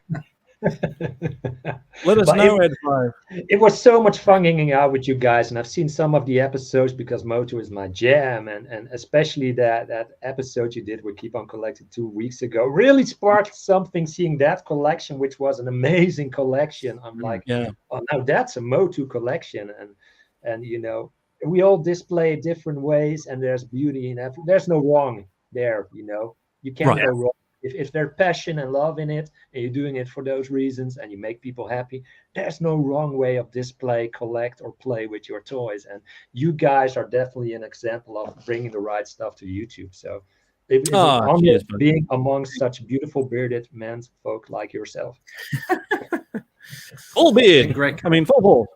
Let us know, EdFive. It was so much fun hanging out with you guys, and I've seen some of the episodes because MOTU is my jam, and especially that episode you did with Keep On Collecting 2 weeks ago really sparked something. Seeing that collection, which was an amazing collection, I'm like, oh, now that's a MOTU collection, and we all display different ways, and there's beauty in that. There's no wrong there, you can't go wrong. If there's passion and love in it, and you're doing it for those reasons, and you make people happy, there's no wrong way of display, collect, or play with your toys. And you guys are definitely an example of bringing the right stuff to YouTube. So It's Oh, an honor cheers, buddy. being amongst such beautiful bearded men folk like yourself. Full beard. Great. I mean, full ball.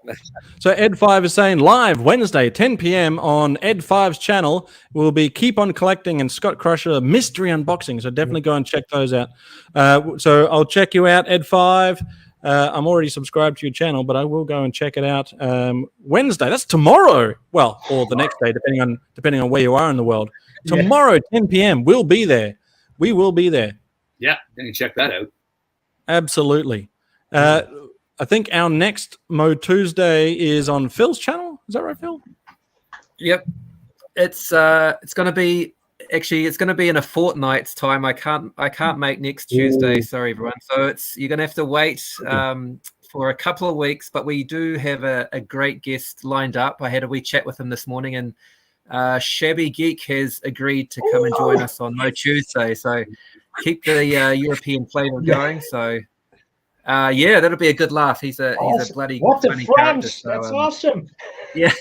So EdFive is saying live Wednesday, 10 p.m. on EdFive's channel will be Keep On Collecting and Scott Crusher mystery unboxing. So definitely go and check those out. So I'll check you out, EdFive. I'm already subscribed to your channel, but I will go and check it out Wednesday. That's tomorrow. Well, or the next day, depending on where you are in the world. Tomorrow, 10 p.m. We'll be there. We will be there. Yeah, you can check that out. Absolutely. I think our next MOTUESDAY is on Phil's channel. Is that right, Phil? Yep. It's going to be in a fortnight's time. I can't make next Tuesday. Sorry, everyone. So you're going to have to wait for a couple of weeks. But we do have a great guest lined up. I had a wee chat with him this morning, and Shabby Geek has agreed to come and join us on MOTUESDAY. So keep the European flavor going. So. That'll be a good laugh. He's a bloody funny character. So, that's awesome. Yeah.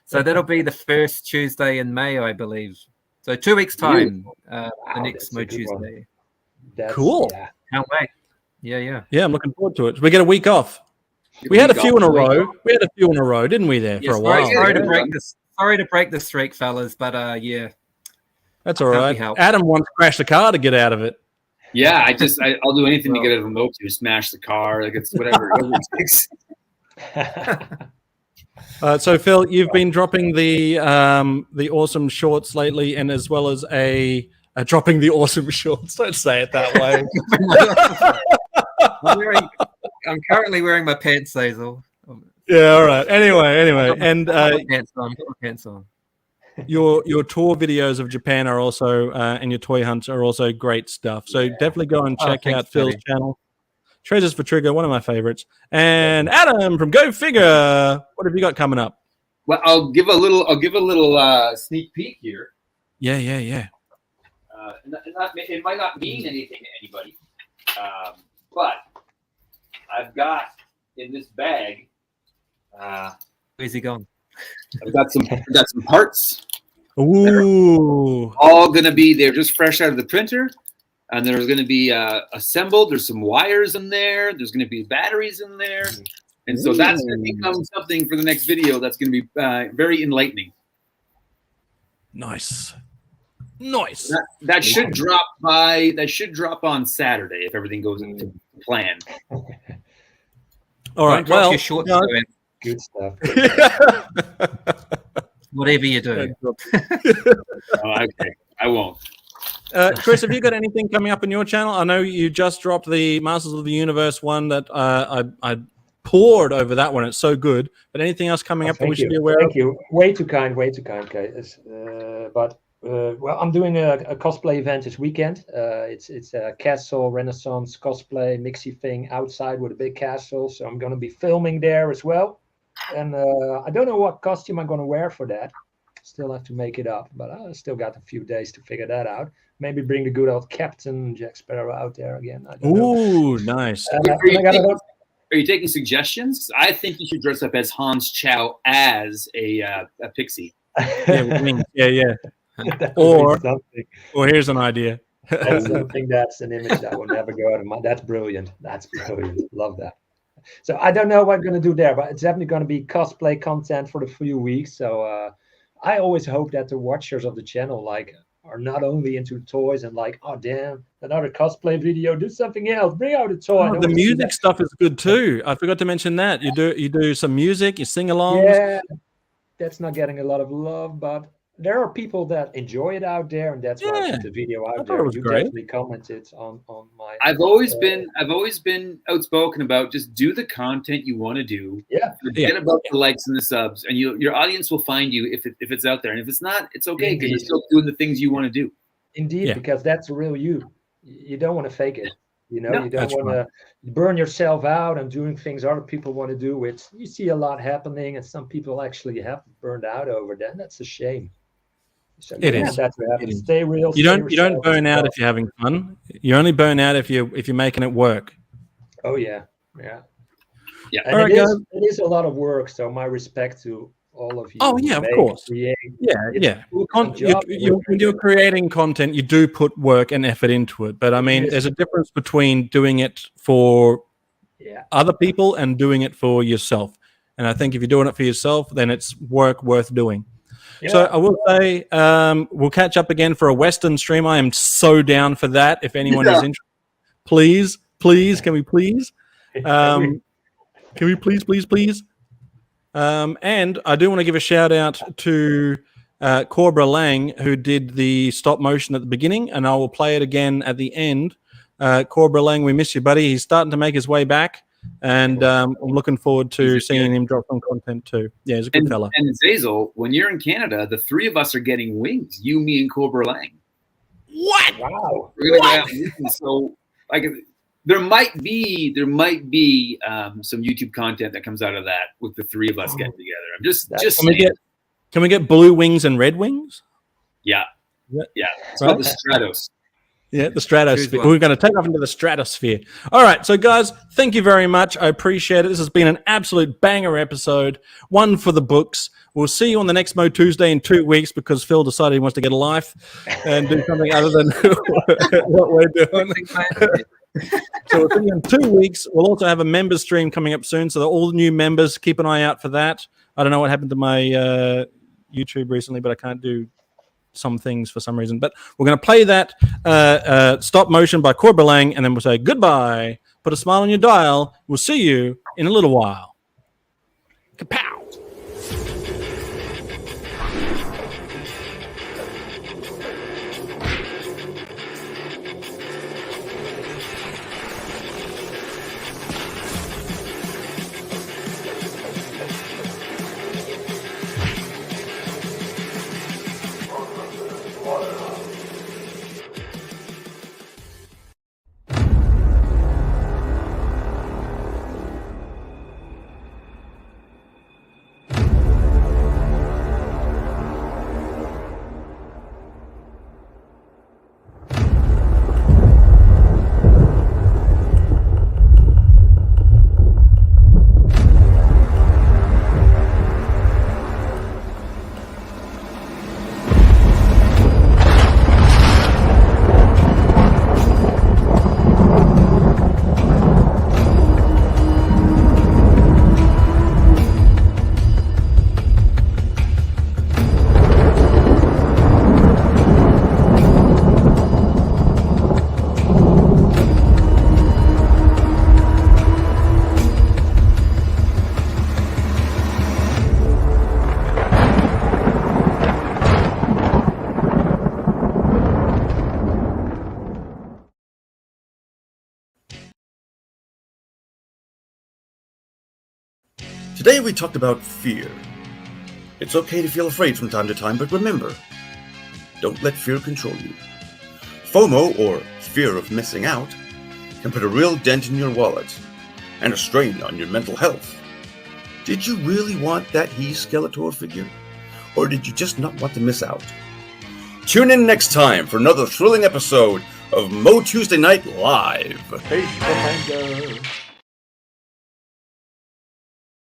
So that'll be the first Tuesday in May, I believe. So 2 weeks time, the next MOTUESDAY. Cool. Yeah. Can't wait. Yeah. Yeah, I'm looking forward to it. We get a week off. We had a few in a row. We had a few in a row, didn't we? There for a while. Sorry to break the streak, fellas, but yeah. That's all right. Adam wants to crash the car to get out of it. Yeah, I'll do anything to get out of a MOTU, smash the car, like it's whatever it takes. So Phil, you've been dropping the awesome shorts lately, and as well as dropping the awesome shorts. Don't say it that way. I'm currently wearing my pants, Hazel. Yeah, all right. Anyway, and pants on. Your tour videos of Japan are also and your toy hunts are also great stuff. So definitely go and check out Phil's channel. Treasures for Trigger, one of my favorites. And Adam from GoFigure, what have you got coming up? Well, I'll give a little sneak peek here. Yeah. It might not mean anything to anybody, but I've got in this bag. Where's he gone? I've got some parts. Ooh! All gonna be they're just fresh out of the printer, and there's gonna be assembled. There's some wires in there. There's gonna be batteries in there, and so that's gonna become something for the next video. That's gonna be very enlightening. Nice. That should drop on Saturday if everything goes into plan. All right. Well, good stuff. Whatever you do. Okay, I won't. Chris, have you got anything coming up on your channel? I know you just dropped the Masters of the Universe one that I poured over that one. It's so good. But anything else coming up that we should be aware of? Thank you. Way too kind, guys. Well, I'm doing a cosplay event this weekend. It's a castle Renaissance cosplay mixy thing outside with a big castle. So I'm going to be filming there as well. And I don't know what costume I'm going to wear for that. Still have to make it up, but I still got a few days to figure that out. Maybe bring the good old Captain Jack Sparrow out there again. I don't know. Nice. Are you taking suggestions? I think you should dress up as Hans Chow as a pixie. Yeah. Or here's an idea. That's something. That's an image that will never go out of my. That's brilliant. Love that. So I don't know what I'm going to do there, but it's definitely going to be cosplay content for the few weeks. So I always hope that the watchers of the channel are not only into toys and oh damn, another cosplay video, do something else, bring out a toy. The music stuff is good too. I forgot to mention that. You do some music, you sing along. Yeah, that's not getting a lot of love, but there are people that enjoy it out there, and that's why I put the video out there. You definitely commented on my. I've always been outspoken about just do the content you want to do. Yeah. Forget about the likes and the subs, and your audience will find you if it's out there, and if it's not, it's okay because you're still doing the things you want to do. Indeed, because that's the real you. You don't want to fake it. You don't want to burn yourself out and doing things other people want to do. Which you see a lot happening, and some people actually have burned out over that. And that's a shame. So it is. That's what happens. Stay real. You don't burn out if you're having fun. You only burn out if you're making it work. Oh yeah. Yeah. And it is a lot of work. So my respect to all of you. Oh yeah, of make, course. create. Yeah, It's yeah. a full-time job. When you're creating content, you do put work and effort into it. But I mean, there's a difference between doing it for other people and doing it for yourself. And I think if you're doing it for yourself, then it's work worth doing. So I will say, we'll catch up again for a Western stream. I am so down for that. If anyone is interested, please, can we please? Can we please? And I do want to give a shout out to Corbra Lang, who did the stop motion at the beginning, and I will play it again at the end. Corbra Lang, we miss you, buddy. He's starting to make his way back, and I'm looking forward to seeing him drop some content too. Yeah, he's a good fella. And Zazel, when you're in Canada, the three of us are getting wings. You, me, and Corbra Lang. What? Wow. We're gonna go out. So, like, there might be some YouTube content that comes out of that with the three of us getting together. I'm just Can we get blue wings and red wings? Yeah. It's Right. called the Stratos. Yeah, the stratosphere. We're going to take off into the stratosphere. All right, so guys, thank you very much. I appreciate it. This has been an absolute banger episode, one for the books. We'll see you on the next MOTUESDAY in 2 weeks because Phil decided he wants to get a life and do something other than what we're doing. So we'll see you in 2 weeks. We'll also have a members stream coming up soon, so that all the new members, keep an eye out for that. I don't know what happened to my YouTube recently, but I can't do some things for some reason. But we're going to play that stop motion by Corbra Lang, and then we'll say goodbye. Put a smile on your dial. We'll see you in a little while. Kapow! Today we talked about fear. It's okay to feel afraid from time to time, but remember, don't let fear control you. FOMO, or fear of missing out, can put a real dent in your wallet and a strain on your mental health. Did you really want that he Skeletor figure? Or did you just not want to miss out? Tune in next time for another thrilling episode of MOTUESDAY Night Live. Hey, Commander.